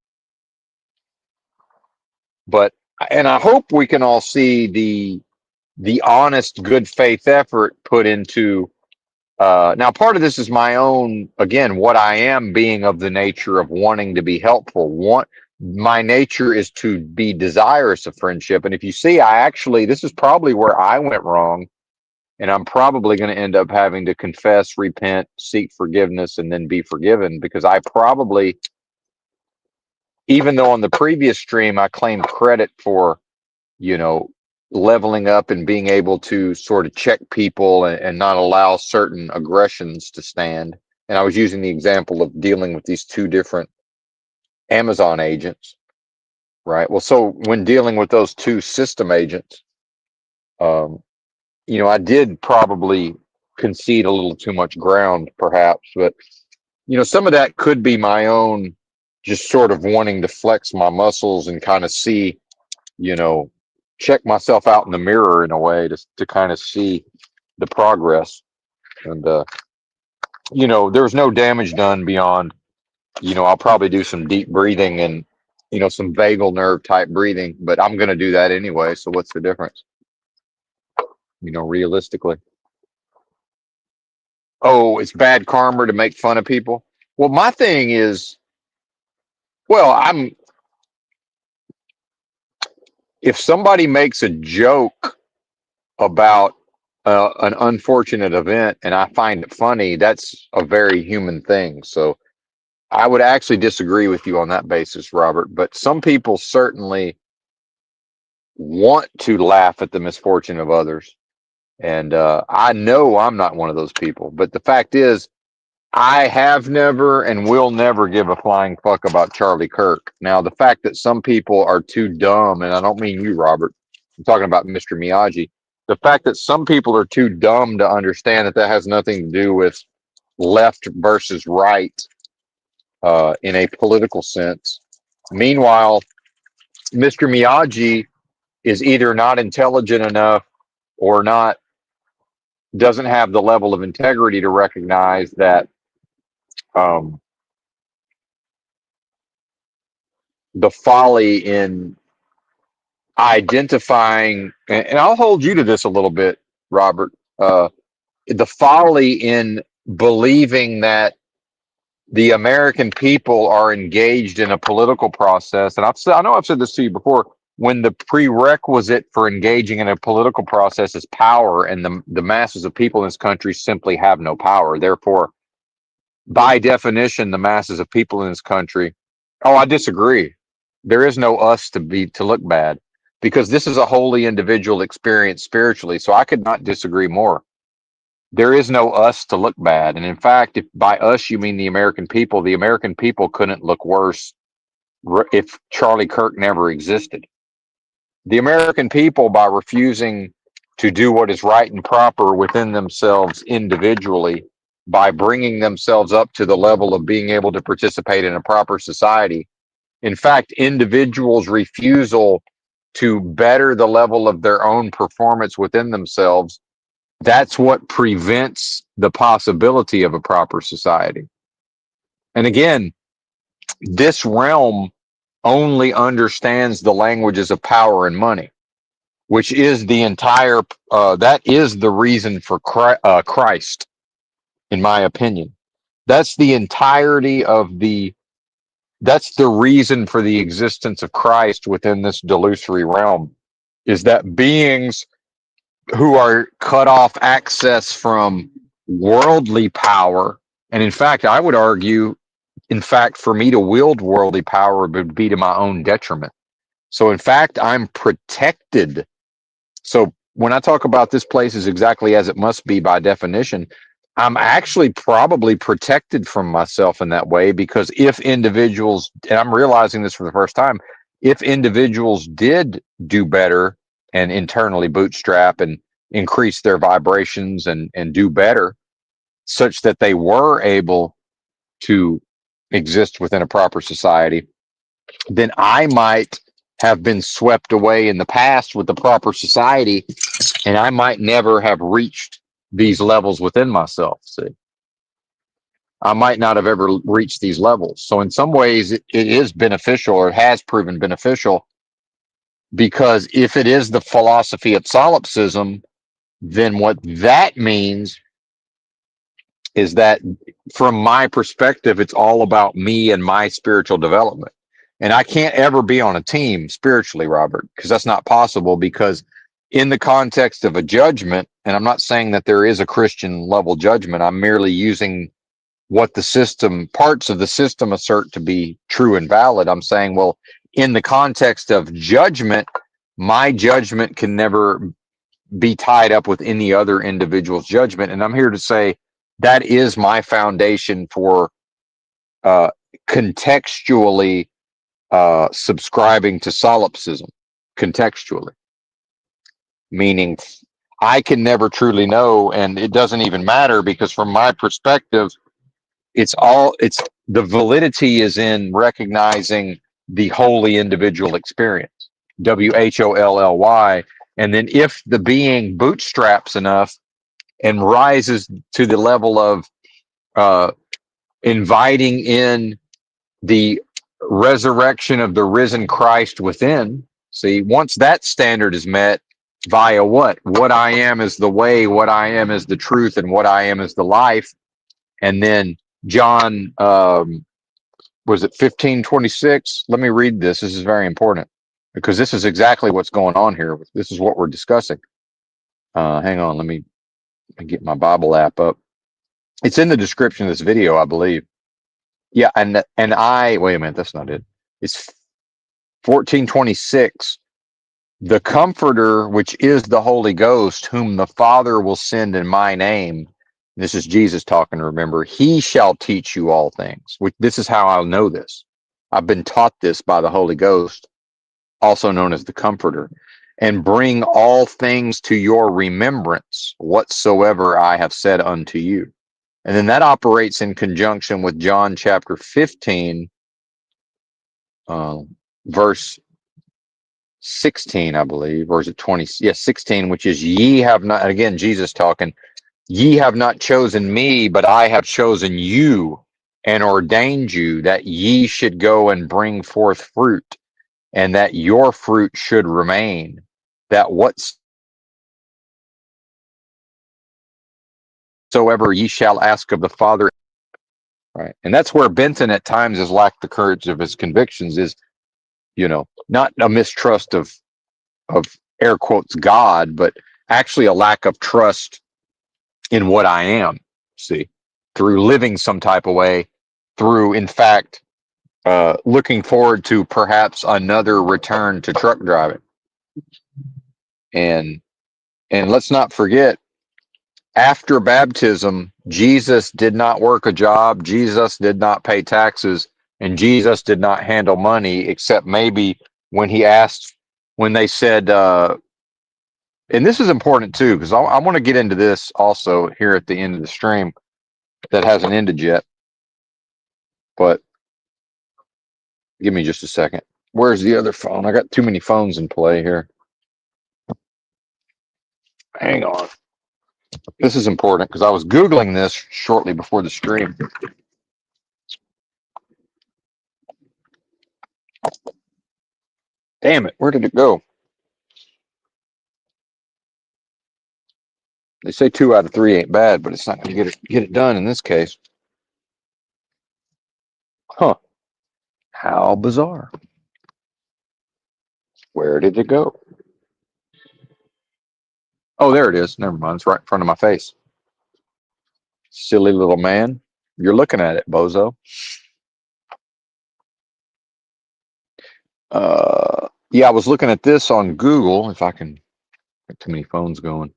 But, and I hope we can all see the honest, good faith effort put into. Now, part of this is my own, again, what I am being of the nature of wanting to be helpful. My nature is to be desirous of friendship. And if you see, this is probably where I went wrong. And I'm probably going to end up having to confess, repent, seek forgiveness, and then be forgiven because I probably, even though on the previous stream I claimed credit for, you know, leveling up and being able to sort of check people and not allow certain aggressions to stand. And I was using the example of dealing with these two different Amazon agents, right? Well, so when dealing with those two system agents, um, I did probably concede a little too much ground, perhaps, but some of that could be my own, just sort of wanting to flex my muscles and kind of see, you know, check myself out in the mirror in a way to kind of see the progress. And there's no damage done beyond, I'll probably do some deep breathing and some vagal nerve type breathing, but I'm going to do that anyway. So what's the difference? Realistically. Oh, it's bad karma to make fun of people. Well, my thing is, well, if somebody makes a joke about an unfortunate event and I find it funny, that's a very human thing. So I would actually disagree with you on that basis, Robert. But some people certainly want to laugh at the misfortune of others. And I know I'm not one of those people. But the fact is, I have never and will never give a flying fuck about Charlie Kirk. Now, the fact that some people are too dumb, and I don't mean you, Robert, I'm talking about Mr. Miyagi. The fact that some people are too dumb to understand that has nothing to do with left versus right in a political sense. Meanwhile, Mr. Miyagi is either not intelligent enough or doesn't have the level of integrity to recognize that um, the folly in identifying, and I'll hold you to this a little bit, Robert, the folly in believing that the American people are engaged in a political process. And I know I've said this to you before, when the prerequisite for engaging in a political process is power, and the masses of people in this country simply have no power. Therefore, by definition, the masses of people in this country, oh, I disagree. There is no us to look bad, because this is a wholly individual experience spiritually. So I could not disagree more. There is no us to look bad. And in fact, if by us you mean the American people couldn't look worse if Charlie Kirk never existed. The American people, by refusing to do what is right and proper within themselves individually, by bringing themselves up to the level of being able to participate in a proper society, in fact, individuals' refusal to better the level of their own performance within themselves, that's what prevents the possibility of a proper society. And again, this realm only understands the languages of power and money, which is the entire, that is the reason for Christ, in my opinion. That's the entirety of that's the reason for the existence of Christ within this delusory realm, is that beings who are cut off access from worldly power, and in fact, I would argue, in fact, for me to wield worldly power would be to my own detriment. So, in fact, I'm protected. So, when I talk about this place is exactly as it must be by definition, I'm actually probably protected from myself in that way, because if individuals, and I'm realizing this for the first time, if individuals did do better and internally bootstrap and increase their vibrations and do better, such that they were able to exist within a proper society, then I might have been swept away in the past with the proper society, and I might never have reached these levels within myself. See, I might not have ever reached these levels. So, in some ways, it is beneficial, or has proven beneficial, because if it is the philosophy of solipsism, then what that means is that, from my perspective, it's all about me and my spiritual development. And I can't ever be on a team spiritually, Robert, because that's not possible. Because in the context of a judgment, and I'm not saying that there is a Christian level judgment, I'm merely using what the system, parts of the system assert to be true and valid. I'm saying, well, in the context of judgment, my judgment can never be tied up with any other individual's judgment. And I'm here to say that is my foundation for uh, contextually subscribing to solipsism. Contextually, meaning I can never truly know, and it doesn't even matter, because from my perspective, it's the validity is in recognizing the holy individual experience, WHOLLY. And then if the being bootstraps enough and rises to the level of uh, inviting in the resurrection of the risen Christ within. See, once that standard is met via what I am is the way, what I am is the truth, and what I am is the life. And then John, was it 15:26? Let me read this. This is very important, because this is exactly what's going on here. This is what we're discussing. Hang on, let me get my Bible app up. It's in the description of this video, I believe. Yeah, and I wait a minute, that's not it. It's 14:26. The Comforter, which is the Holy Ghost, whom the Father will send in my name. This is Jesus talking, remember. He shall teach you all things. Which, this is how I'll know this. I've been taught this by the Holy Ghost, also known as the Comforter, and bring all things to your remembrance, whatsoever I have said unto you. And then that operates in conjunction with John chapter 15, verse 16, I believe, or is it 20? Yes, 16, which is, ye have not, again, Jesus talking, ye have not chosen me, but I have chosen you and ordained you that ye should go and bring forth fruit, and that your fruit should remain, that whatsoever ye shall ask of the Father. Right. And that's where Benton at times has lacked the courage of his convictions, is, not a mistrust of air quotes God, but actually a lack of trust in what I am. See, through living some type of way, through, in fact, looking forward to perhaps another return to truck driving. And let's not forget, after baptism, Jesus did not work a job, Jesus did not pay taxes, and Jesus did not handle money, except maybe when he asked, when they said, and this is important too, because I want to get into this also here at the end of the stream that hasn't ended yet. But give me just a second. Where's the other phone? I got too many phones in play here. Hang on. This is important because I was Googling this shortly before the stream. Damn it, where did it go? They say 2 out of 3 ain't bad, but it's not going to get it done in this case. Huh? How bizarre. Where did it go? Oh, there it is. Never mind. It's right in front of my face. Silly little man. You're looking at it, bozo. Yeah, I was looking at this on Google. If I can get too many phones going.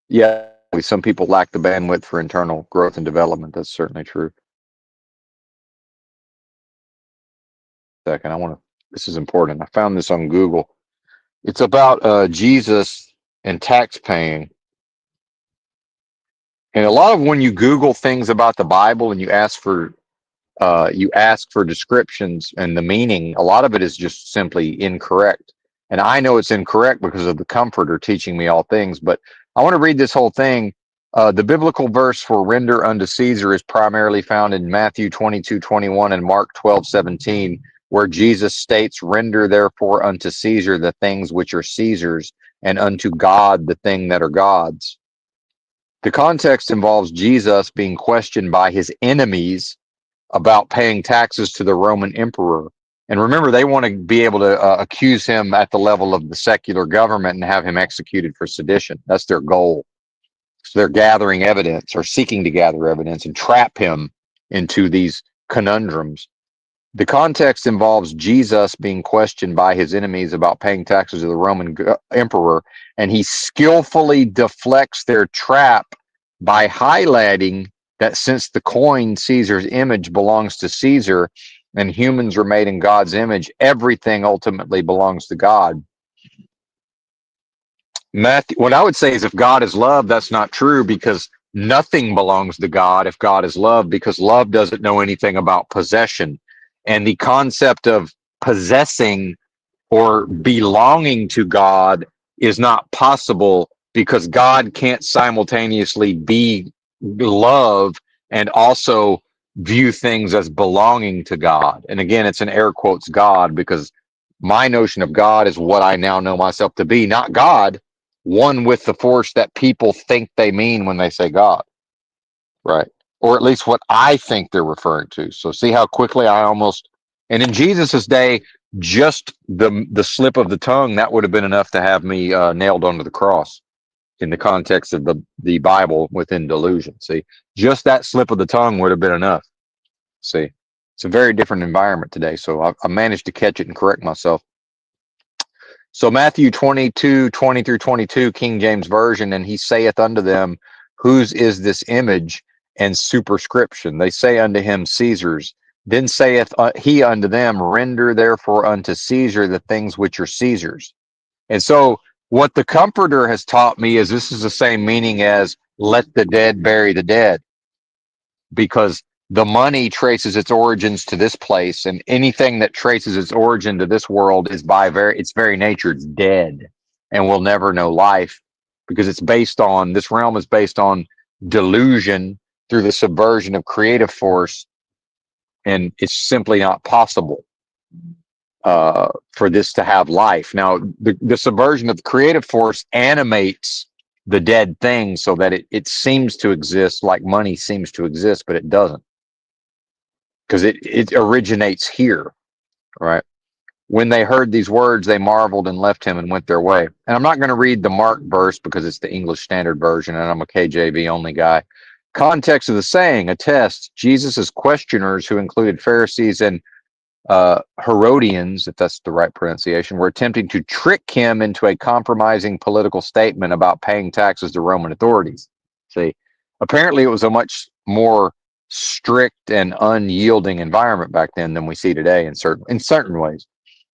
Yeah, some people lack the bandwidth for internal growth and development. That's certainly true. Second, this is important. I found this on Google. It's about Jesus and tax paying. And a lot of when you Google things about the Bible and you ask for descriptions and the meaning, a lot of it is just simply incorrect. And I know it's incorrect because of the Comforter teaching me all things. But I want to read this whole thing. The biblical verse for render unto Caesar is primarily found in Matthew 22:21 and Mark 12:17, where Jesus states, render therefore unto Caesar the things which are Caesar's, and unto God the thing that are God's. The context involves Jesus being questioned by his enemies about paying taxes to the Roman emperor. And remember, they want to be able to accuse him at the level of the secular government and have him executed for sedition. That's their goal. So they're gathering evidence or seeking to gather evidence and trap him into these conundrums. The context involves Jesus being questioned by his enemies about paying taxes to the Roman emperor, and he skillfully deflects their trap by highlighting that since the coin Caesar's image belongs to Caesar and humans are made in God's image, everything ultimately belongs to God. Matthew, what I would say is if God is love, that's not true because nothing belongs to God if God is love, because love doesn't know anything about possession. And the concept of possessing or belonging to God is not possible because God can't simultaneously be love and also view things as belonging to God. And again, it's an air quotes God because my notion of God is what I now know myself to be, not God, one with the force that people think they mean when they say God, right? Or at least what I think they're referring to. So see how quickly I almost, and in Jesus's day, just the slip of the tongue, that would have been enough to have me nailed onto the cross in the context of the Bible within delusion. See, just that slip of the tongue would have been enough. See, it's a very different environment today. So I managed to catch it and correct myself. So Matthew 22:20-22, King James Version, and he saith unto them, whose is this image and superscription? They say unto him, Caesar's. Then saith he unto them, render therefore unto Caesar the things which are Caesar's. And so what the Comforter has taught me is this is the same meaning as let the dead bury the dead, because the money traces its origins to this place, and anything that traces its origin to this world is by its very nature, it's dead and will never know life, because it's based on, this realm is based on delusion through the subversion of creative force, and it's simply not possible for this to have life. Now, the subversion of the creative force animates the dead thing so that it seems to exist like money seems to exist, but it doesn't, because it originates here, right? When they heard these words, they marveled and left him and went their way. And I'm not going to read the Mark verse because it's the English Standard Version, and I'm a KJV only guy. Context of the saying attests Jesus's questioners, who included Pharisees and Herodians, if that's the right pronunciation, were attempting to trick him into a compromising political statement about paying taxes to Roman authorities. See, apparently it was a much more strict and unyielding environment back then than we see today in certain ways.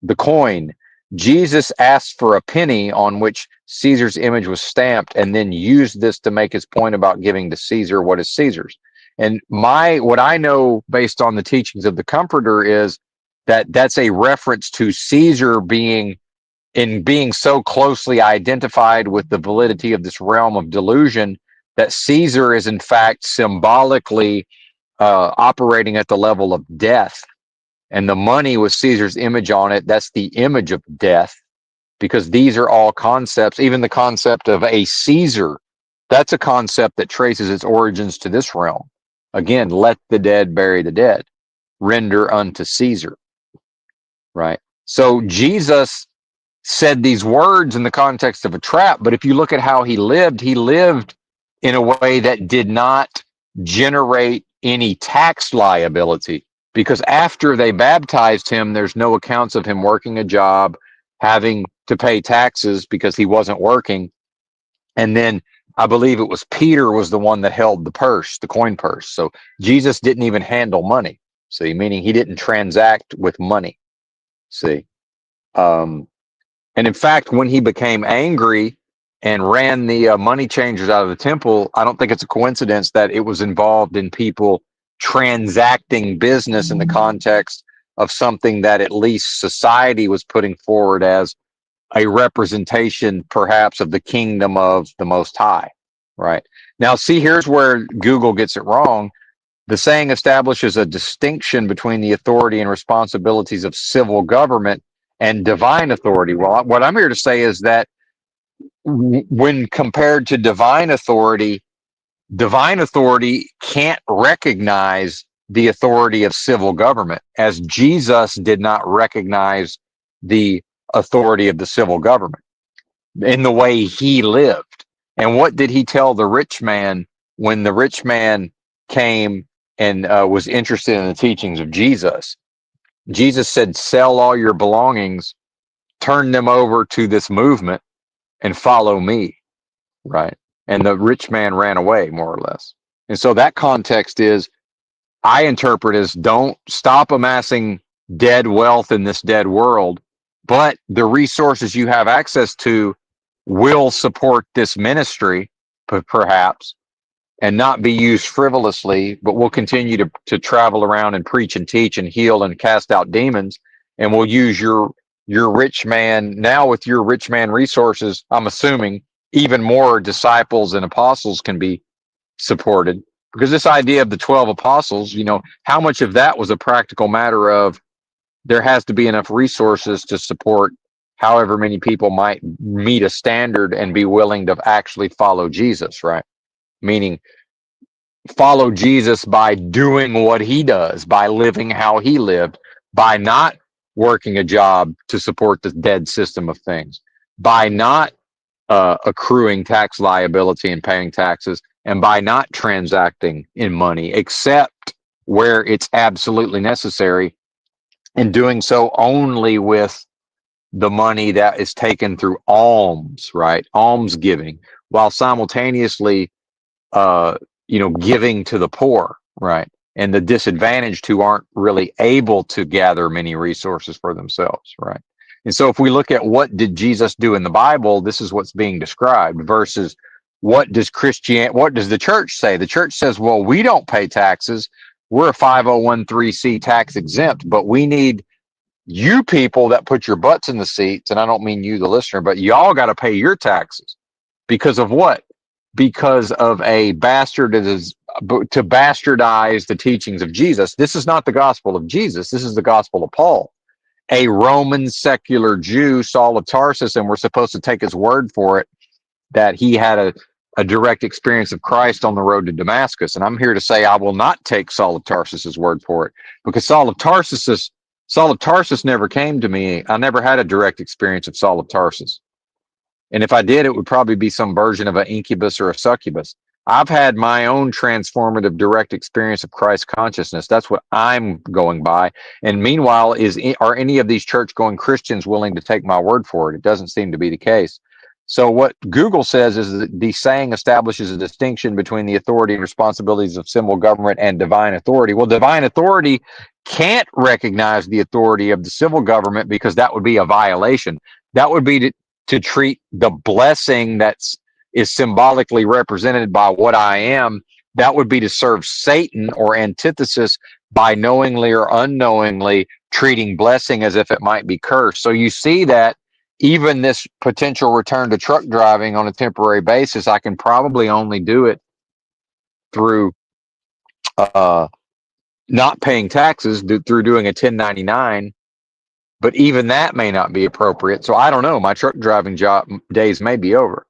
The coin, Jesus asked for a penny on which Caesar's image was stamped, and then used this to make his point about giving to Caesar what is Caesar's. And what I know based on the teachings of the Comforter is that's a reference to Caesar being so closely identified with the validity of this realm of delusion that Caesar is in fact symbolically operating at the level of death and the money with Caesar's image on it, that's the image of death, because these are all concepts, even the concept of a Caesar, that's a concept that traces its origins to this realm. Again, let the dead bury the dead, render unto Caesar, right? So Jesus said these words in the context of a trap, but if you look at how he lived in a way that did not generate any tax liability, because after they baptized him, there's no accounts of him working a job, having to pay taxes because he wasn't working. And then I believe it was Peter was the one that held the purse, the coin purse. So Jesus didn't even handle money. See, meaning he didn't transact with money. See, um, and in fact, when he became angry and ran the money changers out of the temple, I don't think it's a coincidence that it was involved in people transacting business in the context of something that at least society was putting forward as a representation, perhaps, of the kingdom of the Most High. Right. Now, see, here's where Google gets it wrong. The saying establishes a distinction between the authority and responsibilities of civil government and divine authority. Well, what I'm here to say is that when compared to divine authority can't recognize the authority of civil government, as Jesus did not recognize the authority of the civil government in the way he lived. And what did he tell the rich man when the rich man came and was interested in the teachings of Jesus? Jesus said, sell all your belongings, turn them over to this movement, and follow me, right? And the rich man ran away, more or less. And so that context is, I interpret as, don't stop amassing dead wealth in this dead world, but the resources you have access to will support this ministry, perhaps, and not be used frivolously, but we'll continue to travel around and preach and teach and heal and cast out demons. And we'll use your rich man, now with your rich man resources, I'm assuming even more disciples and apostles can be supported. Because this idea of the 12 apostles, how much of that was a practical matter of there has to be enough resources to support however many people might meet a standard and be willing to actually follow Jesus, right? Meaning follow Jesus by doing what he does, by living how he lived, by not working a job to support the dead system of things, by not accruing tax liability and paying taxes, and by not transacting in money except where it's absolutely necessary, and doing so only with the money that is taken through alms, right? Alms giving, while simultaneously giving to the poor, right? And the disadvantaged who aren't really able to gather many resources for themselves, right? And so if we look at what did Jesus do in the Bible, this is what's being described versus what does the church say? The church says, well, we don't pay taxes. We're a 501(c) tax exempt, but we need you people that put your butts in the seats, and I don't mean you, the listener, but y'all got to pay your taxes. Because of what? Because of a bastard that is to bastardize the teachings of Jesus. This is not the gospel of Jesus. This is the gospel of Paul, a Roman secular Jew, Saul of Tarsus, and we're supposed to take his word for it that he had a direct experience of Christ on the road to Damascus. And I'm here to say I will not take Saul of Tarsus's word for it, because Saul of Tarsus never came to me. I never had a direct experience of Saul of Tarsus. And if I did, it would probably be some version of an incubus or a succubus. I've had my own transformative direct experience of Christ consciousness. That's what I'm going by. And meanwhile, are any of these church-going Christians willing to take my word for it? It doesn't seem to be the case. So what Google says is that the saying establishes a distinction between the authority and responsibilities of civil government and divine authority. Well, divine authority can't recognize the authority of the civil government because that would be a violation. That would be to treat the blessing is symbolically represented by what I am. That would be to serve Satan, or antithesis, by knowingly or unknowingly treating blessing as if it might be cursed. So you see that even this potential return to truck driving on a temporary basis, I can probably only do it through not paying taxes through doing a 1099, but even that may not be appropriate. So I don't know. My truck driving job days may be over,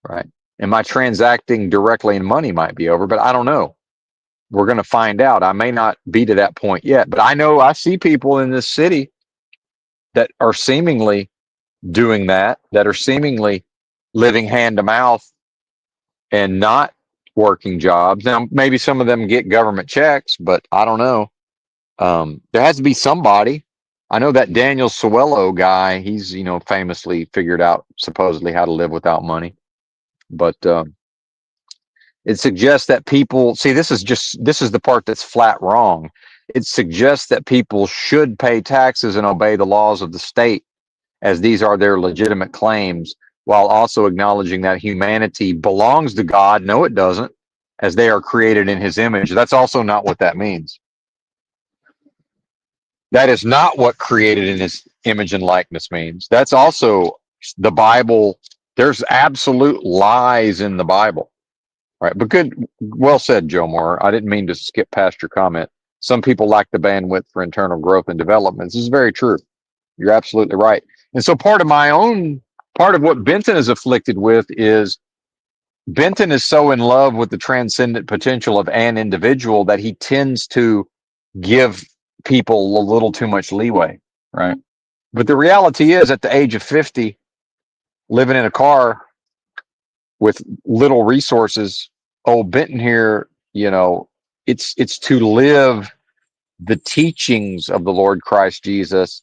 right? And my transacting directly in money might be over, but I don't know. We're going to find out. I may not be to that point yet, but I know I see people in this city that are seemingly doing that, that are seemingly living hand to mouth and not working jobs. Now, maybe some of them get government checks, but I don't know. There has to be somebody. I know that Daniel Suello guy, he's, famously figured out supposedly how to live without money. But it suggests that people see this is the part that's flat wrong. It suggests that people should pay taxes and obey the laws of the state, as these are their legitimate claims, while also acknowledging that humanity belongs to God. No, it doesn't, as they are created in his image. That's also not what that means. That is not what created in his image and likeness means. That's also the Bible. There's absolute lies in the Bible. Right. But well said, Joe Moore. I didn't mean to skip past your comment. Some people lack the bandwidth for internal growth and development. This is very true. You're absolutely right. And so part of what Benton is afflicted with is Benton is so in love with the transcendent potential of an individual that he tends to give people a little too much leeway. Right. But the reality is, at the age of 50, living in a car with little resources, old Benton here, it's to live the teachings of the Lord Christ Jesus,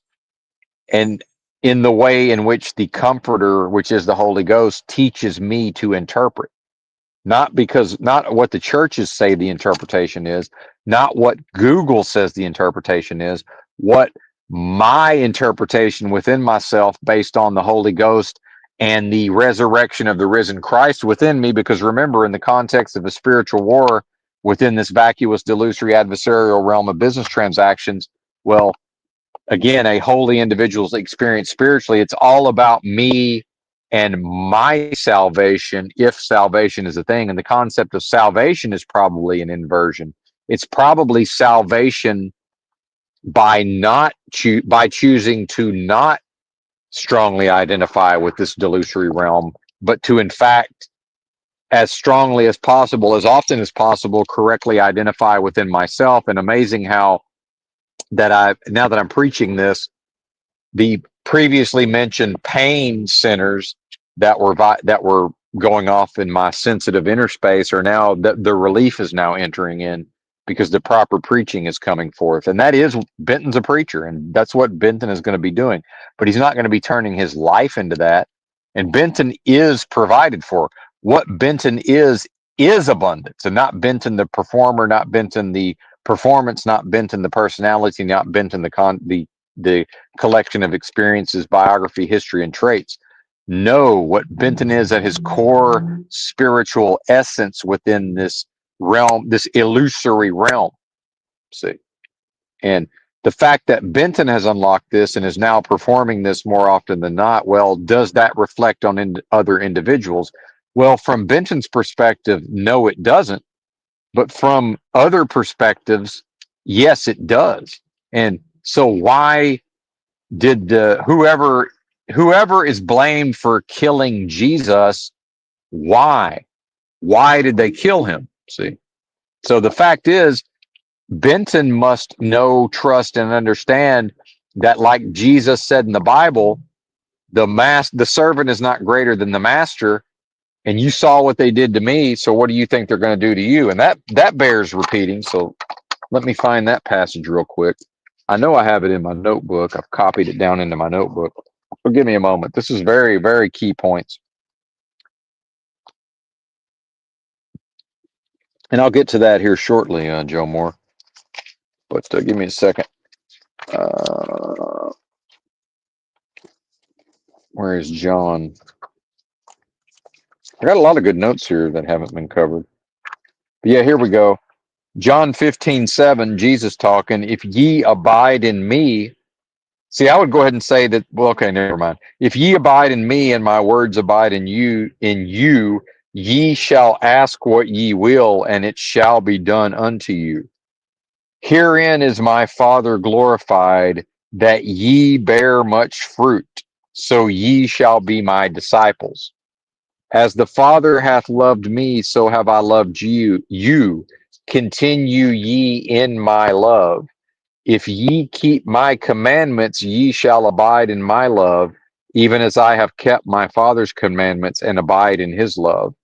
and in the way in which the Comforter, which is the Holy Ghost, teaches me to interpret. Not what the churches say the interpretation is, not what Google says the interpretation is, what my interpretation within myself based on the Holy Ghost and the resurrection of the risen Christ within me. Because remember, in the context of a spiritual war within this vacuous, delusory, adversarial realm of business transactions, well, again, a holy individual's experience spiritually, it's all about me and my salvation, if salvation is a thing. And the concept of salvation is probably an inversion. It's probably salvation by by choosing to not strongly identify with this delusory realm, but to, in fact, as strongly as possible, as often as possible, correctly identify within myself. And amazing how now that I'm preaching this, the previously mentioned pain centers that were going off in my sensitive inner space are now, the relief is now entering in, because the proper preaching is coming forth. And that is, Benton's a preacher, and that's what Benton is going to be doing. But he's not going to be turning his life into that. And Benton is provided for. What Benton is abundance, and not Benton the performer, not Benton the performance, not Benton the personality, not Benton the collection of experiences, biography, history, and traits. No, what Benton is at his core spiritual essence within this realm, this illusory realm. See, and the fact that Benton has unlocked this and is now performing this more often than not, well, does that reflect on other individuals? Well, from Benton's perspective, no, it doesn't. But from other perspectives, yes, it does. And so why did whoever is blamed for killing Jesus, why did they kill him? See, so the fact is, Benton must know, trust, and understand that, like Jesus said in the Bible, the servant is not greater than the master. And you saw what they did to me, so what do you think they're going to do to you? And that bears repeating. So let me find that passage real quick. I know I have it in my notebook. I've copied it down into my notebook. So give me a moment. This is very, very key points. And I'll get to that here shortly, Joe Moore. But give me a second. Where is John? I got a lot of good notes here that haven't been covered. But yeah, here we go. John 15:7, Jesus talking, if ye abide in me. See, I would go ahead and say that, well, okay, never mind. If ye abide in me and my words abide in you, ye shall ask what ye will, and it shall be done unto you. Herein is my Father glorified, that ye bear much fruit, so ye shall be my disciples. As the Father hath loved me, so have I loved you. Continue ye in my love. If ye keep my commandments, ye shall abide in my love, even as I have kept my Father's commandments and abide in his love.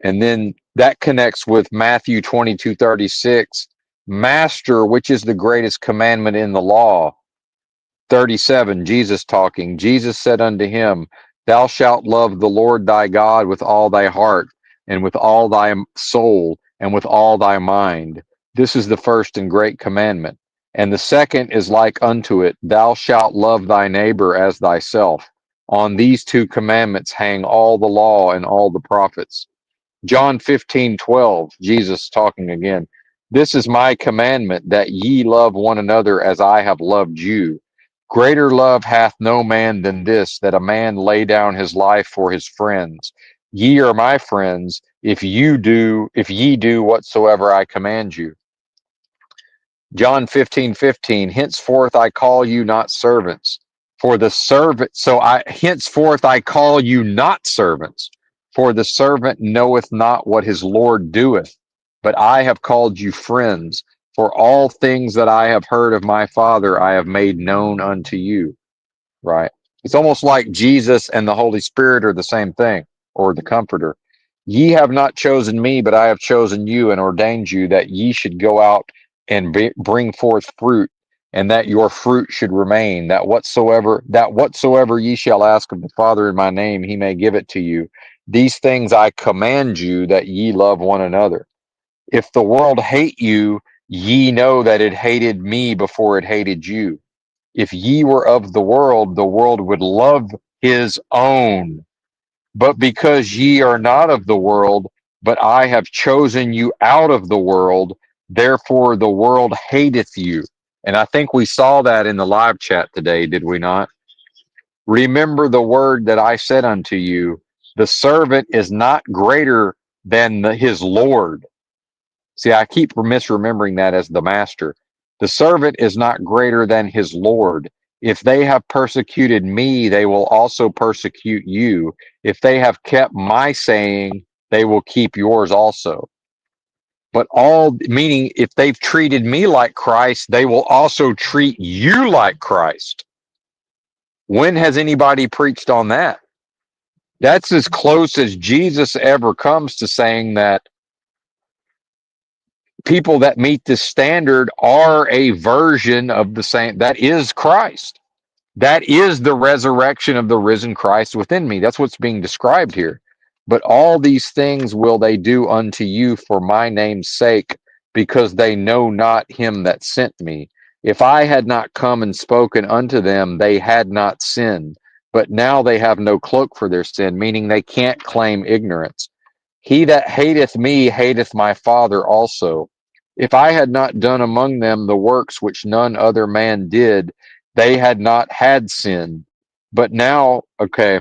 And then that connects with Matthew 22:36. Master, which is the greatest commandment in the law? 37, Jesus talking. Jesus said unto him, Thou shalt love the Lord thy God with all thy heart, and with all thy soul, and with all thy mind. This is the first and great commandment. And the second is like unto it, Thou shalt love thy neighbor as thyself. On these two commandments hang all the law and all the prophets. John 15:12, Jesus talking again. This is my commandment, that ye love one another as I have loved you. Greater love hath no man than this, that a man lay down his life for his friends. Ye are my friends, if ye do whatsoever I command you. John 15:15, henceforth I call you not servants, for the servant, so I henceforth I call you not servants, for the servant knoweth not what his Lord doeth, but I have called you friends, for all things that I have heard of my Father I have made known unto you. Right. It's almost like Jesus and the Holy Spirit are the same thing, or the Comforter. Ye have not chosen me, but I have chosen you and ordained you that ye should go out and bring forth fruit, and that your fruit should remain. That whatsoever ye shall ask of the Father in my name, he may give it to you. These things I command you, that ye love one another. If the world hate you, ye know that it hated me before it hated you. If ye were of the world would love his own. But because ye are not of the world, but I have chosen you out of the world, therefore the world hateth you. And I think we saw that in the live chat today, did we not? Remember the word that I said unto you, the servant is not greater than his Lord. See, I keep misremembering that as the master. The servant is not greater than his Lord. If they have persecuted me, they will also persecute you. If they have kept my saying, they will keep yours also. But all, meaning if they've treated me like Christ, they will also treat you like Christ. When has anybody preached on that? That's as close as Jesus ever comes to saying that people that meet this standard are a version of the same. That is Christ. That is the resurrection of the risen Christ within me. That's what's being described here. But all these things will they do unto you for my name's sake, because they know not him that sent me. If I had not come and spoken unto them, they had not sinned. But now they have no cloak for their sin, meaning they can't claim ignorance. He that hateth me hateth my Father also. If I had not done among them the works which none other man did, they had not had sin. But now, okay,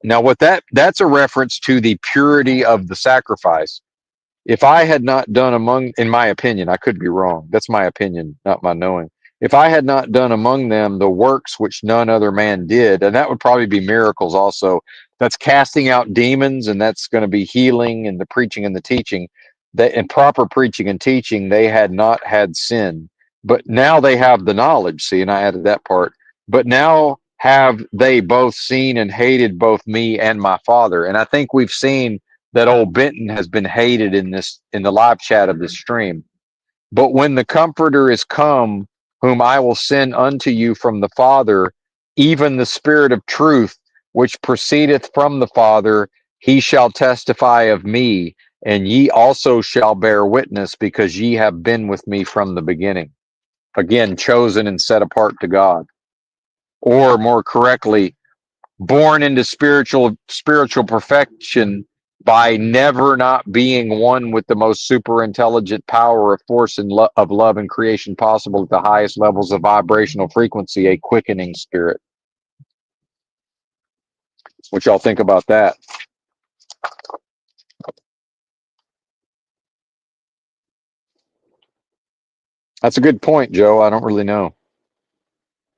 now what that's a reference to the purity of the sacrifice. If I had not done among, in my opinion, I could be wrong. That's my opinion, not my knowing. If I had not done among them the works which none other man did, and that would probably be miracles also. That's casting out demons, and that's going to be healing and the preaching and the teaching. That in proper preaching and teaching, they had not had sin, but now they have the knowledge. See, and I added that part. But now have they both seen and hated both me and my Father? And I think we've seen that old Benton has been hated in the live chat of this stream. But when the Comforter is come, whom I will send unto you from the Father, even the Spirit of truth, which proceedeth from the Father, he shall testify of me, and ye also shall bear witness, because ye have been with me from the beginning. Again, chosen and set apart to God. Or more correctly, born into spiritual perfection by never not being one with the most super intelligent power of force and of love and creation possible at the highest levels of vibrational frequency, a quickening spirit. What y'all think about that? That's a good point, Joe. I don't really know.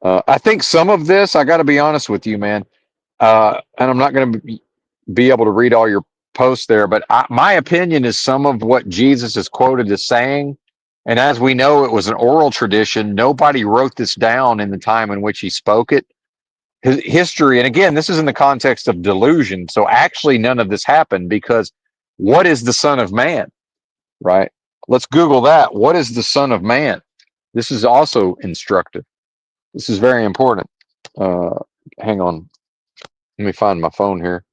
I think some of this, I got to be honest with you, man. And I'm not going to be able to read all your posts there, but my opinion is some of what Jesus is quoted as saying. And as we know, it was an oral tradition. Nobody wrote this down in the time in which he spoke it. History, and again, this is in the context of delusion. So actually, none of this happened because what is the Son of Man, right? Let's Google that. What is the Son of Man? This is also instructive. This is very important. Uh, Hang on. Let me find my phone here.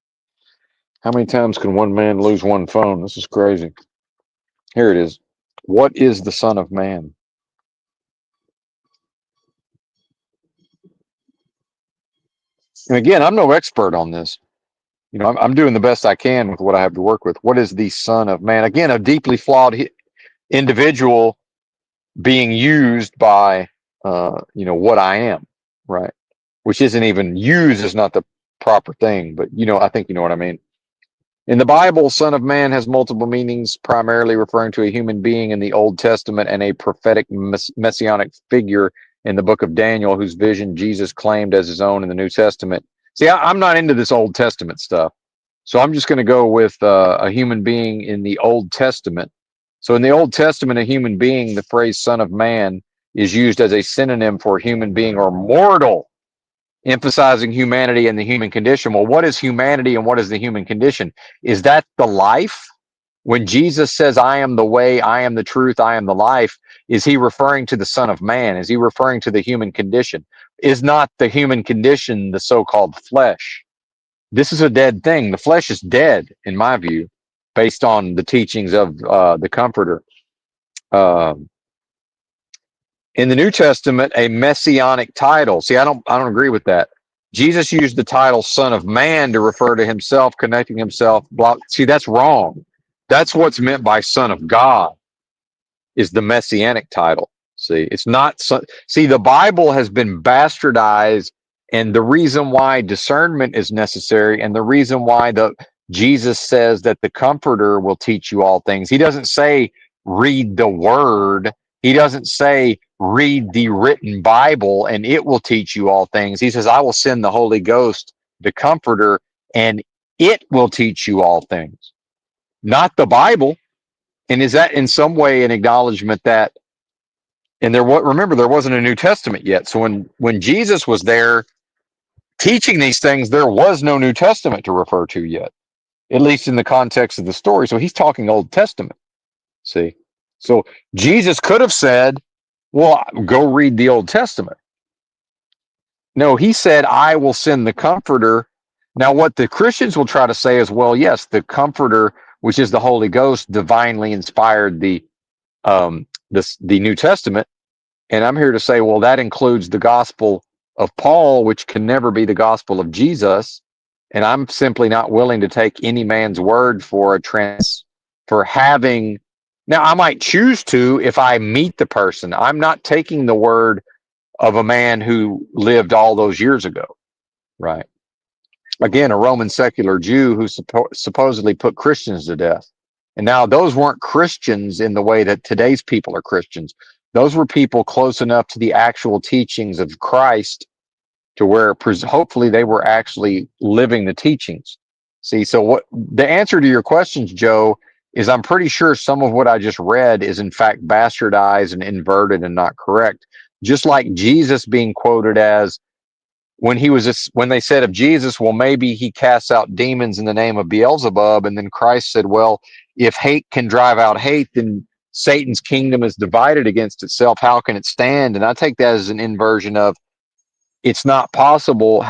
How many times can one man lose one phone? This is crazy. Here it is. What is the Son of Man? And again, I'm no expert on this. You know, I'm doing the best I can with what I have to work with. What is the Son of Man? Again, a deeply flawed individual being used by, what I am, right? Which isn't even used is not the proper thing, but I think you know what I mean. In the Bible, Son of Man has multiple meanings, primarily referring to a human being in the Old Testament and a prophetic messianic figure in the book of Daniel, whose vision Jesus claimed as his own in the New Testament. See, I'm not into this Old Testament stuff. So I'm just going to go with a human being in the Old Testament. So in the Old Testament, a human being, the phrase Son of Man is used as a synonym for human being or mortal, emphasizing humanity and the human condition. Well, what is humanity and what is the human condition? Is that the life? When Jesus says, I am the way, I am the truth, I am the life, is he referring to the Son of Man? Is he referring to the human condition? Is not the human condition the so called flesh? This is a dead thing. The flesh is dead, in my view, based on the teachings of the Comforter. Um, in the New Testament, a messianic title. See, I don't agree with that. Jesus used the title Son of Man to refer to himself, connecting himself. Blah. See, that's wrong. That's what's meant by Son of God is the messianic title. See, it's not. See, the Bible has been bastardized, and the reason why discernment is necessary, and the reason why the Jesus says that the Comforter will teach you all things. He doesn't say read the Word. He doesn't say read the written Bible, and it will teach you all things. He says, "I will send the Holy Ghost, the Comforter, and it will teach you all things." Not the Bible. And is that in some way an acknowledgement that, and remember, there wasn't a New Testament yet. So when Jesus was there teaching these things, there was no New Testament to refer to yet, at least in the context of the story. So he's talking Old Testament. See? So Jesus could have said, well, go read the Old Testament. No, he said, I will send the Comforter. Now, what the Christians will try to say is, well, yes, the Comforter, which is the Holy Ghost, divinely inspired the New Testament. And I'm here to say, well, that includes the gospel of Paul, which can never be the gospel of Jesus. And I'm simply not willing to take any man's word for having. Now, I might choose to if I meet the person. I'm not taking the word of a man who lived all those years ago, right? Again, a Roman secular Jew who supposedly put Christians to death. And now those weren't Christians in the way that today's people are Christians. Those were people close enough to the actual teachings of Christ to where hopefully they were actually living the teachings. See, so what the answer to your questions, Joe, is I'm pretty sure some of what I just read is in fact bastardized and inverted and not correct. Just like Jesus being quoted as when they said of Jesus, well, maybe he casts out demons in the name of Beelzebub, and then Christ said, well, if hate can drive out hate, then Satan's kingdom is divided against itself. How can it stand? And I take that as an inversion of it's not possible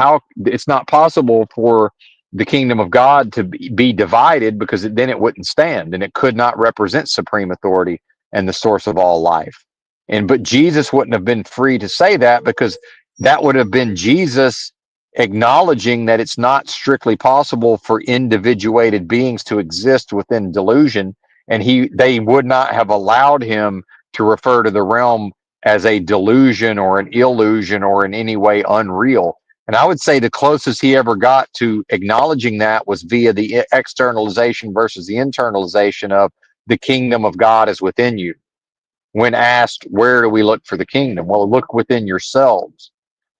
for the kingdom of God to be divided, because then it wouldn't stand and it could not represent supreme authority and the source of all life. But Jesus wouldn't have been free to say that, because that would have been Jesus acknowledging that it's not strictly possible for individuated beings to exist within delusion, and they would not have allowed him to refer to the realm as a delusion or an illusion or in any way unreal. And I would say the closest he ever got to acknowledging that was via the externalization versus the internalization of the kingdom of God is within you. when asked, where do we look for the kingdom? Well, look within yourselves.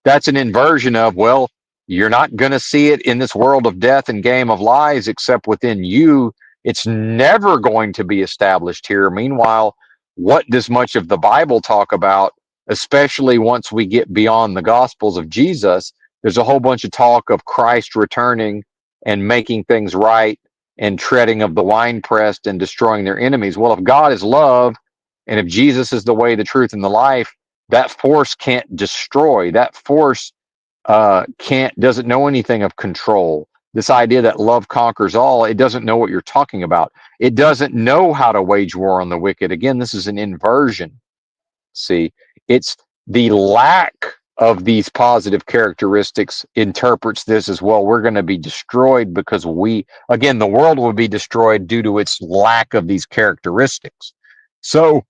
That's an inversion of, well, you're not going to see it in this world of death and game of lies except within you. It's never going to be established here. Meanwhile, what does much of the Bible talk about, especially once we get beyond the Gospels of Jesus? There's a whole bunch of talk of Christ returning and making things right and treading of the winepress and destroying their enemies. Well, if God is love and if Jesus is the way, the truth, and the life, that force can't destroy. That force can't doesn't know anything of control. This idea that love conquers all, it doesn't know what you're talking about. It doesn't know how to wage war on the wicked. Again, this is an inversion. See, it's the lack of these positive characteristics interprets this as, well, we're going to be destroyed because again, the world will be destroyed due to its lack of these characteristics. So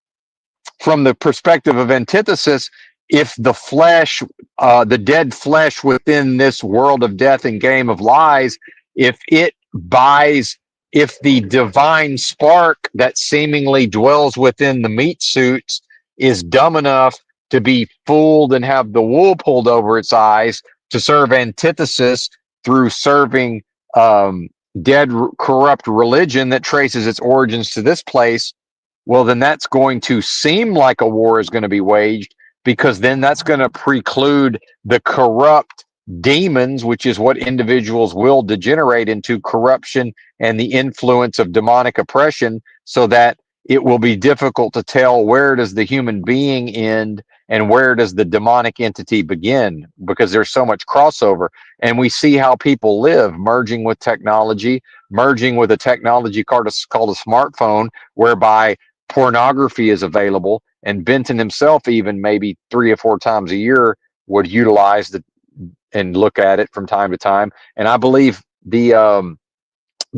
from the perspective of antithesis, if the flesh, the dead flesh within this world of death and game of lies, if the divine spark that seemingly dwells within the meat suits is dumb enough to be fooled and have the wool pulled over its eyes to serve antithesis through serving dead, corrupt religion that traces its origins to this place, well, then that's going to seem like a war is going to be waged, because then that's going to preclude the corrupt demons, which is what individuals will degenerate into, corruption and the influence of demonic oppression, so that it will be difficult to tell where does the human being end and where does the demonic entity begin, because there's so much crossover. And we see how people live, merging with technology, merging with a technology called a smartphone, whereby pornography is available, and Benton himself, even maybe 3 or 4 times a year, would utilize and look at it from time to time. And I believe the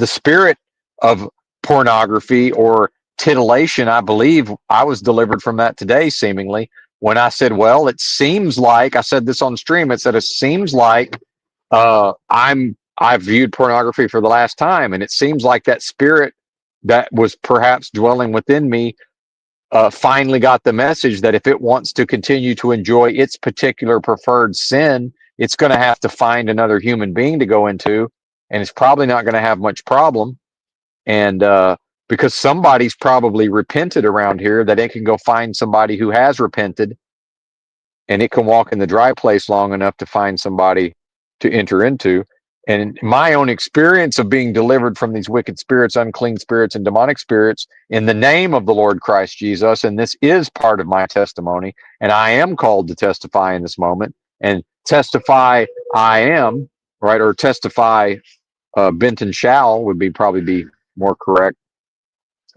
spirit of pornography or titillation, I believe I was delivered from that today, seemingly, when I said, well, it seems like, I said this on stream, it said, it seems like I've viewed pornography for the last time, and it seems like that spirit that was perhaps dwelling within me finally got the message that if it wants to continue to enjoy its particular preferred sin, it's going to have to find another human being to go into, and it's probably not going to have much problem. And because somebody's probably repented around here, that it can go find somebody who has repented, and it can walk in the dry place long enough to find somebody to enter into. And my own experience of being delivered from these wicked spirits, unclean spirits, and demonic spirits in the name of the Lord Christ Jesus, and this is part of my testimony, and I am called to testify in this moment, and testify I am, right, or testify Benton shall would be probably be more correct.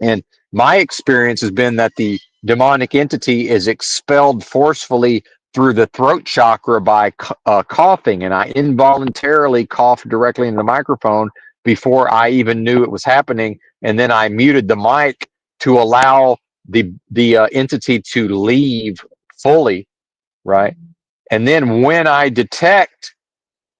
And my experience has been that the demonic entity is expelled forcefully through the throat chakra by coughing. And I involuntarily coughed directly into the microphone before I even knew it was happening. And then I muted the mic to allow the entity to leave fully, right? And then when I detect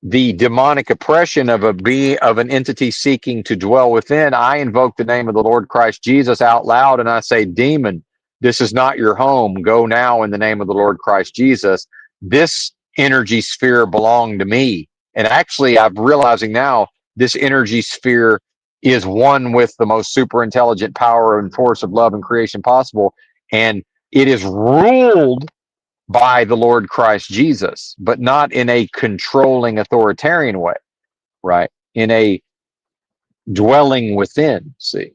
the demonic oppression of an entity seeking to dwell within, I invoke the name of the Lord Christ Jesus out loud, and I say, demon, this is not your home. Go now in the name of the Lord Christ Jesus. This energy sphere belonged to me. And actually, I'm realizing now this energy sphere is one with the most super intelligent power and force of love and creation possible. And it is ruled by the Lord Christ Jesus, but not in a controlling authoritarian way, right? In a dwelling within, see,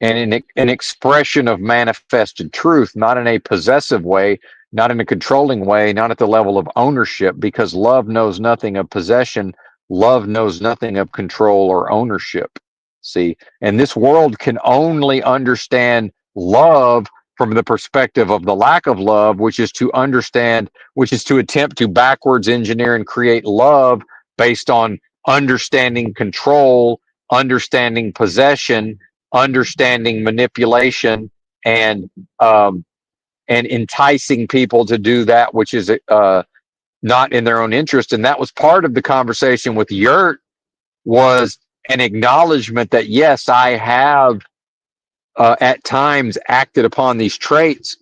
and in an expression of manifested truth, not in a possessive way, not in a controlling way, not at the level of ownership, because love knows nothing of possession. Love knows nothing of control or ownership. See, and this world can only understand love from the perspective of the lack of love, which is to attempt to backwards engineer and create love based on understanding control, understanding possession, understanding manipulation, and enticing people to do that which is not in their own interest. And that was part of the conversation with Yurt, was an acknowledgement that yes, I have at times acted upon these traits,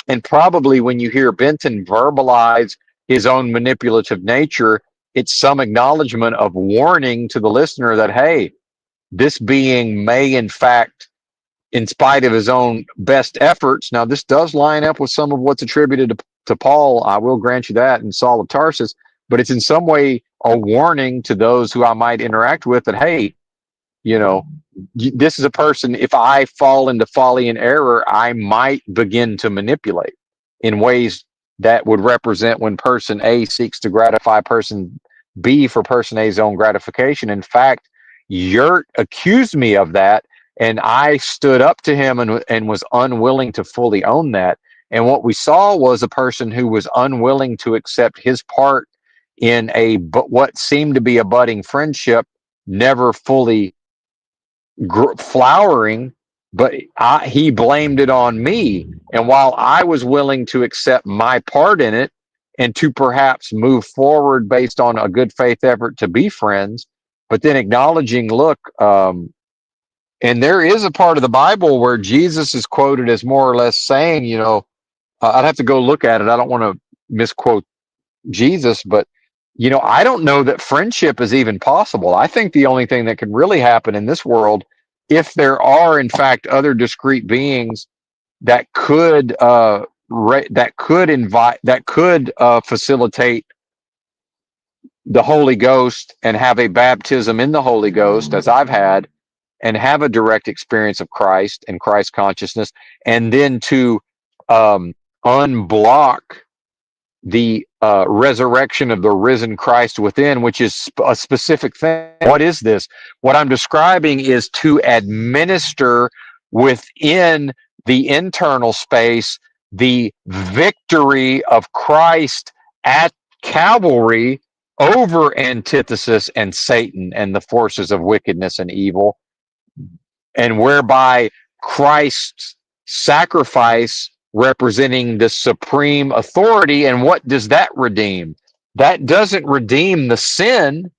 And probably when you hear Benton verbalize his own manipulative nature, it's some acknowledgement of warning to the listener that, hey, this being may in fact, in spite of his own best efforts. Now, this does line up with some of what's attributed to Paul. I will grant you that, and Saul of Tarsus, but it's in some way a warning to those who I might interact with that, hey, you know, this is a person, if I fall into folly and error, I might begin to manipulate in ways that would represent when person A seeks to gratify person B for person A's own gratification. In fact, Yurt accused me of that, and I stood up to him and was unwilling to fully own that. And what we saw was a person who was unwilling to accept his part in what seemed to be a budding friendship, never fully flowering, but he blamed it on me. And while I was willing to accept my part in it and to perhaps move forward based on a good faith effort to be friends, but then acknowledging, look, and there is a part of the Bible where Jesus is quoted as more or less saying, I'd have to go look at it. I don't want to misquote Jesus, but I don't know that friendship is even possible. I think the only thing that could really happen in this world, if there are in fact other discrete beings that could facilitate the Holy Ghost and have a baptism in the Holy Ghost, as I've had, and have a direct experience of Christ and Christ consciousness, and then to unblock the resurrection of the risen Christ within, which is a specific thing. What is this? What I'm describing is to administer within the internal space the victory of Christ at Calvary over antithesis and Satan and the forces of wickedness and evil, and whereby Christ's sacrifice representing the supreme authority. And what does that redeem? That doesn't redeem the sin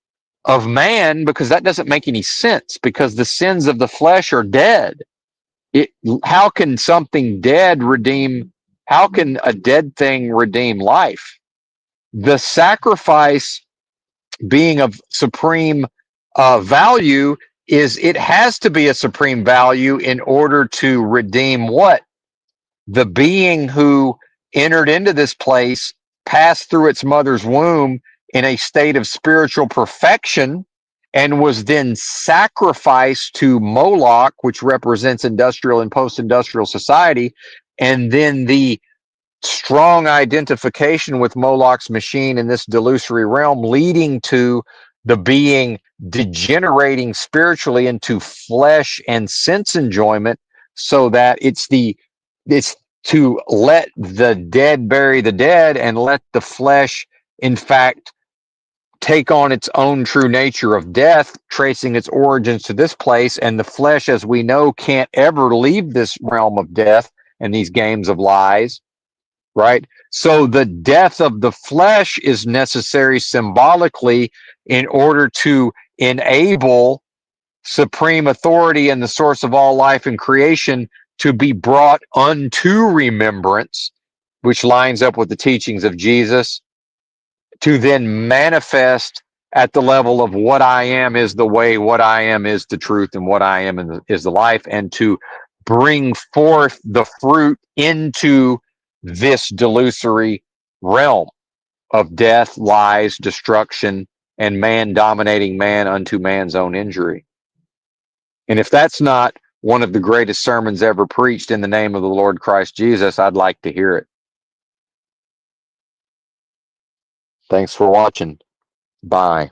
of man, because that doesn't make any sense, because the sins of the flesh are dead. How can something dead redeem? How can a dead thing redeem life? The sacrifice being of supreme value is, it has to be a supreme value in order to redeem what? The being who entered into this place, passed through its mother's womb in a state of spiritual perfection, and was then sacrificed to Moloch, which represents industrial and post-industrial society, and then the strong identification with Moloch's machine in this delusory realm, leading to the being degenerating spiritually into flesh and sense enjoyment, so that it's to let the dead bury the dead and let the flesh, in fact, take on its own true nature of death, tracing its origins to this place. And the flesh, as we know, can't ever leave this realm of death and these games of lies. Right? So the death of the flesh is necessary symbolically in order to enable supreme authority and the source of all life and creation to be brought unto remembrance, which lines up with the teachings of Jesus, to then manifest at the level of what I am is the way, what I am is the truth, and what I am is the life, and to bring forth the fruit into this delusory realm of death, lies, destruction, and man dominating man unto man's own injury. And if that's not one of the greatest sermons ever preached in the name of the Lord Christ Jesus, I'd like to hear it. Thanks for watching. Bye.